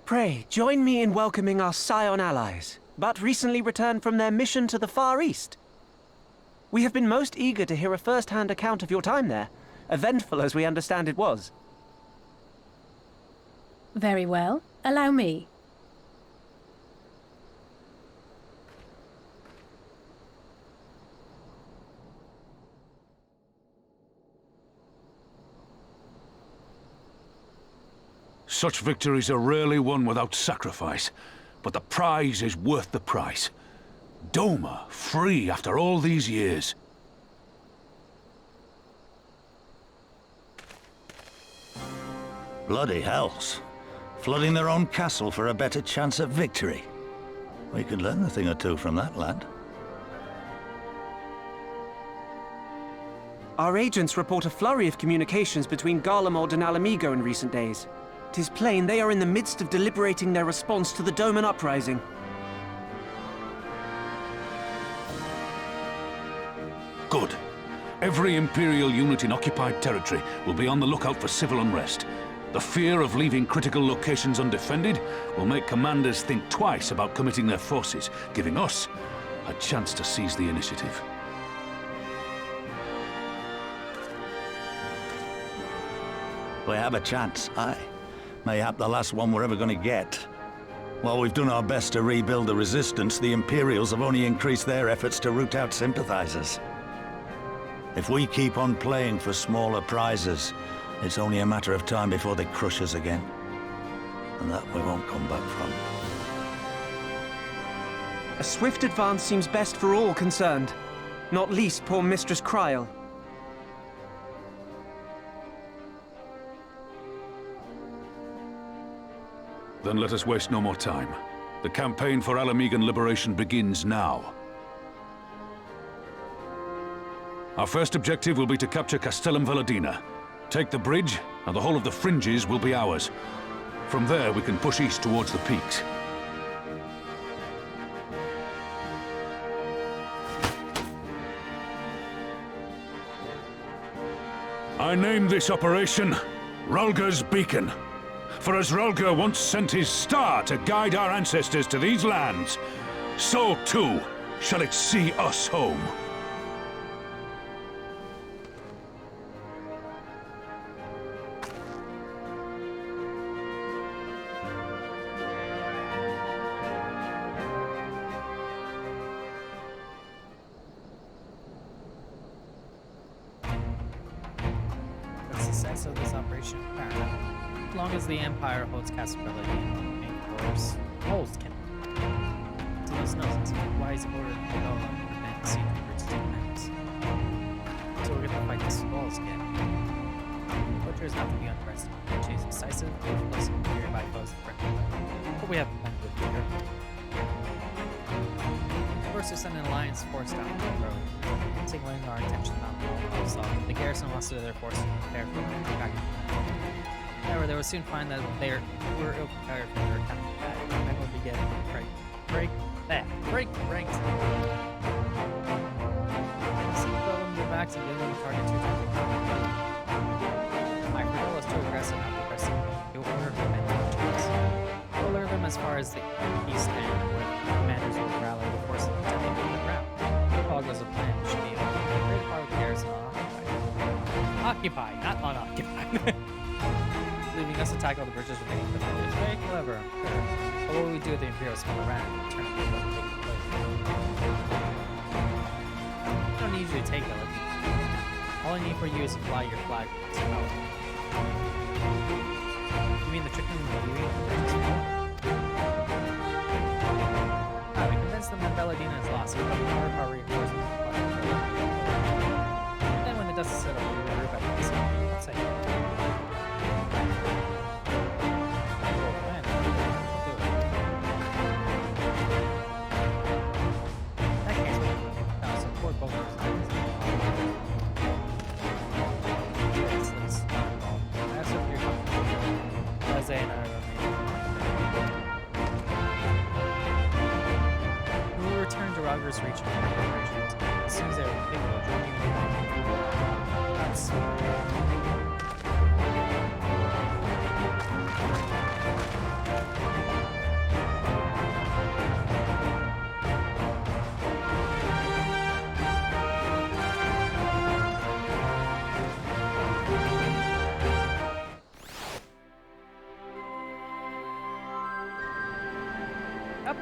Pray, join me in welcoming our Scion allies, but recently returned from their mission to the Far East. We have been most eager to hear a first-hand account of your time there, eventful as we understand it was. Very well. Allow me. Such victories are rarely won without sacrifice, but the prize is worth the price. Doma, free after all these years. Bloody hells. Flooding their own castle for a better chance at victory. We could learn a thing or two from that lad. Our agents report a flurry of communications between Garlemald and Alamigo in recent days. 'Tis plain they are in the midst of deliberating their response to the Doman uprising. Good. Every Imperial unit in occupied territory will be on the lookout for civil unrest. The fear of leaving critical locations undefended will make commanders think twice about committing their forces, giving us a chance to seize the initiative. We have a chance, aye. Mayhap the last one we're ever going to get. While we've done our best to rebuild the resistance, the Imperials have only increased their efforts to root out sympathizers. If we keep on playing for smaller prizes, it's only a matter of time before they crush us again. And that we won't come back from. A swift advance seems best for all concerned, not least poor Mistress Kryl. Then let us waste no more time. The campaign for Alamigan liberation begins now. Our first objective will be to capture Castellum Valladina. Take the bridge, and the whole of the fringes will be ours. From there, we can push east towards the peaks. I name this operation Rulga's Beacon. For as Rulga once sent his star to guide our ancestors to these lands, so too shall it see us home. What's the sense of this operation? As long as the Empire holds Castellability and main force holds can. So this knows why he's ordered to go and prevent secret bridges to defense. So we're gonna fight this walls again. Butcher is not to be underestimated. She is decisive, ruthless, and feared by foes and friends. But we have plenty of fear. First, to send an alliance force down the road, signaling our intention not to solve. The garrison lost their forces to prepare for the attack. However, they would soon find that they were ill-prepared for their attack. Men would begin to break ranks. Seatbelt them their backs and give them a target to attack. My Cordell is too aggressive not to press them. You'll order the men to chase. We'll lure them as far as the east end, where the commanders will rally the forces and attempt to move the ground. If all goes to plan, it should be a great part of the garrison unoccupied. Occupied, not unoccupied. Leaving us to tackle the bridges remaining for the village. Very clever. Sure. But what will we do with the Imperials come around and turn it into a place? I don't need you to take it. All I need for you is to fly your flag. You mean the chicken and the beauty? We convinced them that Belladina is lost. We have power of our reinforcements. Then when the dust is settled, we will regroup at once. I'll say. We will return to Rogers Reach and preparations as soon as they are capable of joining the That's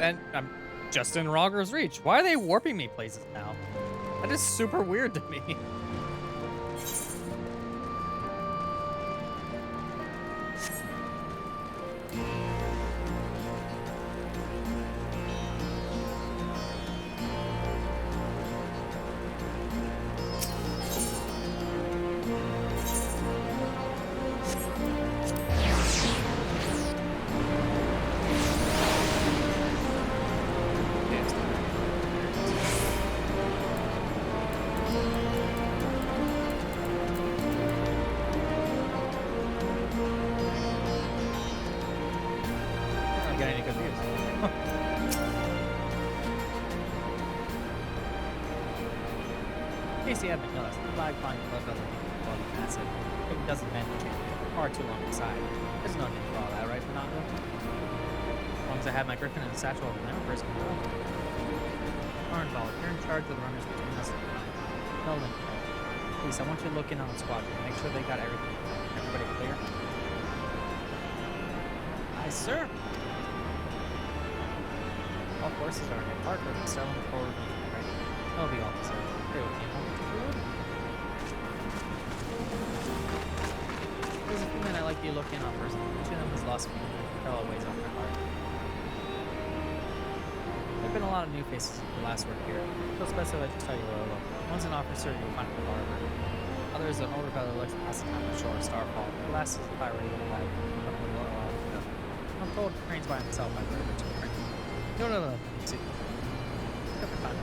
and I'm just in Rogers Reach. Why are they warping me places now? That is super weird to me. getting confused. In case you haven't noticed, the flag flying above other people above the massive. It doesn't mean to change it far too long beside. There's no need for all that, right, Fernando? As long as I have my griffin and the satchel of the members, can go. Arnvald, you're in charge of the runners between us and the line. Nolan, please, I want you to look in on the squadron. Make sure they got everything. Everybody clear? Aye, sir. All forces are in Parker, selling forward meeting, right? That'll be all, sir. Here with me. There's a few men I like you look in on first. Each of them has lost me. Fellow weighs on my heart. There have been a lot of new faces in the last work here. So especially I just tell you where I look. One's an officer you'll find at the barber. Other is an older fellow who likes to pass the time on the shore of Starfall. The last is a pirate who alive. I'm told he trains by himself. I've heard of it too. No. See. Pick up your time.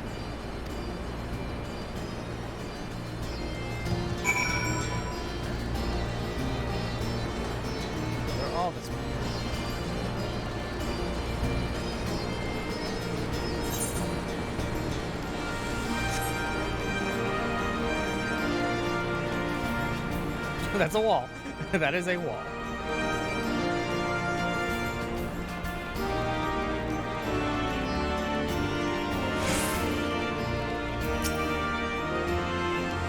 They're all this way. That's a wall. That is a wall.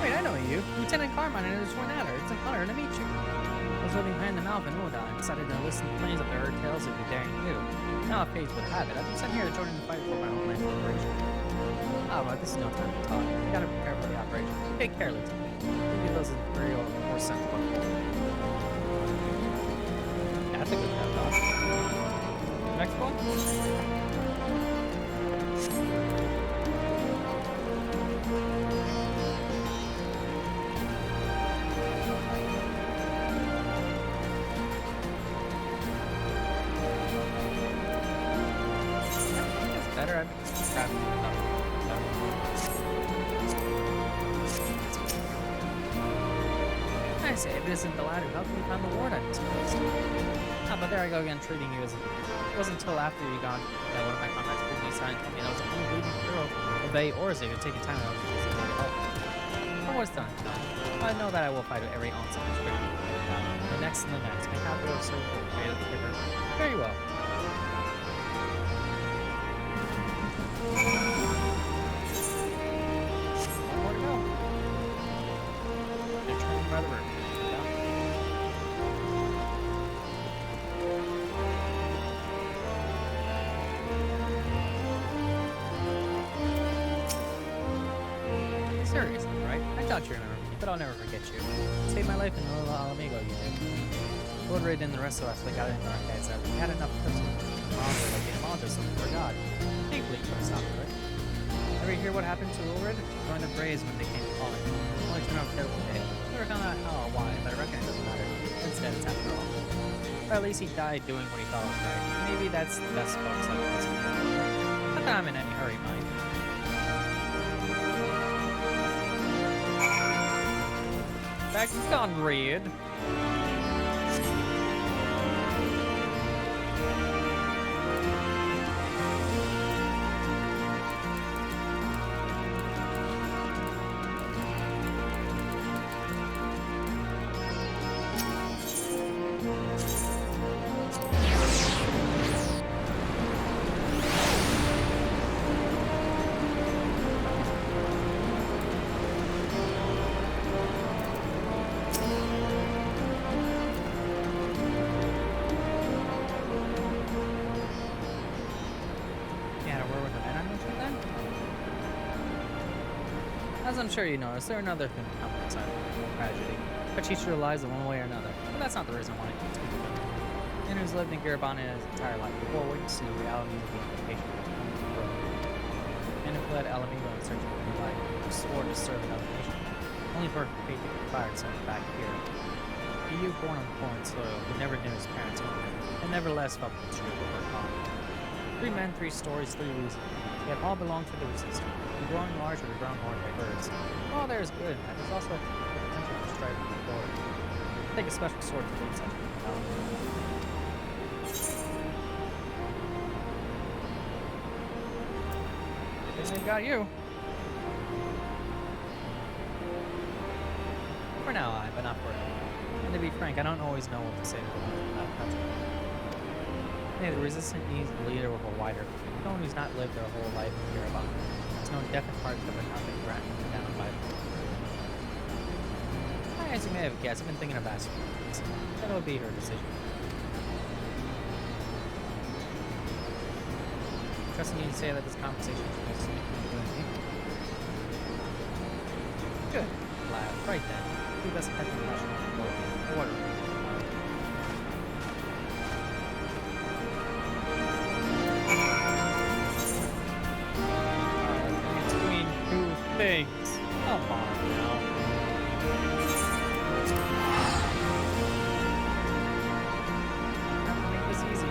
Wait, I know you. Lieutenant Carmine and his twin adder. It's an honor to meet you. I was living behind the mouth in Uladon and decided to listen to planes up there heard tales of your daring do. Now if fate would have it, I've been sent here to join in the fight for my homeland operation. Ah, well, this is no time to talk. We gotta prepare for the operation. Take care, Lieutenant. Maybe those Imperial or sent one. That's a good pep talk. Next one? It's better. I'm just grabbing it up. I say, if it isn't the ladder, how can you find the ward I misplaced? Ah, but there I go again, treating you as a... It wasn't until after you gone that one of my comrades pulled me aside and told me that I was the only bleeding hero of Bay or Azure taking time out to take help. But what's done? I know that I will fight with every ounce of my strength. The next and the next. May happy to serve the great of the giver. Very well. One more to go. They're turning by the river. Seriously, right? I thought you remembered me, but I'll never forget you. You saved my life in Little Alamigo, you did. Lord Raid and the rest of us, they got it in our heads that we had enough personal knowledge like being apologist for God. Thankfully, you put a stop to it. Ever hear what happened to Lord Raid? Joined the Braves when they came calling. Only turned out a terrible day. Never found out how or why, but I reckon it doesn't matter. Instead, it's after all. Or at least he died doing what he thought was right. Maybe that's the best folks like this. Not that I'm in any hurry, mind. Back on red. As I'm sure you noticed, there are another thing that comes outside of tragedy. But she sure lies in one way or another. But that's not the reason why I keep speaking to her. And who's lived in Garabana his entire life before waiting to see the reality of the implication of coming to the world. And who fled Alamigo in search of a new life, who swore to serve another nation, only for her fate to get fired sent back here. A youth born on foreign soil who never knew his parents' home, and nevertheless felt the truth of her calling. 3 men, 3 stories, 3 reasons. Yet all belong to the resistance. The growing larger, the grown more diverse. While there is good in that, there's also a potential for strife and forward. Take a special sword to lead such a finally got you. For now, but not forever. And to be frank, I don't always know what to say to the Hey, the Resistance needs a leader with a wider view. Someone who's not lived their whole life to hear about. There's no definite parts that would not be threatened down by as you may have guessed, I've been thinking about it. That'll be her decision. Trusting you to say that this conversation is good. Laugh. Right then. I think that's the question. Order. Between two things. Come on now. Make this easy.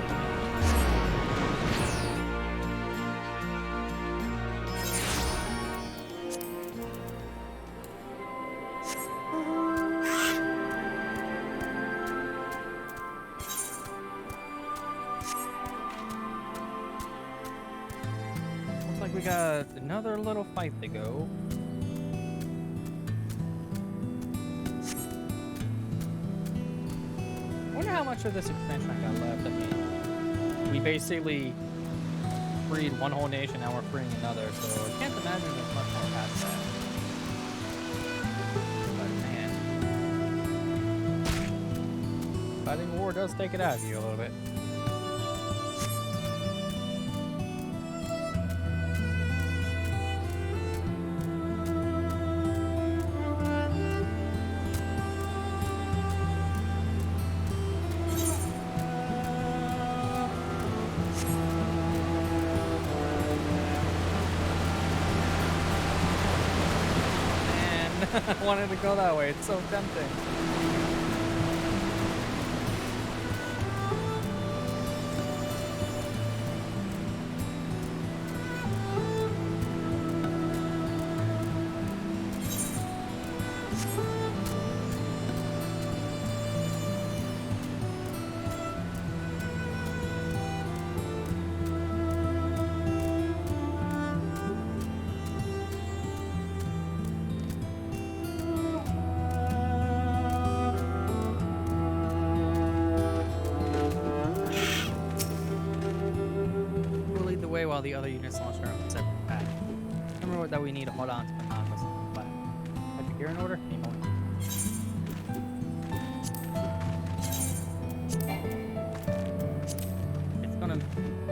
We got another little fight to go. I wonder how much of this expansion I got left. I mean, we basically freed one whole nation, now we're freeing another, so I can't imagine there's much more past that. But man, fighting war does take it out of you a little bit. I wanted to go that way. It's so tempting. While the other units launch their own separate path. Remember that we need to hold on to the conquest of the flag. Have you gear in order? Anymore. It's gonna.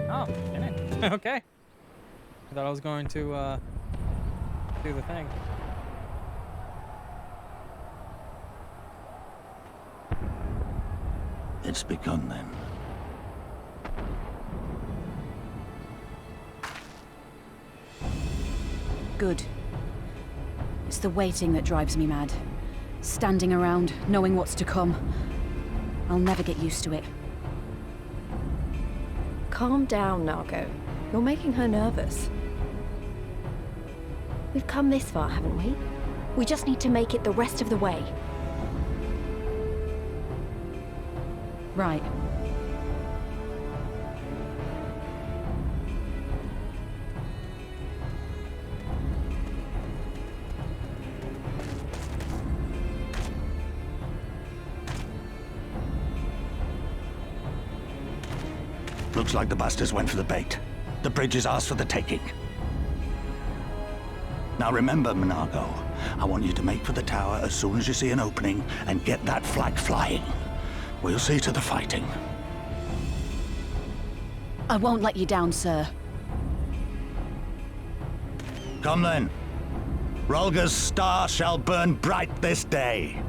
Oh, didn't it? Okay. I thought I was going to do the thing. It's begun then. Good. It's the waiting that drives me mad. Standing around, knowing what's to come. I'll never get used to it. Calm down, Nargo. You're making her nervous. We've come this far, haven't we? We just need to make it the rest of the way. Right. Looks like the bastards went for the bait. The bridge is ours for the taking. Now remember, Monargo, I want you to make for the tower as soon as you see an opening and get that flag flying. We'll see to the fighting. I won't let you down, sir. Come then. Rolga's star shall burn bright this day.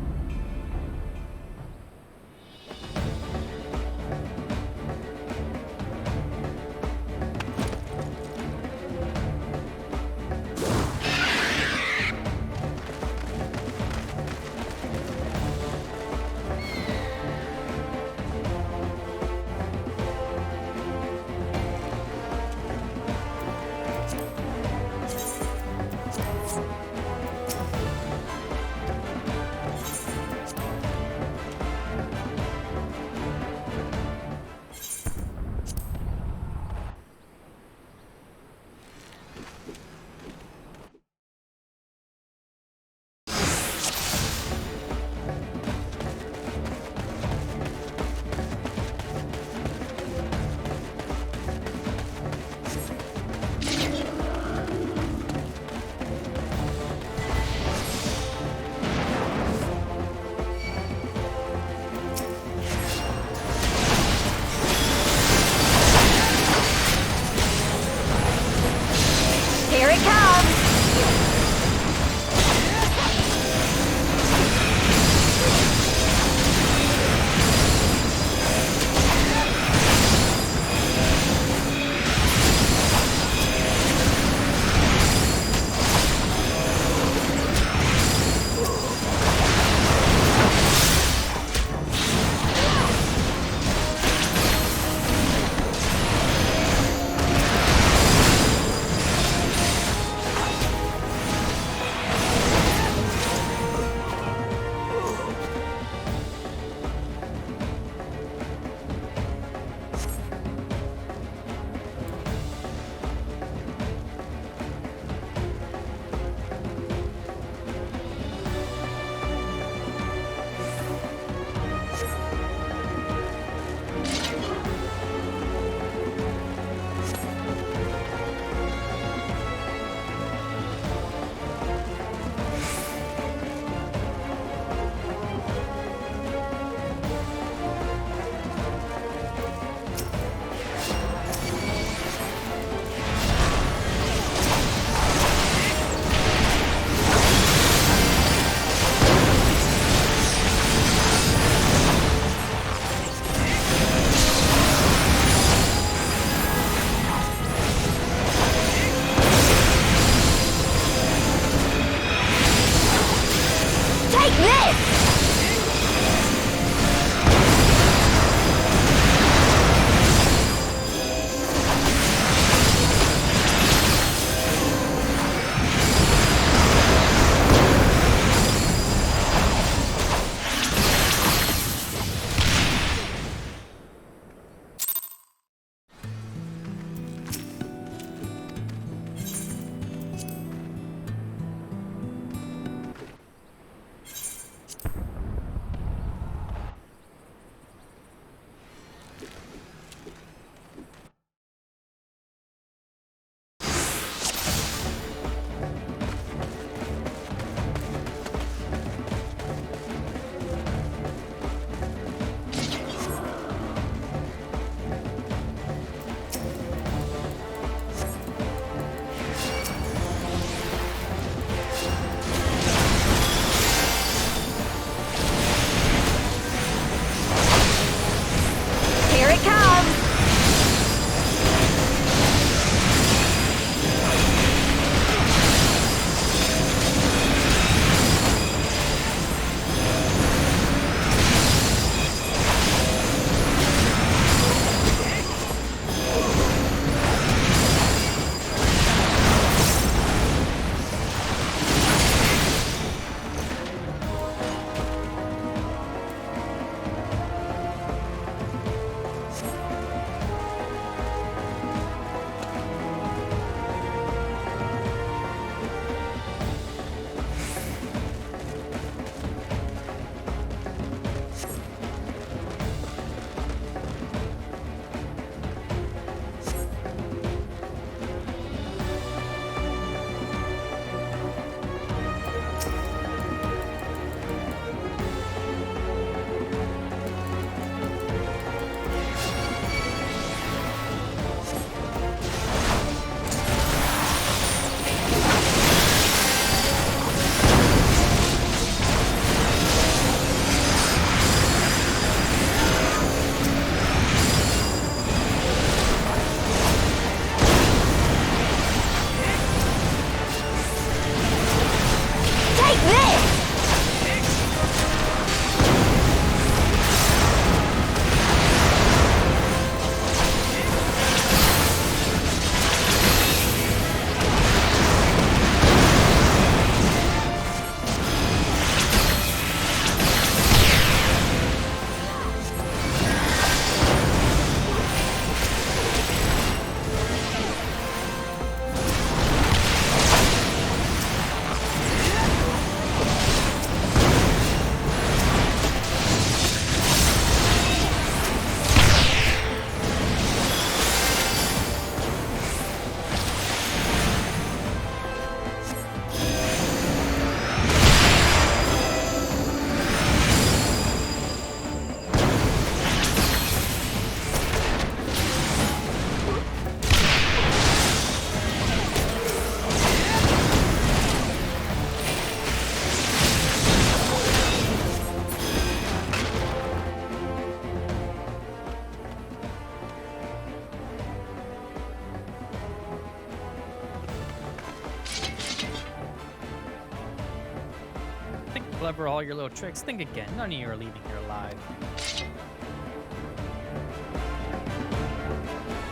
clever, all your little tricks. Think again. None of you are leaving here alive.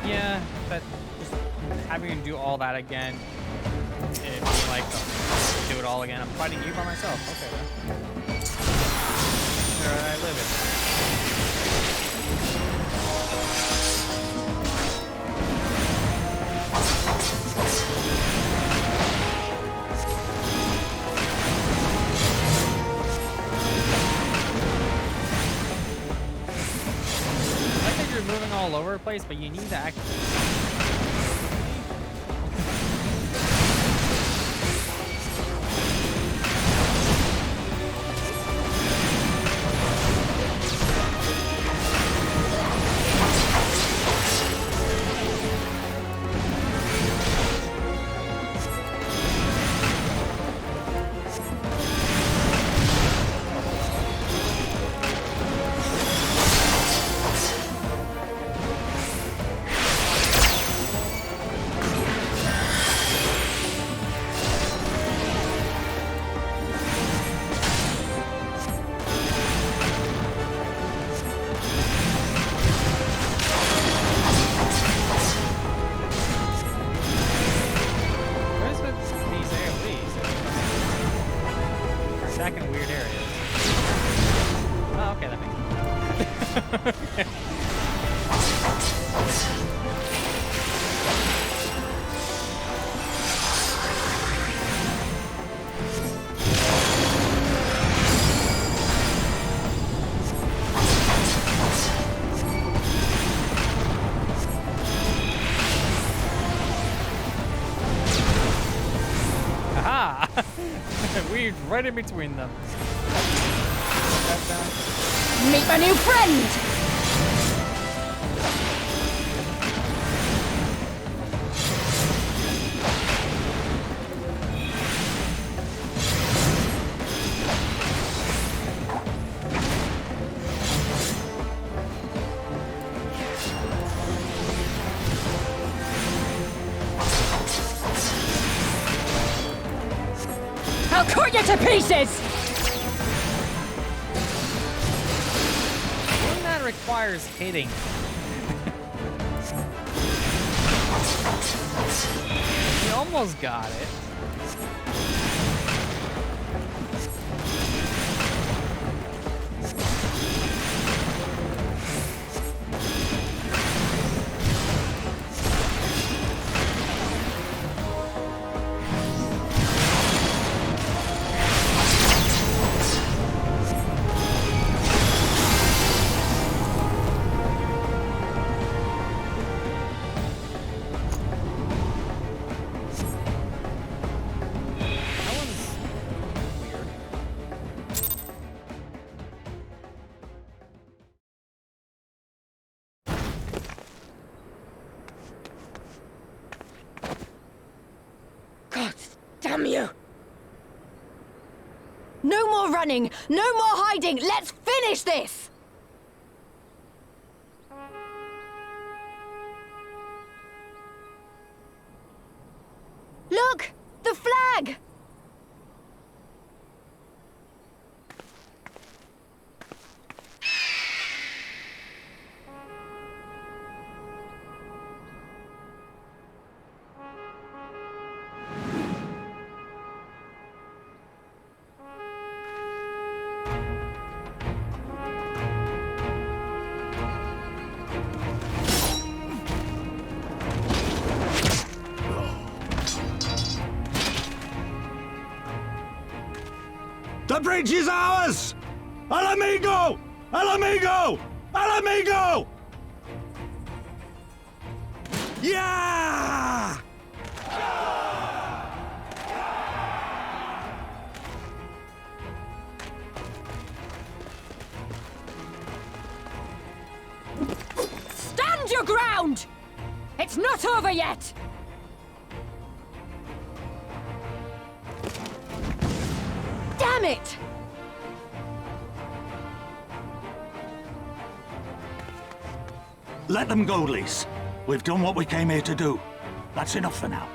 Yeah, but just having to do all that again, it'd be like, do it all again. I'm fighting you by myself. Okay, then. Where I live it. I like that you're moving all over the place, but you need to actually... Weaved right in between them. Meet my new friend! I'll cut you to pieces! Doing that requires hitting. You almost got it. Damn you! No more running! No more hiding! Let's finish this! Look! The flag! The bridge is ours! Al amigo! Al amigo! Al amigo! Yeah! Stand your ground! It's not over yet! Damn it! Let them go, Lise. We've done what we came here to do. That's enough for now.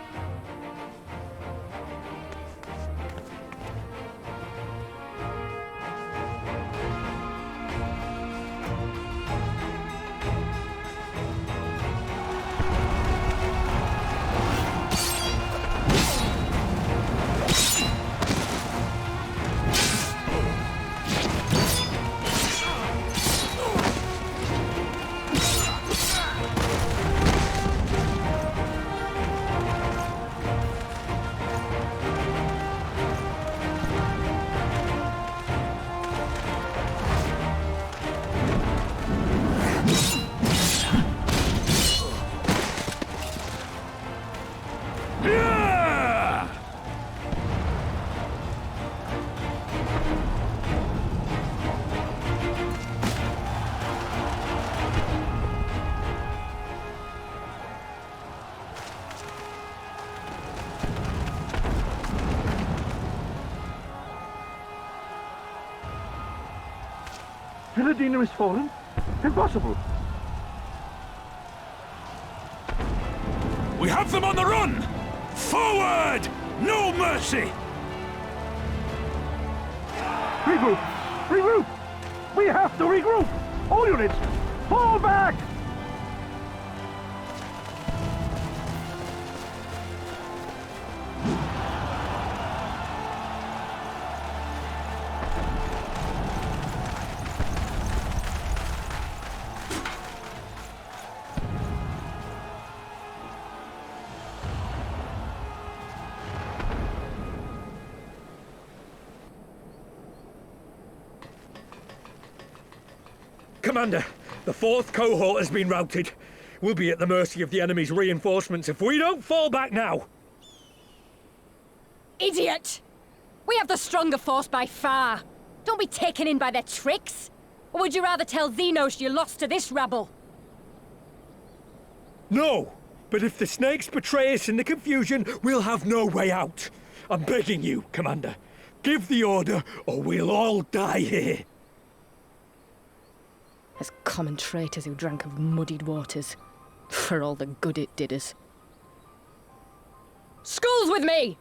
Paladino is fallen? Impossible. We have them on the run! Forward! No mercy! Regroup! Regroup! We have to regroup! All units, fall back! Commander, the 4th cohort has been routed. We'll be at the mercy of the enemy's reinforcements if we don't fall back now. Idiot! We have the stronger force by far. Don't be taken in by their tricks. Or would you rather tell Xenos you lost to this rabble? No, but if the snakes betray us in the confusion, we'll have no way out. I'm begging you, Commander. Give the order, or we'll all die here. As common traitors who drank of muddied waters. For all the good it did us. Skulls with me!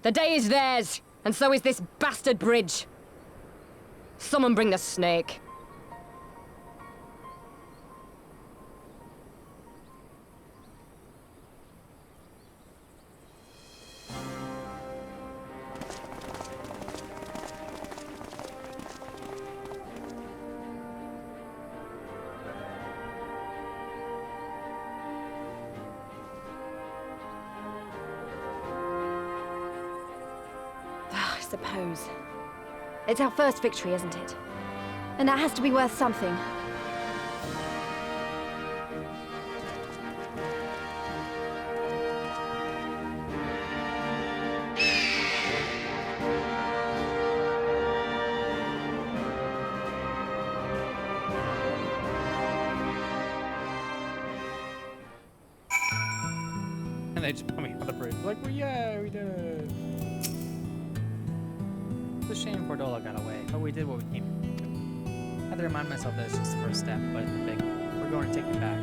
The day is theirs, and so is this bastard bridge. Someone bring the snake. I suppose. It's our first victory, isn't it? And that has to be worth something. And they just put me on the bridge. Like, well, yeah, we did it. It's a shame Cordola got away, but we did what we came to do. I had to remind myself that it's just the first step, but it's the big one. We're going to take it back.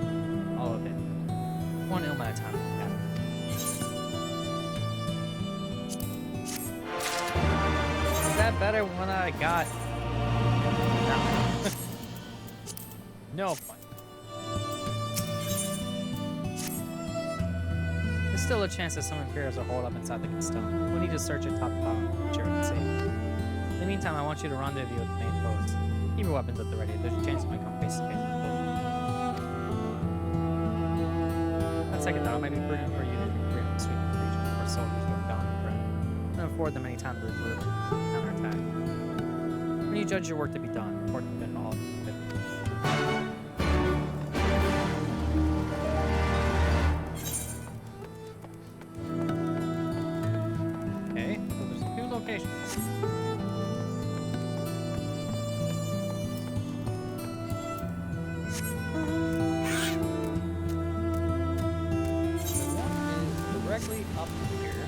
All of it. One ilm at a time. Is that better one I got? No. No point. There's still a chance that some Imperials are holed up inside the stone. We need to search it top to bottom, sure it's safe. In the meantime, I want you to rendezvous with the main post. Keep your weapons at the ready. There's a chance you might come face to face with both. On second thought, it might be prudent for you to recruit and sweep the region before soldiers who have gone for it. And afford them any time to regroup and counterattack. When you judge your work to be done, report them in all. Okay, so there's 2 locations. Directly up here.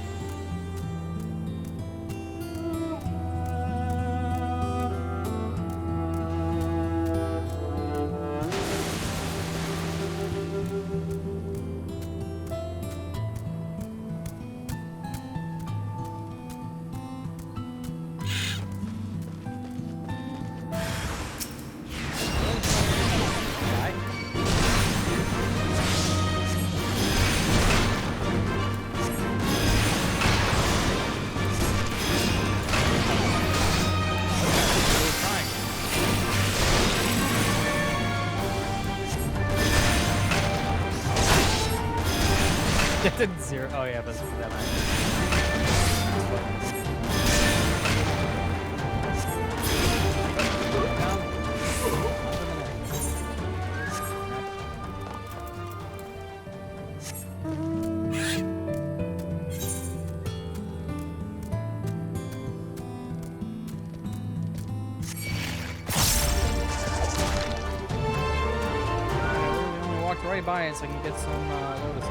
That did 0. Oh yeah, that's that we walked right by it so I can get some lotuses.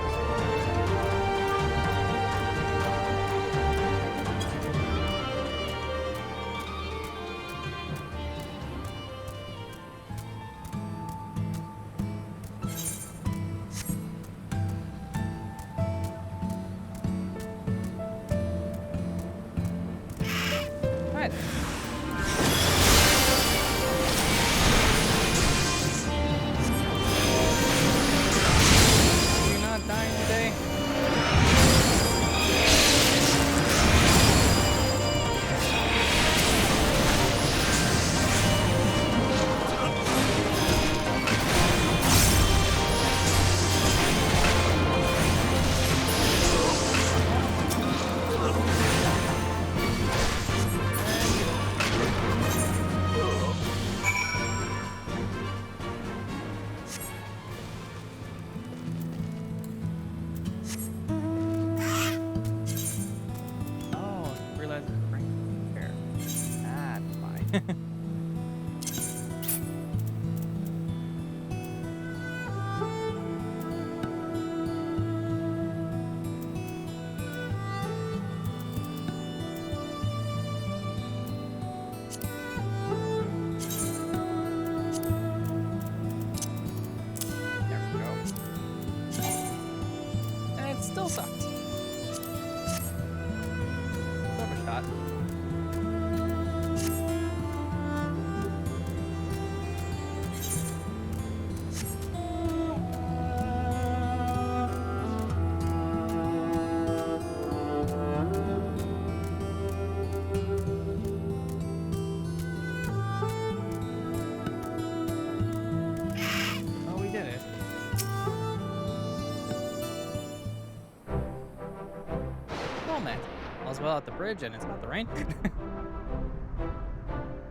Still sucks. Overshot. Oh, we did it. All's well at the bridge, and it's not the rain.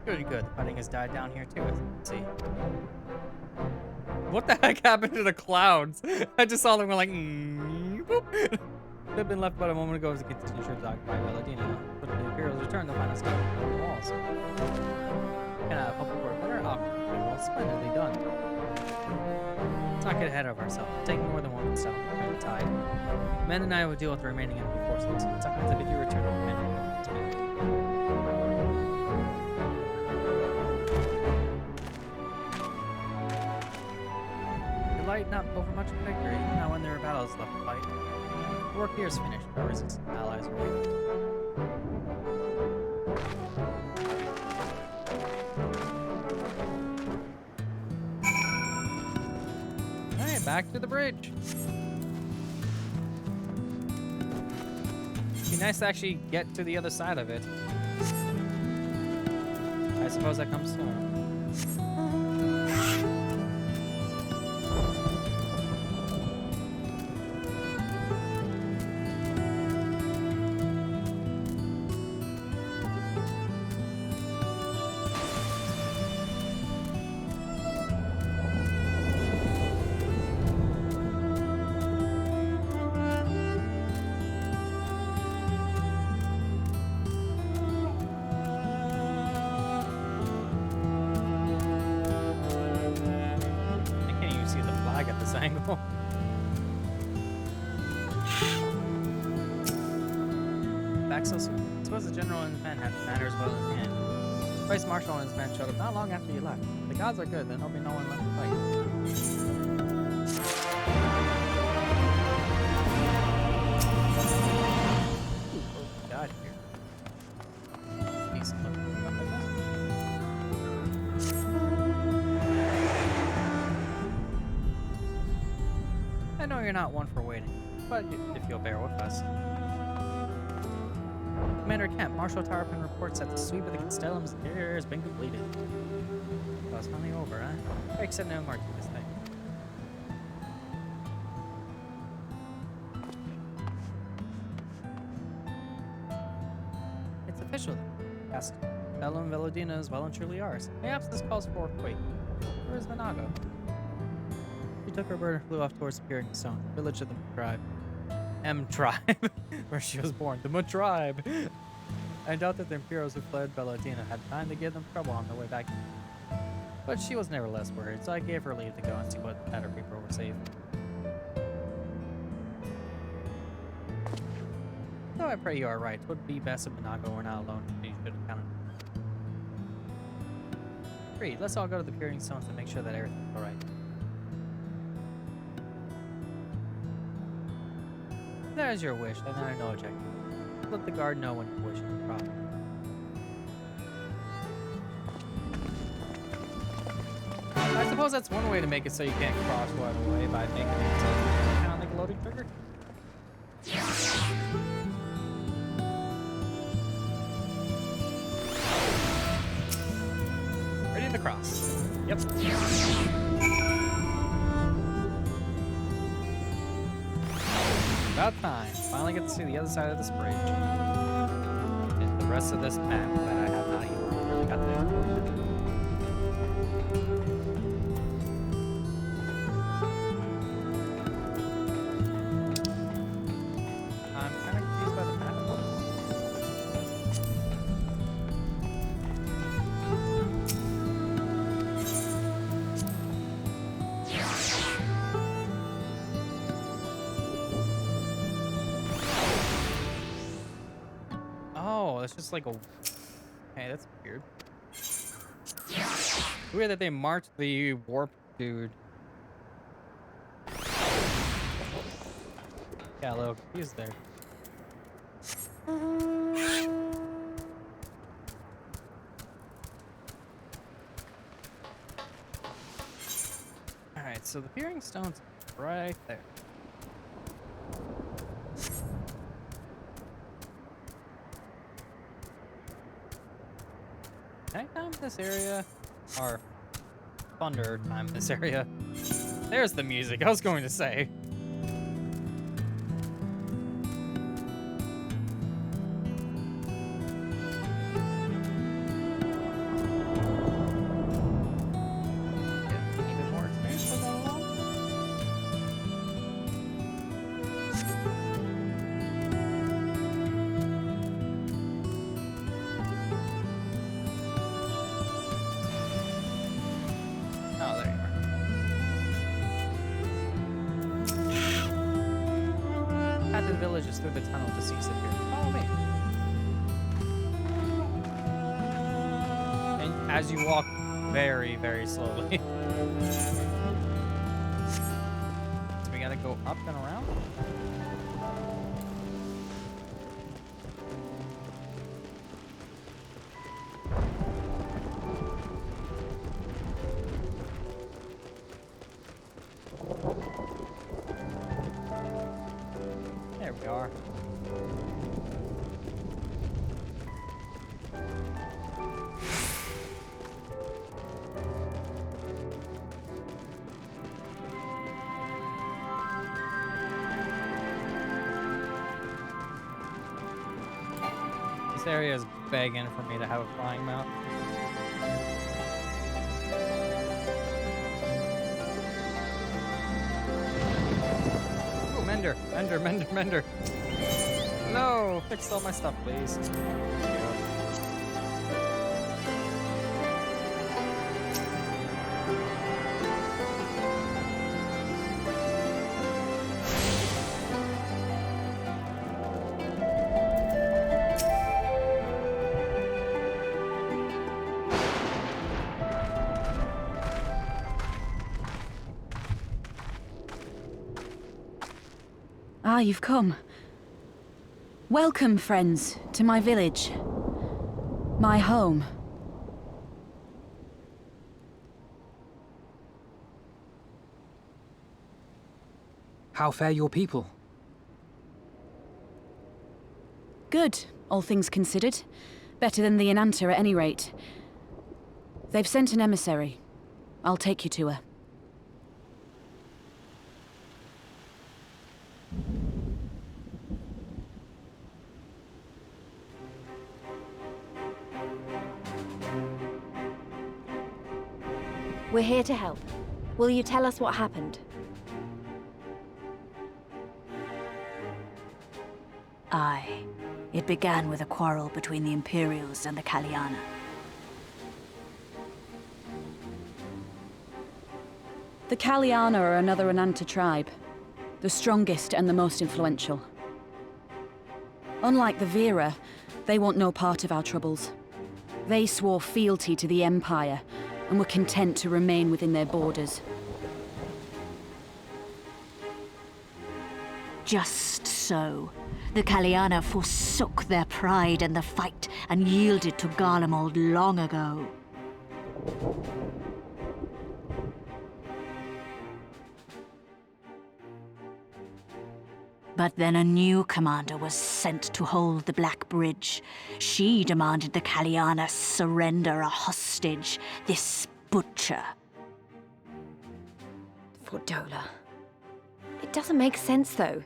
Pretty good. The fighting has died down here too, as you can see. What the heck happened to the clouds? I just saw them go like, boop. Could have been left but a moment ago as it continues to occupy Valadina. But the Imperials return to find us stuck on the walls. Can I hope for a better outcome? Well, splendidly done. Let's not get ahead of ourselves. Taking more than one step on the tide. Men and I will deal with the remaining enemy forces. Sometimes I bid you return to men. The light not over much victory. Now when there are battles left to fight. The work here is finished. Our resistance allies are waiting. Alright, back to the bridge. Be nice to actually get to the other side of it. I suppose that comes soon. Angle. Back so soon. Suppose the general and his men had matters well in hand. Vice Marshal and his men showed up not long after you left. The gods are good, then there'll be no one left to fight. God here. Decent looking stuff, I guess. I know you're not one for waiting, but if you'll bear with us. Commander Kemp, Marshal Tarpon reports that the sweep of the Castellum's interior has been completed. So it's finally over, huh? Eric said no more to this thing. It's official. Castellum Valadina is well and truly ours. Perhaps this calls for a quake. Where is Vanago? She took her bird and flew off towards the Peering Stone, the village of the tribe. M-tribe, where she was born. The M-tribe. I doubt that the Imperials who fled Valadina had time to give them trouble on their way back. But she was nevertheless worried, so I gave her leave to go and see what better people were safe. Though I pray you are right, it would be best if Vanago were not alone if you should encounter them. Agreed, let's all go to the Peering Stones to make sure that everything's alright. That is your wish, and I know objective. Let the guard know when you wish the problem. I suppose that's one way to make it so you can't cross right away by making it so kind of like a loading trigger. Ready to cross. Yep. About time. Finally get to see the other side of this bridge. And the rest of this map that I have not even really got to explore. I'm kind of confused by the map. it's just like a... Hey, that's weird. Weird that they marked the warp dude. Yeah, a little confused there. Alright, so the Peering Stone's right there. Nighttime in this area, or thunder time in this area. There's the music, I was going to say. Villages through the tunnel to see Severe. Follow me. And as you walk very, very slowly. So we gotta go up and around. There we are. This area is begging for me to have a flying mount. Mender, mender, mender, mender. No, fix all my stuff, please. Ah, you've come. Welcome, friends, to my village. My home. How fare your people? Good, all things considered. Better than the Inanta at any rate. They've sent an emissary. I'll take you to her. We're here to help. Will you tell us what happened? Aye. It began with a quarrel between the Imperials and the Kaliana. The Kaliana are another Ananta tribe. The strongest and the most influential. Unlike the Vera, they want no part of our troubles. They swore fealty to the Empire, and were content to remain within their borders. Just so. The Kaliana forsook their pride in the fight and yielded to Garlemald long ago. But then a new commander was sent to hold the Black Bridge. She demanded the Kaliana surrender a hostage, this butcher. Fordola. It doesn't make sense, though.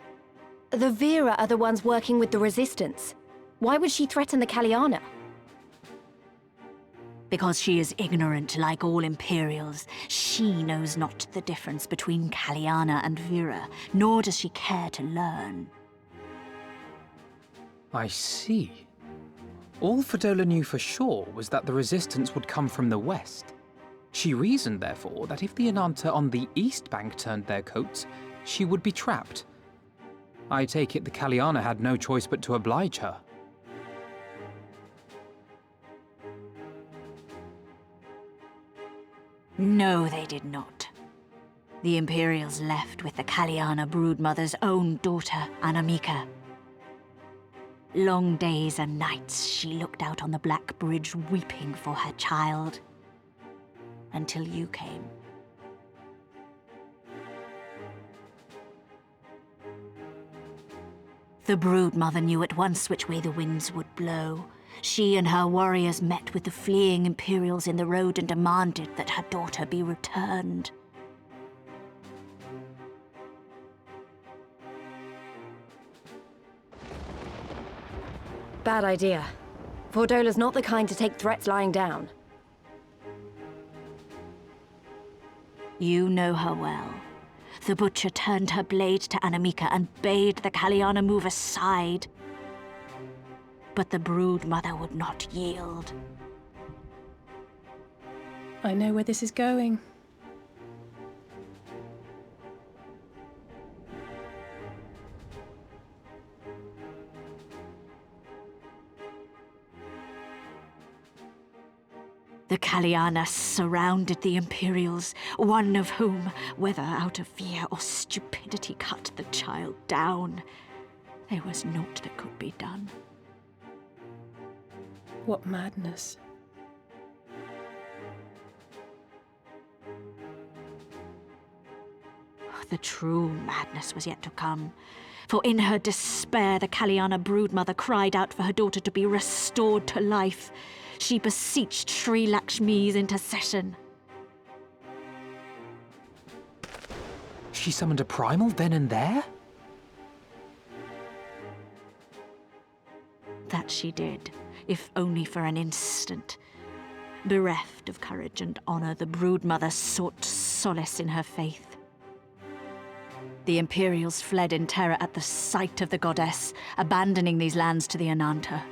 The Vera are the ones working with the Resistance. Why would she threaten the Kaliana? Because she is ignorant like all Imperials. She knows not the difference between Kaliana and Vera, nor does she care to learn. I see. All Fordola knew for sure was that the Resistance would come from the west. She reasoned, therefore, that if the Inanta on the east bank turned their coats, she would be trapped. I take it the Kaliana had no choice but to oblige her. No, they did not. The Imperials left with the Kaliana broodmother's own daughter, Anamika. Long days and nights she looked out on the Black Bridge weeping for her child. Until you came. The broodmother knew at once which way the winds would blow. She and her warriors met with the fleeing Imperials in the road and demanded that her daughter be returned. Bad idea. Vordola's not the kind to take threats lying down. You know her well. The Butcher turned her blade to Anamika and bade the Kaliana move aside. But the broodmother would not yield. I know where this is going. The Kaliana surrounded the Imperials, one of whom, whether out of fear or stupidity, cut the child down. There was naught that could be done. What madness. The true madness was yet to come. For in her despair, the Kaliana broodmother cried out for her daughter to be restored to life. She beseeched Sri Lakshmi's intercession. She summoned a primal then and there? That she did, if only for an instant. Bereft of courage and honor, the broodmother sought solace in her faith. The Imperials fled in terror at the sight of the goddess, abandoning these lands to the Ananta.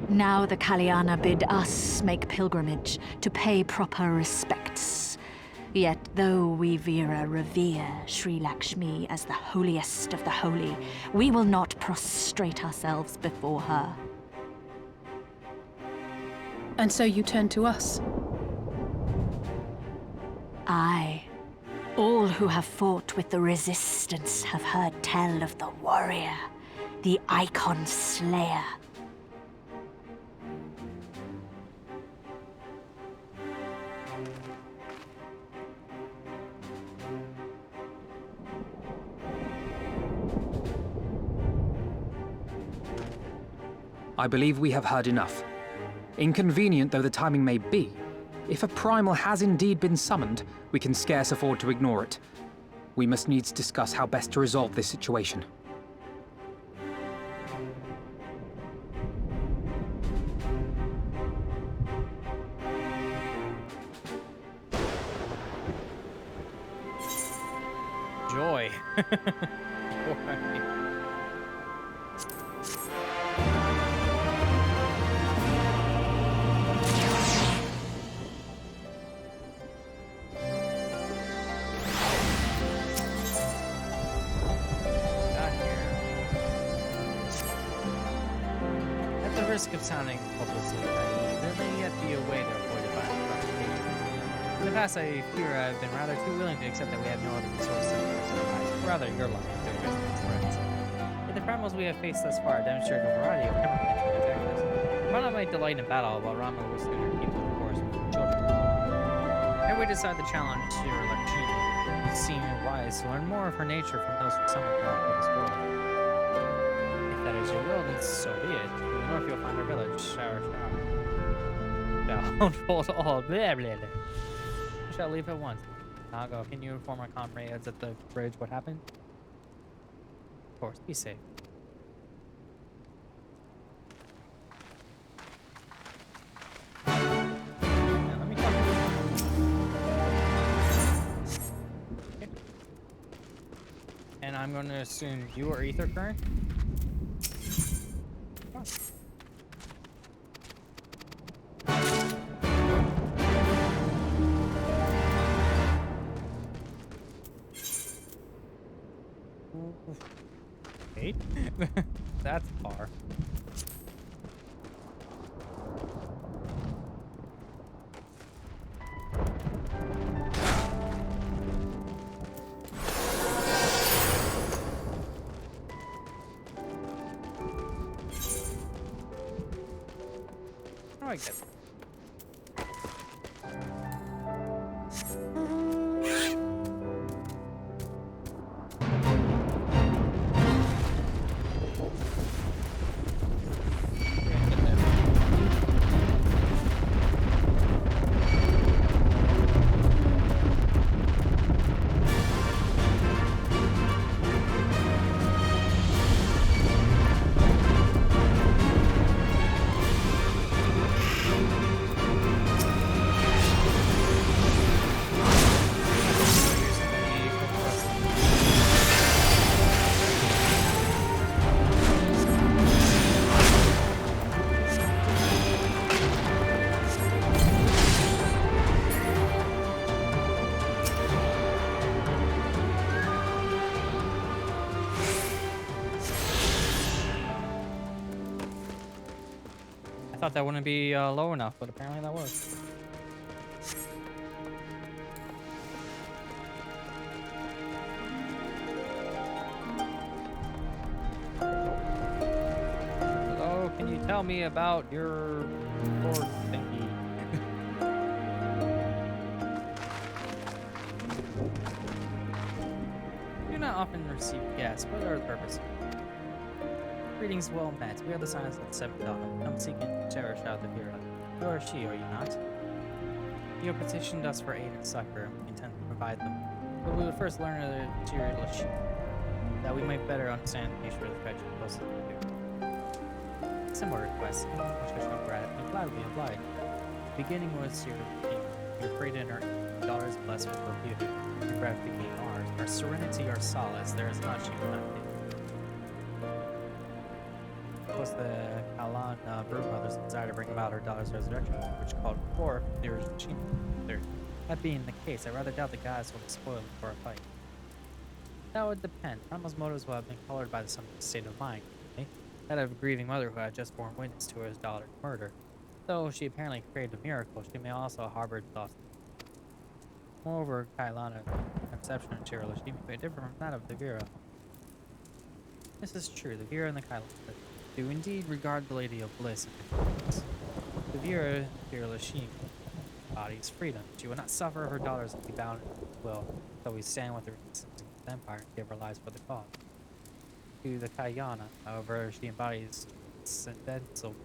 Now the Kaliana bid us make pilgrimage to pay proper respects. Yet though we Veera revere Sri Lakshmi as the holiest of the holy, we will not prostrate ourselves before her. And so you turn to us? Aye. All who have fought with the Resistance have heard tell of the warrior, the Icon Slayer. I believe we have heard enough. Inconvenient though the timing may be, if a primal has indeed been summoned, we can scarce afford to ignore it. We must needs discuss how best to resolve this situation. Joy. Risk of sounding hopelessly naive, there may yet be a way to avoid a violent confrontation. In the past, I fear I've been rather too willing to accept that we have no other resources to survive, rather your luck doing us these threats. Yet the primals we have faced thus far demonstrate a variety of temperaments and objectives. Rana might delight in battle, while Rama will sooner keep to the forest with the children. Ere we decide the challenge to your Lakshmi, it would seem wise to learn more of her nature from those who summoned her into this world. If that is your will, then so be it. North, you'll find our village. Shower. Don't hold all. Blah, blah, blah. We shall leave at once. Nago, can you inform our comrades at the bridge what happened? Of course, be safe. Now, let me talk to you. Okay. And I'm going to assume you are ether current. Oh. Okay. That's far. How do I get I thought that wouldn't be low enough, but apparently that was. Hello, can you tell me about your sword thingy? Do not often receive guests. What are the purpose? Greetings well met. We are the science of the seventh dawn. Come seeking to cherish out the Vera. You are she, are you not? You have petitioned us for aid and succor, and we intend to provide them. But we would first learn the material that we might better understand the nature of the threat you pose to do. Similar requests, which I shall gladly oblige. The beginning was your king. Your created and her daughters blessed with her beauty. Your breath became ours. Our serenity, our solace. There is much you cannot do. Was the Kalan broodmother's desire to bring about her daughter's resurrection, which called for their achievement. That being the case, I rather doubt the gods will be spoiled for a fight. That would depend. Primal's motives will have been colored by the son's state of mind, that of a grieving mother who had just borne witness to her daughter's murder. Though she apparently created a miracle, she may also have harbored thoughts. Moreover, Kailana's conception of Tiraloshimi may differ from that of the Vera. This is true. The Vera and the Kailana do indeed regard the Lady of Bliss in difference. The Vera Tiraloshimi embodies freedom. She will not suffer her daughters to be bound in will, though we stand with her in the empire and give our lives for the cause. To the Kailana, however, she embodies transcendental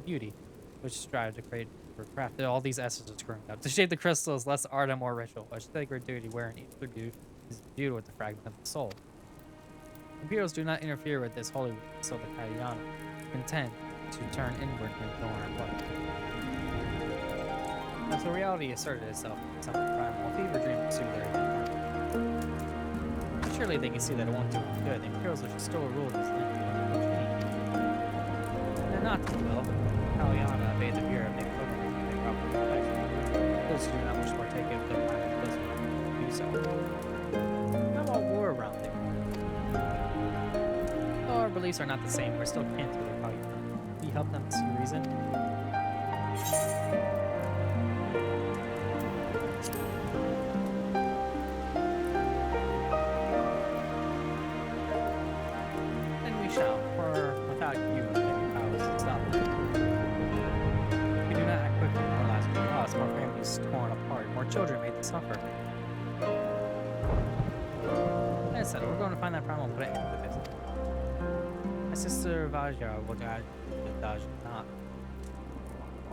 beauty, which strive to create or craft all these essences growing up. To shape the crystals, less art and more ritual, a sacred duty wherein each tribute is viewed with the fragment of the soul. Imperials do not interfere with this holy work, so the Kailana intend to turn inward and ignore what. Until reality asserted itself in some primal fever dream pursue their end. Surely they can see that it won't do any good. The Imperials will still rule this land. And not to will, Kailana bade the Vera make those who do not wish to partake of the primal blizzard do so. How about war around there? Though our beliefs are not the same, we're still kin to the Kailana. Can you help them see reason? And we shall, for without you, maybe powers to stop it. We do not act quickly, more lives will be lost, more families torn apart, more children made to suffer. Like I said, we're going to find that primal and put an end to this. My sister Vajra will die not.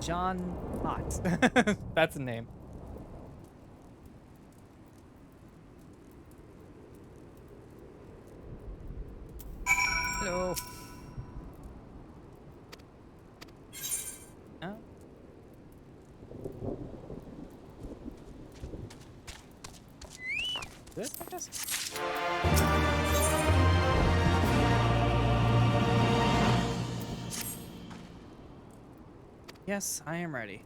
John Hot. That's a name. Hello. Huh? This, I guess? Yes, I am ready.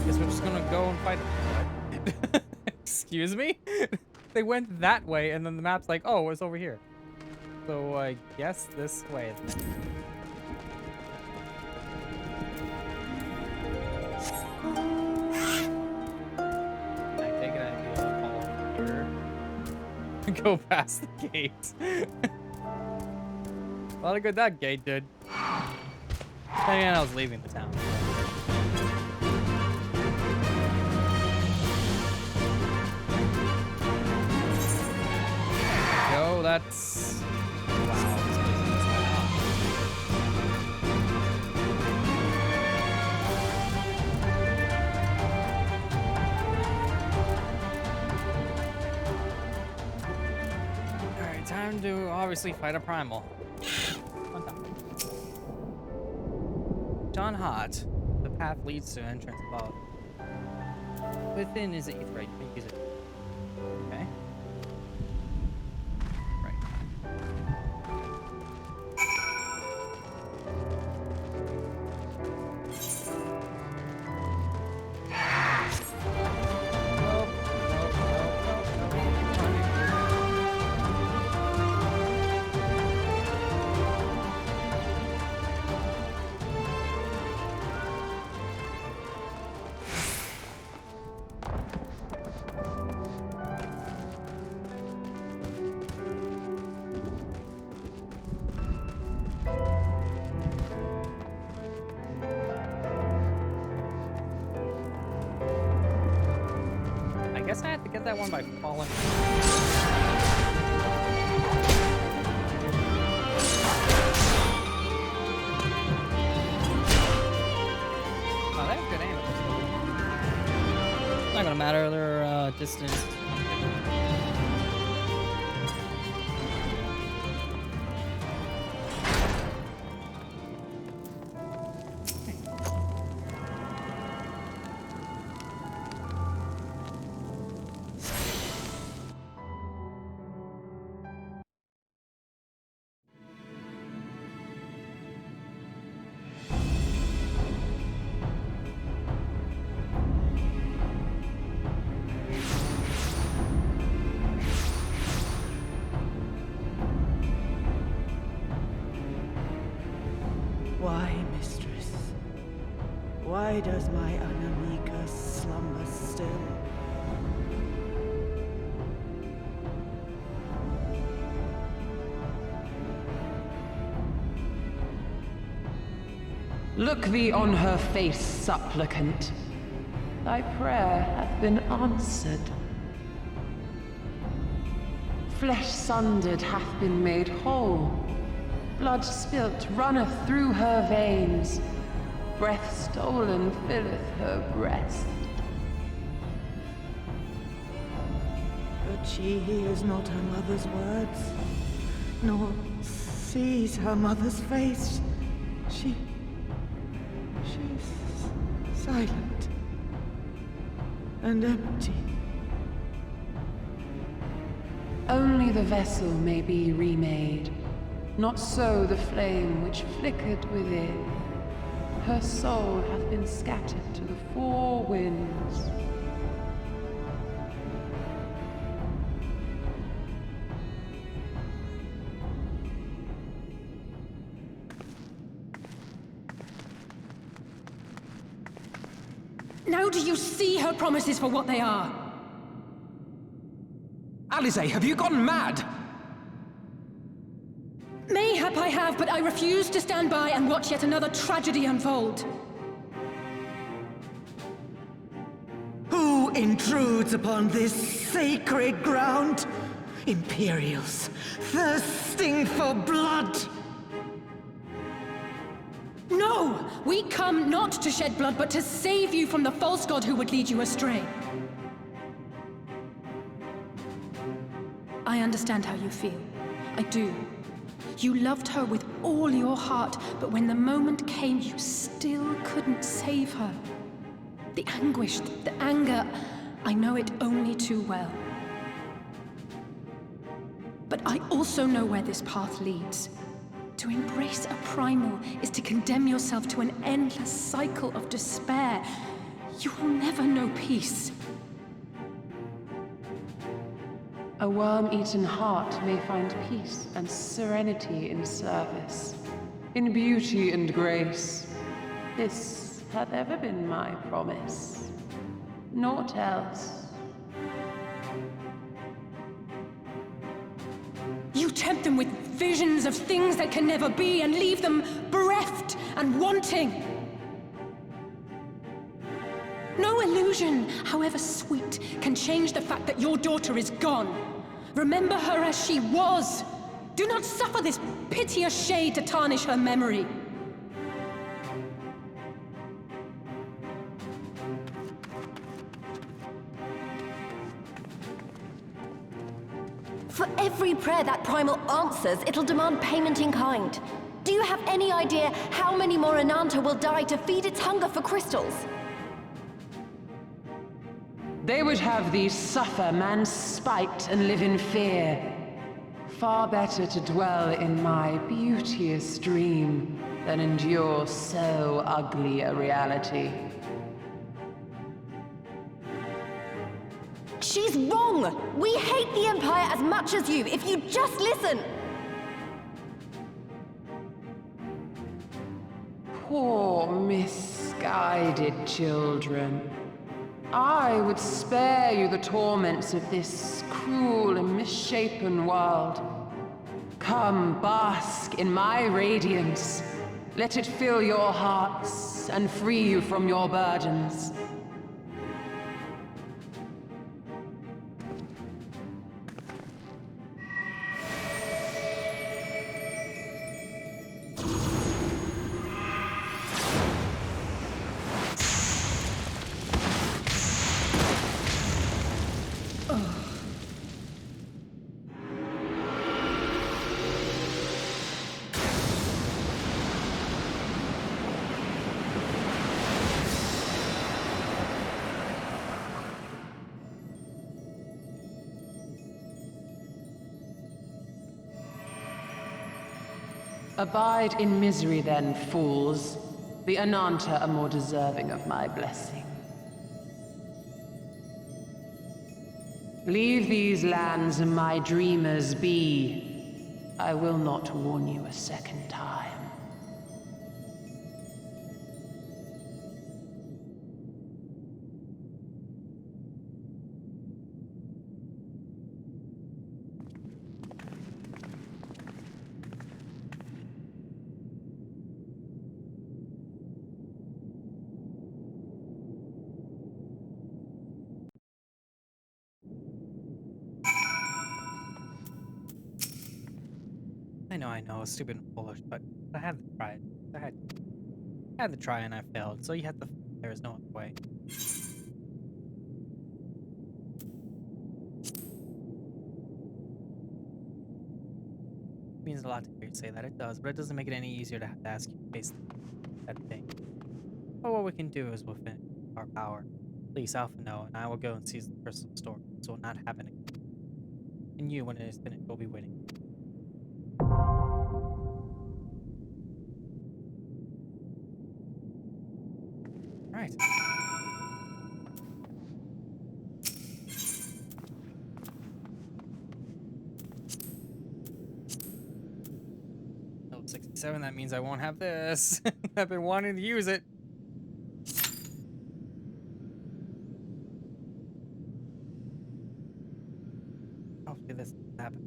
Guess we're just gonna go and fight. What? Excuse me? They went that way, and then the map's like, oh, it's over here. So I guess this way. I take it I do all here. go past the gate. A lot of good that gate did. And I was leaving the town. Yo, that's... Wow. Alright, time to obviously fight a primal. John Hart. The path leads to entrance above. Within is the ether. You can use it. Okay. I guess I have to get that one by falling. Oh, they have good aim. It's not gonna matter their distance. Why, mistress? Why does my Anamika slumber still? Look thee on her face, supplicant. Thy prayer hath been answered. Flesh sundered hath been made whole. Blood spilt runneth through her veins. Breath stolen filleth her breast. But she hears not her mother's words, nor sees her mother's face. She's silent and empty. Only the vessel may be remade. Not so the flame which flickered within. Her soul hath been scattered to the four winds. Now do you see her promises for what they are? Alize, have you gone mad? Mayhap I have, but I refuse to stand by and watch yet another tragedy unfold. Who intrudes upon this sacred ground? Imperials, thirsting for blood! No! We come not to shed blood, but to save you from the false god who would lead you astray. I understand how you feel. I do. You loved her with all your heart, but when the moment came, you still couldn't save her. The anguish, the anger, I know it only too well. But I also know where this path leads. To embrace a primal is to condemn yourself to an endless cycle of despair. You will never know peace. A worm-eaten heart may find peace and serenity in service, in beauty and grace. This hath ever been my promise. Naught else. tempt them with visions of things that can never be and leave them bereft and wanting. No illusion, however sweet, can change the fact that your daughter is gone. Remember her as she was. Do not suffer this piteous shade to tarnish her memory. For every prayer that primal answers, it'll demand payment in kind. Do you have any idea how many more Ananta will die to feed its hunger for crystals? They would have thee suffer man's spite and live in fear. Far better to dwell in my beauteous dream than endure so ugly a reality. She's wrong! We hate the Empire as much as you, if you just listen! Poor misguided children. I would spare you the torments of this cruel and misshapen world. Come, bask in my radiance. Let it fill your hearts and free you from your burdens. Abide in misery then, fools. The Ananta are more deserving of my blessing. Leave these lands and my dreamers be. I will not warn you a second time. I know, stupid and foolish, but I had to try it. I had to try and I failed, so you have to. There is no other way. It means a lot to hear you say that. It does, but it doesn't make it any easier to have to ask you to face that thing. But what we can do is we'll finish our power. Please, Alpha, no, and I will go and seize the crystal store, so it will not happen again. And you, when it is finished, will be winning. Right. Level 67, that means I won't have this. I've been wanting to use it. Hopefully this doesn't happen.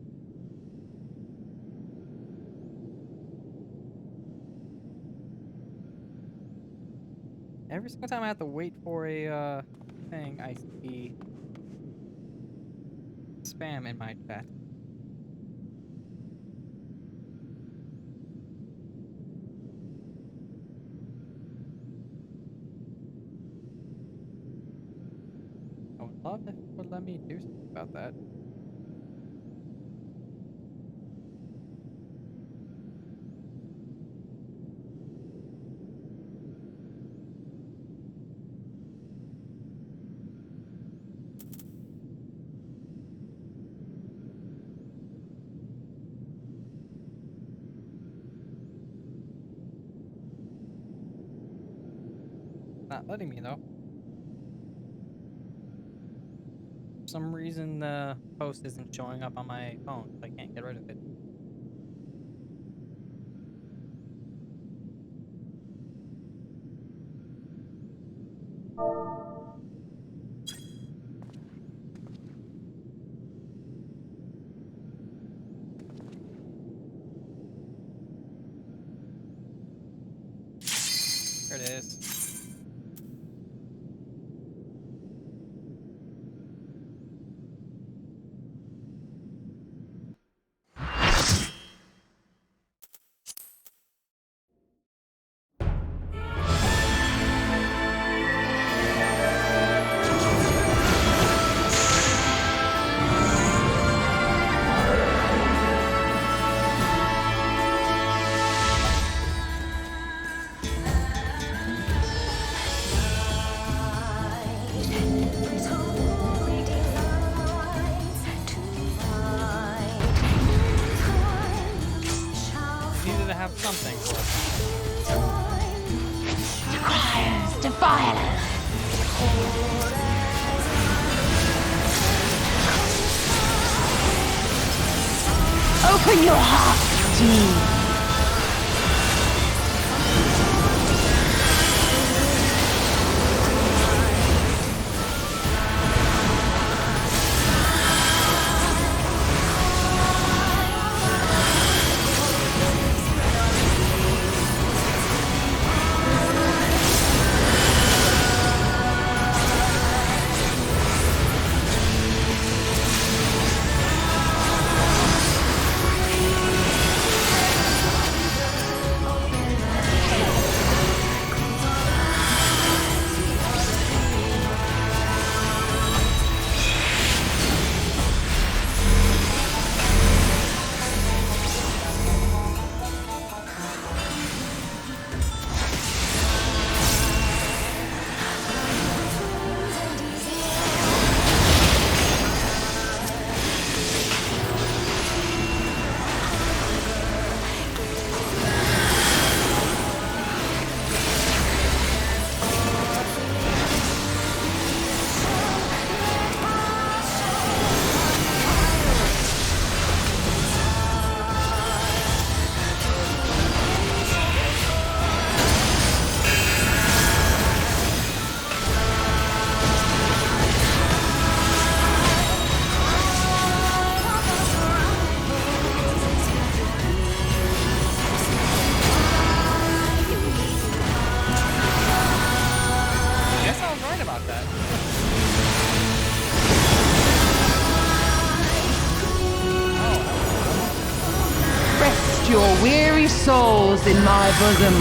Every single time I have to wait for a thing, I see spam in my chat. I would love if it would let me do something about that. Not letting me though. For some reason the post isn't showing up on my phone, so I can't get rid of it. There it is. Needed to have something for us. Requires to violence. Open your heart to me. Your weary souls in my bosom.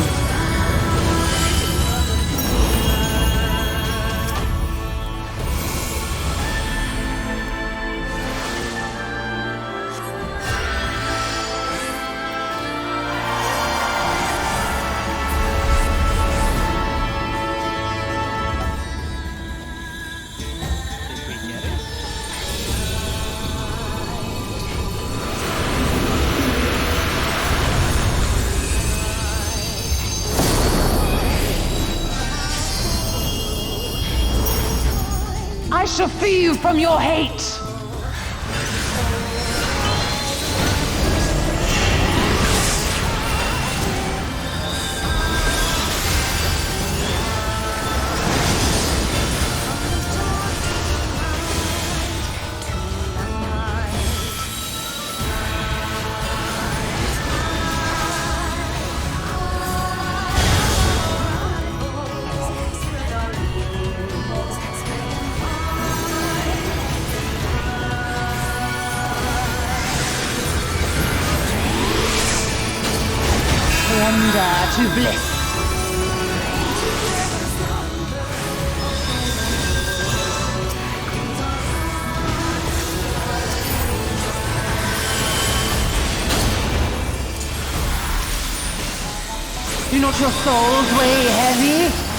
I shall free you from your hate! Surrender to bliss. Do not your souls weigh heavy?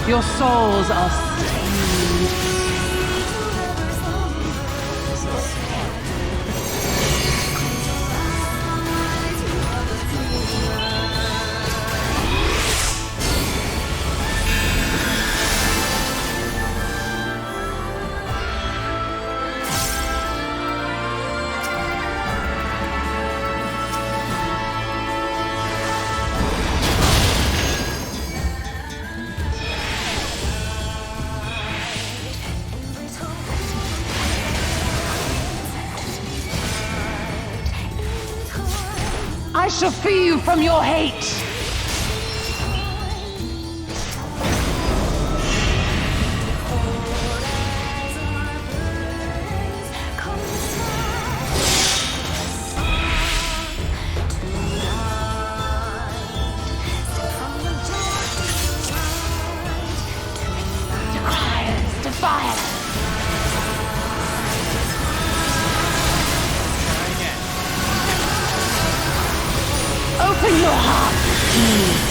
Your souls are stained. I shall free you from your hate! Defiance, defiance! Open your heart to me.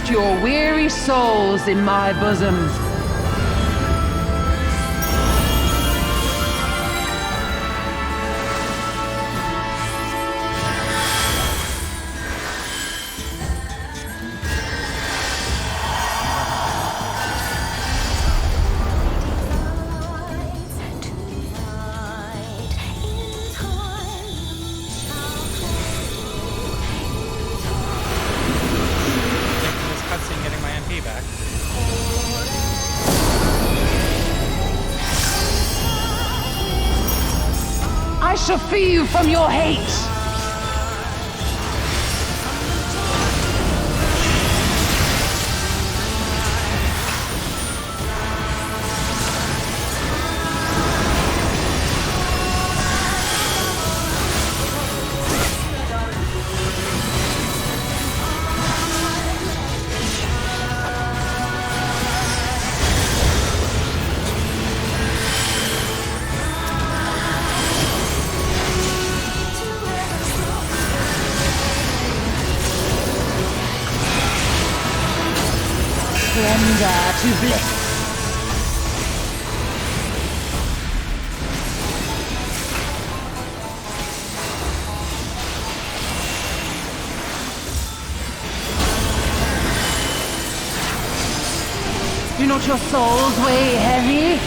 Your weary souls in my bosom. I shall free you from your hate! Surrender to bliss. Do not your souls weigh heavy?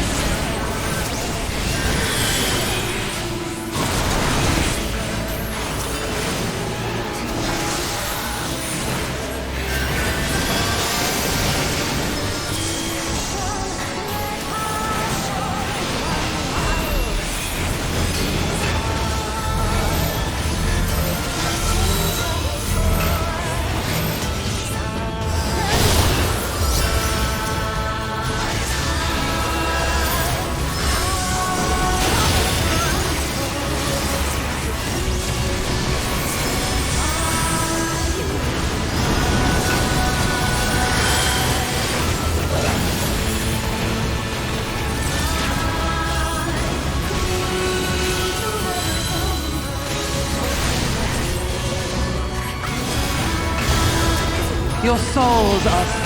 Your souls are steamed.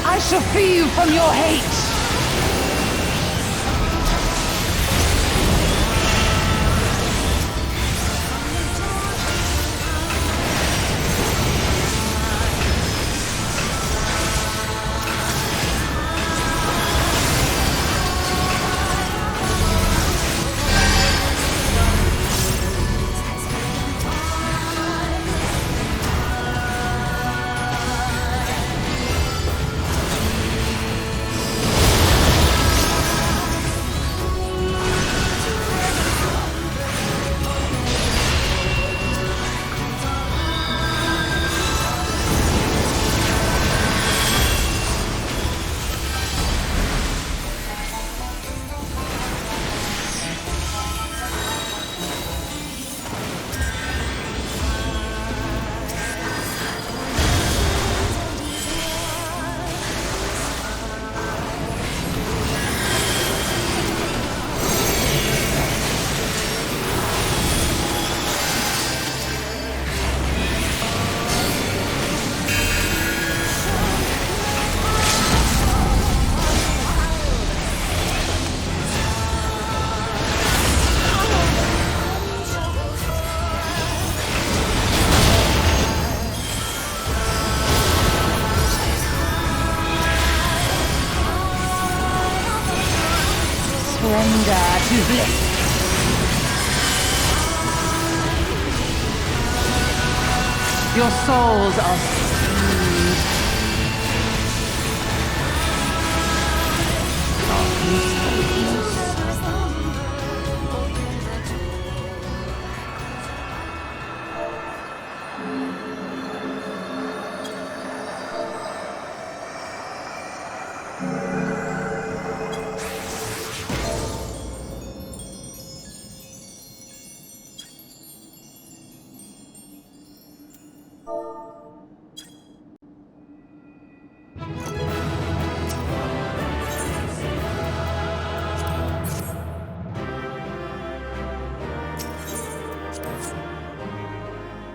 I shall free you from your hate! Surrender to bliss. Your souls are steamed.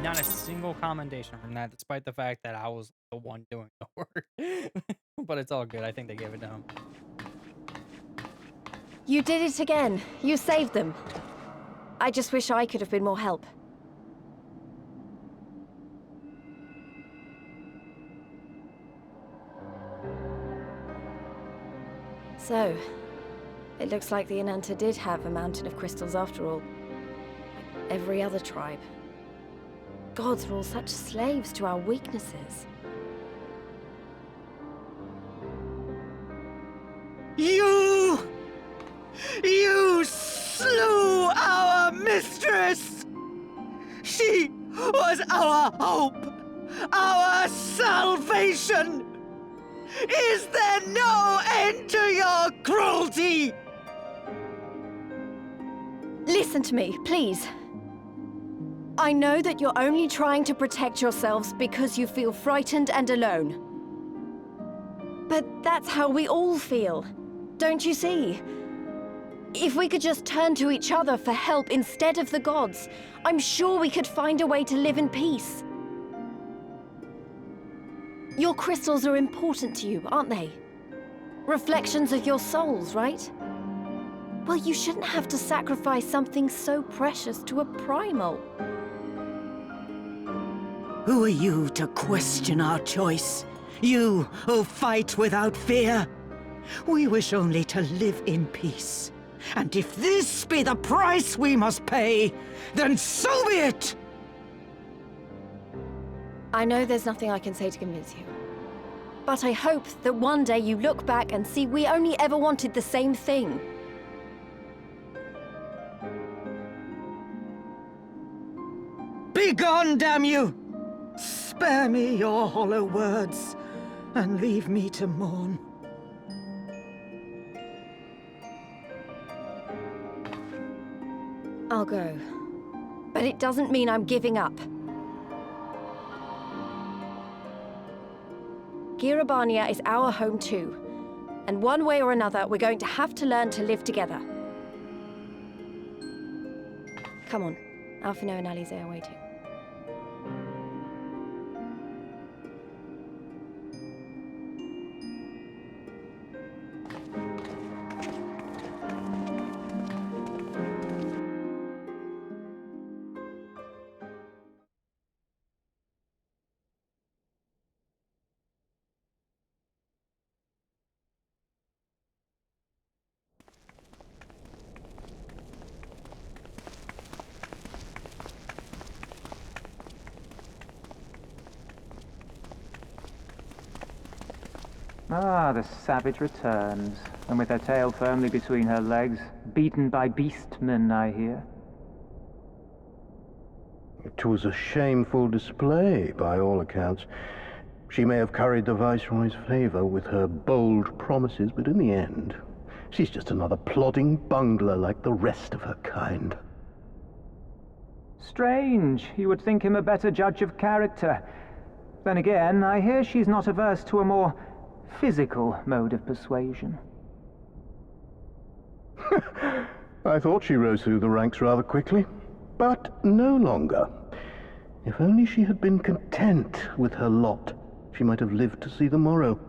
Not a single commendation from that, despite the fact that I was the one doing the work. But it's all good. I think they gave it to him. You did it again. You saved them. I just wish I could have been more help. So, it looks like the Ananta did have a mountain of crystals after all. Like every other tribe. Gods were all such slaves to our weaknesses. You slew our mistress! She was our hope, our salvation! Is there no end to your cruelty? Listen to me, please. I know that you're only trying to protect yourselves because you feel frightened and alone. But that's how we all feel. Don't you see? If we could just turn to each other for help instead of the gods, I'm sure we could find a way to live in peace. Your crystals are important to you, aren't they? Reflections of your souls, right? Well, you shouldn't have to sacrifice something so precious to a primal. Who are you to question our choice? You who fight without fear? We wish only to live in peace. And if this be the price we must pay, then so be it! I know there's nothing I can say to convince you. But I hope that one day you look back and see we only ever wanted the same thing. Begone, damn you! Spare me your hollow words, and leave me to mourn. I'll go. But it doesn't mean I'm giving up. Girabania is our home too. And one way or another, we're going to have to learn to live together. Come on. Alphino and Alize are waiting. Ah, the savage returns, and with her tail firmly between her legs, beaten by beastmen, I hear. It was a shameful display, by all accounts. She may have curried the Viceroy's favor with her bold promises, but in the end, she's just another plodding bungler like the rest of her kind. Strange. You would think him a better judge of character. Then again, I hear she's not averse to a more physical mode of persuasion. I thought she rose through the ranks rather quickly, but no longer. If only she had been content with her lot, she might have lived to see the morrow.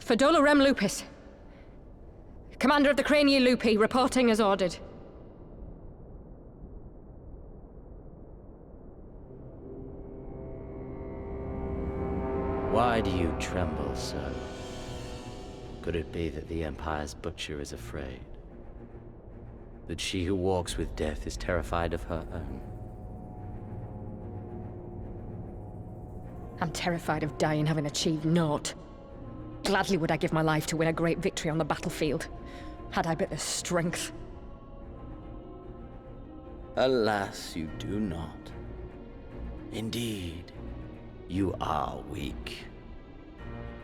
Fedola Rem Lupus. Commander of the Cranial Lupi, reporting as ordered. Why do you tremble so? Could it be that the Empire's butcher is afraid? That she who walks with death is terrified of her own? I'm terrified of dying having achieved naught. Gladly would I give my life to win a great victory on the battlefield, had I but the strength. Alas, you do not. Indeed, you are weak.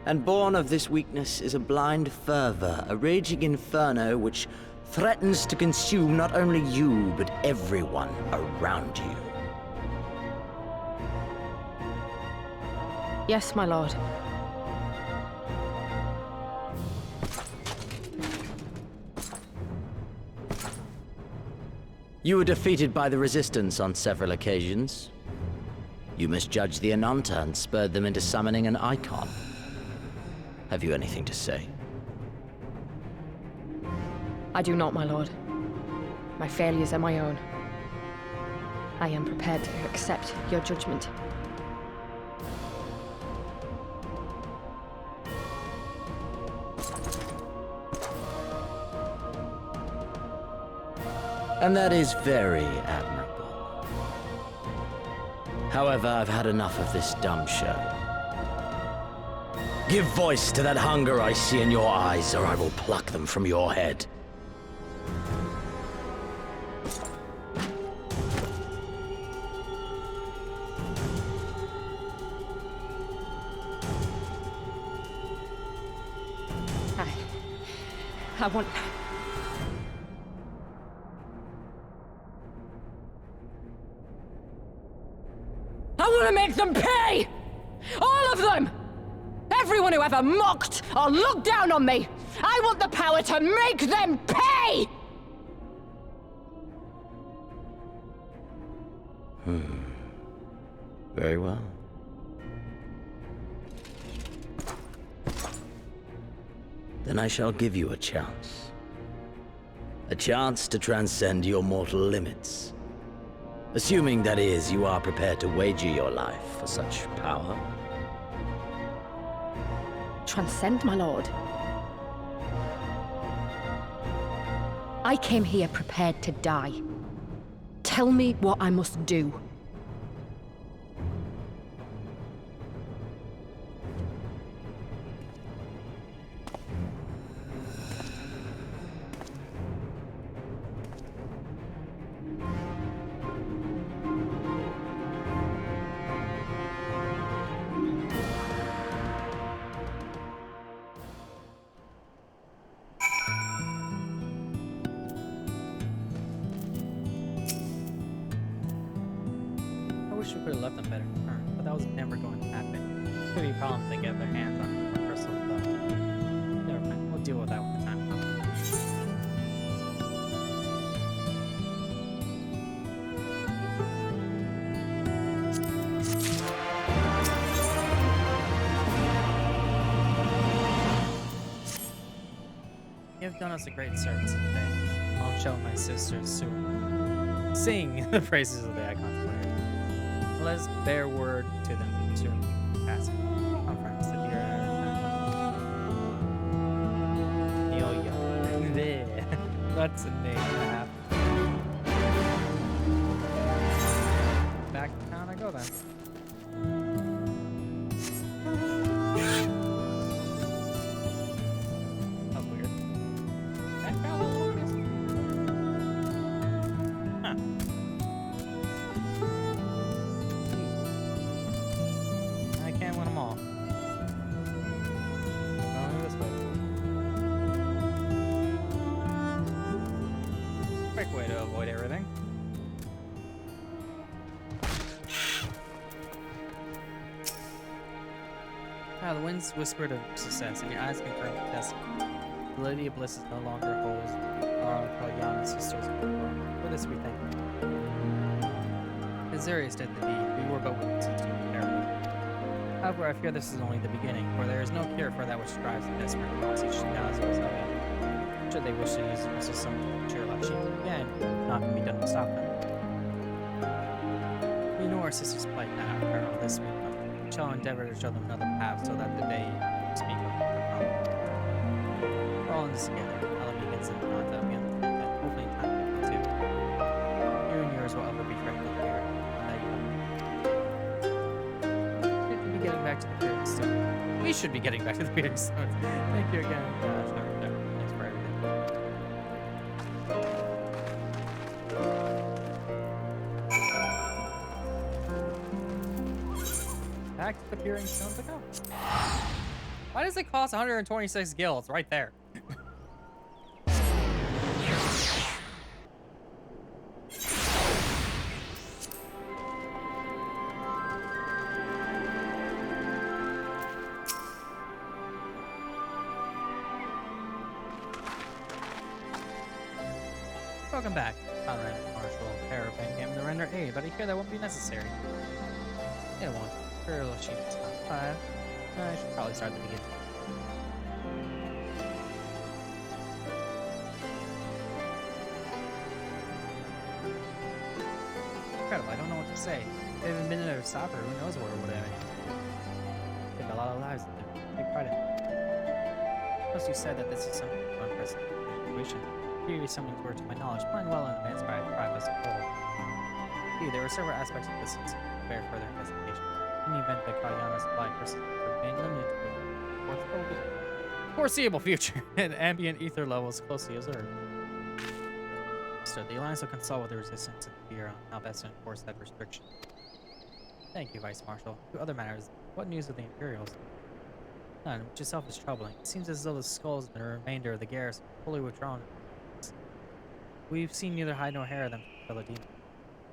And born of this weakness is a blind fervor, a raging inferno which threatens to consume not only you, but everyone around you. Yes, my lord. You were defeated by the Resistance on several occasions. You misjudged the Ananta and spurred them into summoning an icon. Have you anything to say? I do not, my lord. My failures are my own. I am prepared to accept your judgment. And that is very admirable. However, I've had enough of this dumb show. Give voice to that hunger I see in your eyes, or I will pluck them from your head. I want... I want to make them pay! All of them! Everyone who ever mocked or looked down on me! I want the power to make them pay! Very well. then I shall give you a chance. A chance to transcend your mortal limits. Assuming, that is, you are prepared to wager your life for such power. Transcend, my lord. I came here prepared to die. Tell me what I must do. I wish we could have left them better turn, but that was never going to happen. Could be problems to get their hands on the crystal, though. Never mind, we'll deal with that when the time comes. You have done us a great service today. I'll show my sisters soon. Sing the praises of the icon player. Let us bear word to them to pass conference to your Yo-Yo. There. That's a name and a half. Back to town I go then. That's weird. That felt a little crazy. Huh. I can't win them all. Going this way. Quick way to avoid everything. The winds whispered of success, and your eyes confirmed the test. The Lady of Bliss is no longer holds our Kalyana sisters. For this we thank you. Azurius did the deed. We were but witnesses to the terrible. However, I fear this is only the beginning, for there is no cure for that which drives the desperate each now as well. Should they wish to use the system to cheer like sheep again, not can be done to stop them. We know our sisters' plight now, peril this week. We shall endeavor to show them another path so that the day you speak of will come. We're all in this together. I'll be against them not to again, and hopefully in time to too. You and yours will ever be friendly here. We should be getting back to the Pyrrhic Stone. We should be getting back to the Pyrrhic Stones. Thank you again. Thanks for everything. Back to the Pyrrhic Stones to go. Why does it cost 126 gills right there? Welcome back, Conrad Marshal Parapan came to render aid, but I hear that won't be necessary. It won't. Girl, she's top 5. I should probably start at the beginning. Incredible, I don't know what to say. If they haven't been there to stop her, who knows where it would have ended. They've a lot of lives in there. Take pride in it. Plus, you said that this is some unprecedented situation. Previous summonings were, to my knowledge, planned well in advance by us as a whole. Indeed, there were several aspects of this that bear further investigation. In the event that Kalyana's supply persons remain limited to the foreseeable future and ambient ether levels closely observed. So the Alliance will consult with the Resistance and the Bureau on how best to enforce that restriction. Thank you, Vice Marshal. To other matters, what news of the Imperials? None, which itself is troubling. It seems as though the skulls and the remainder of the garrison are fully withdrawn. We've seen neither hide nor hair of them from Philadelphia.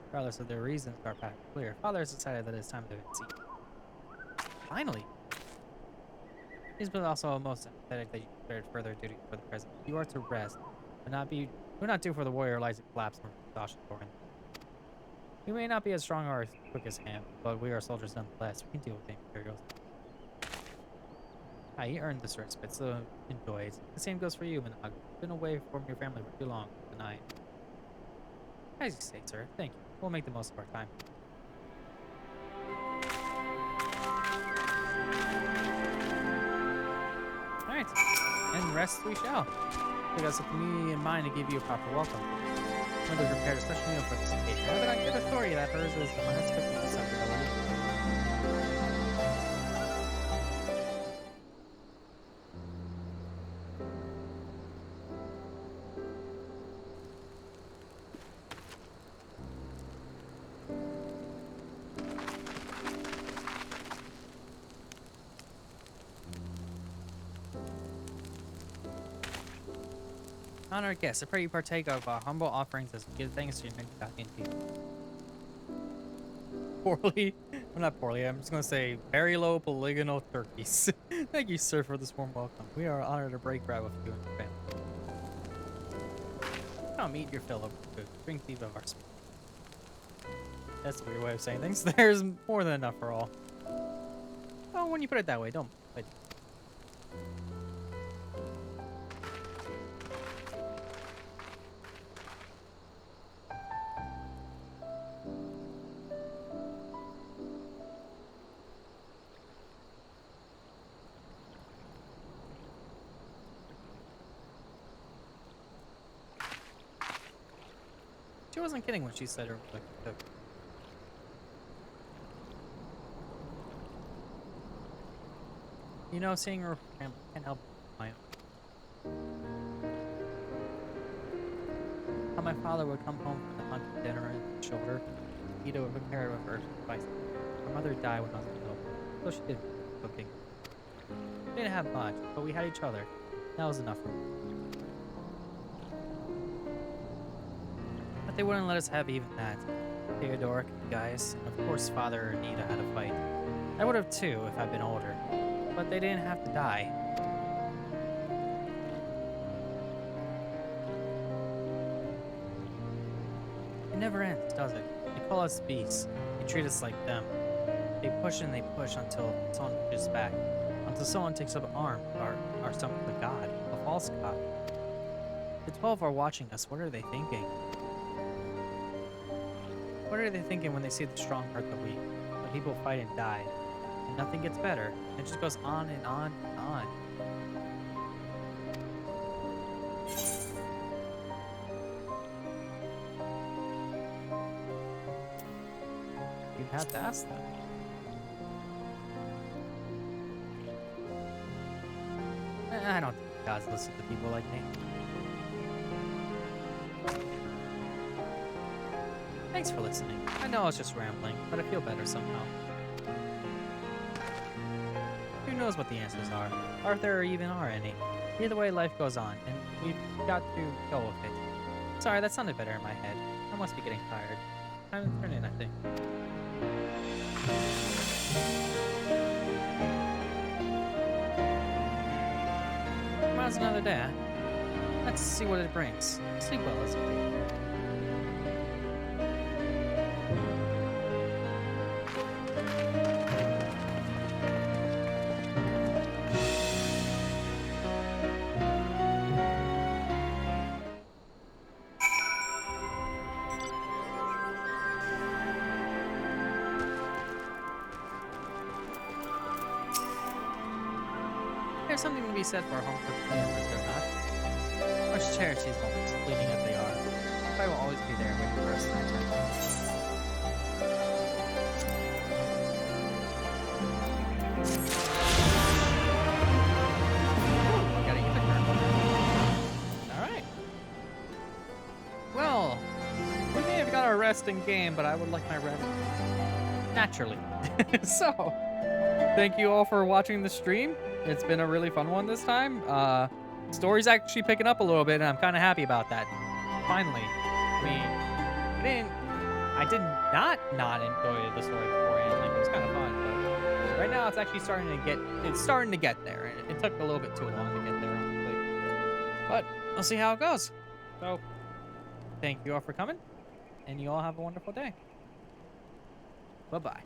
Regardless of their reasons, our path is clear. Father has decided that it's time to see. Finally! He's been also most empathetic that you spared further duty for the present. You are to rest, but not due for the warrior lies to collapse from exhaustion for him. We may not be as strong or as quick as him, but we are soldiers nonetheless. We can deal with the Imperials. Ah, you earned this respite, so enjoy it. The same goes for you, Minag. Been away from your family for too long tonight. As you say, sir. Thank you. We'll make the most of our time. Alright. And rest we shall. We got something in mind to give you a proper welcome. Mother prepared a special meal for this occasion. But I get a story that hers is unexpected acceptability. Honored guests, I pray you partake of our humble offerings as we give thanks to your many guardian people. Poorly, well, not poorly, I'm just going to say very low polygonal turkeys. Thank you, sir, for this warm welcome. We are honored to break bread with you and your family. Come eat your fill of food, drink deep of our spirit. That's a weird way of saying things. There's more than enough for all. Well, when you put it that way, don't. But she wasn't kidding when she said her like you know, seeing her family can't help my own. How my father would come home from the hunt for dinner and shoulder. Ida would prepare with her spice. My mother died when I was little, so she did cooking. We didn't have much, but we had each other. That was enough for me. But they wouldn't let us have even that. Theodoric, guys, and of course Father and Nita had a fight. I would have too if I'd been older, but they didn't have to die. It never ends, does it? They call us beasts. They treat us like them. They push and they push until someone pushes back. Until someone takes up an arm, or some the god, a false god. The 12 are watching us. What are they thinking? What are they thinking when they see the strong hurt the weak? When people fight and die, and nothing gets better. It just goes on and on and on. You have to ask them. I don't think gods listen to people like me. Thanks for listening. I know I was just rambling, but I feel better somehow. Who knows what the answers are, or if there even are any. Either way, life goes on, and we've got to go with it. Sorry, that sounded better in my head. I must be getting tired. Time to turn in, I think. Tomorrow's another day, huh? Let's see what it brings. Sleep well, Elizabeth. There's something to be said for a home-cooked meal, is there not? Let's cherish these moments, fleeting as they are. I will always be there waiting for us to return. Gotta get the current. Alright. Well, we may have got our rest in game, but I would like my rest naturally. So, thank you all for watching the stream. It's been a really fun one this time. Story's actually picking up a little bit, and I'm kind of happy about that. Finally. I mean, I did not enjoy the story beforehand. Like, it was kind of fun, but right now it's actually starting to get there. And it took a little bit too long to get there, honestly. But we'll see how it goes. So, thank you all for coming, and you all have a wonderful day. Bye-bye.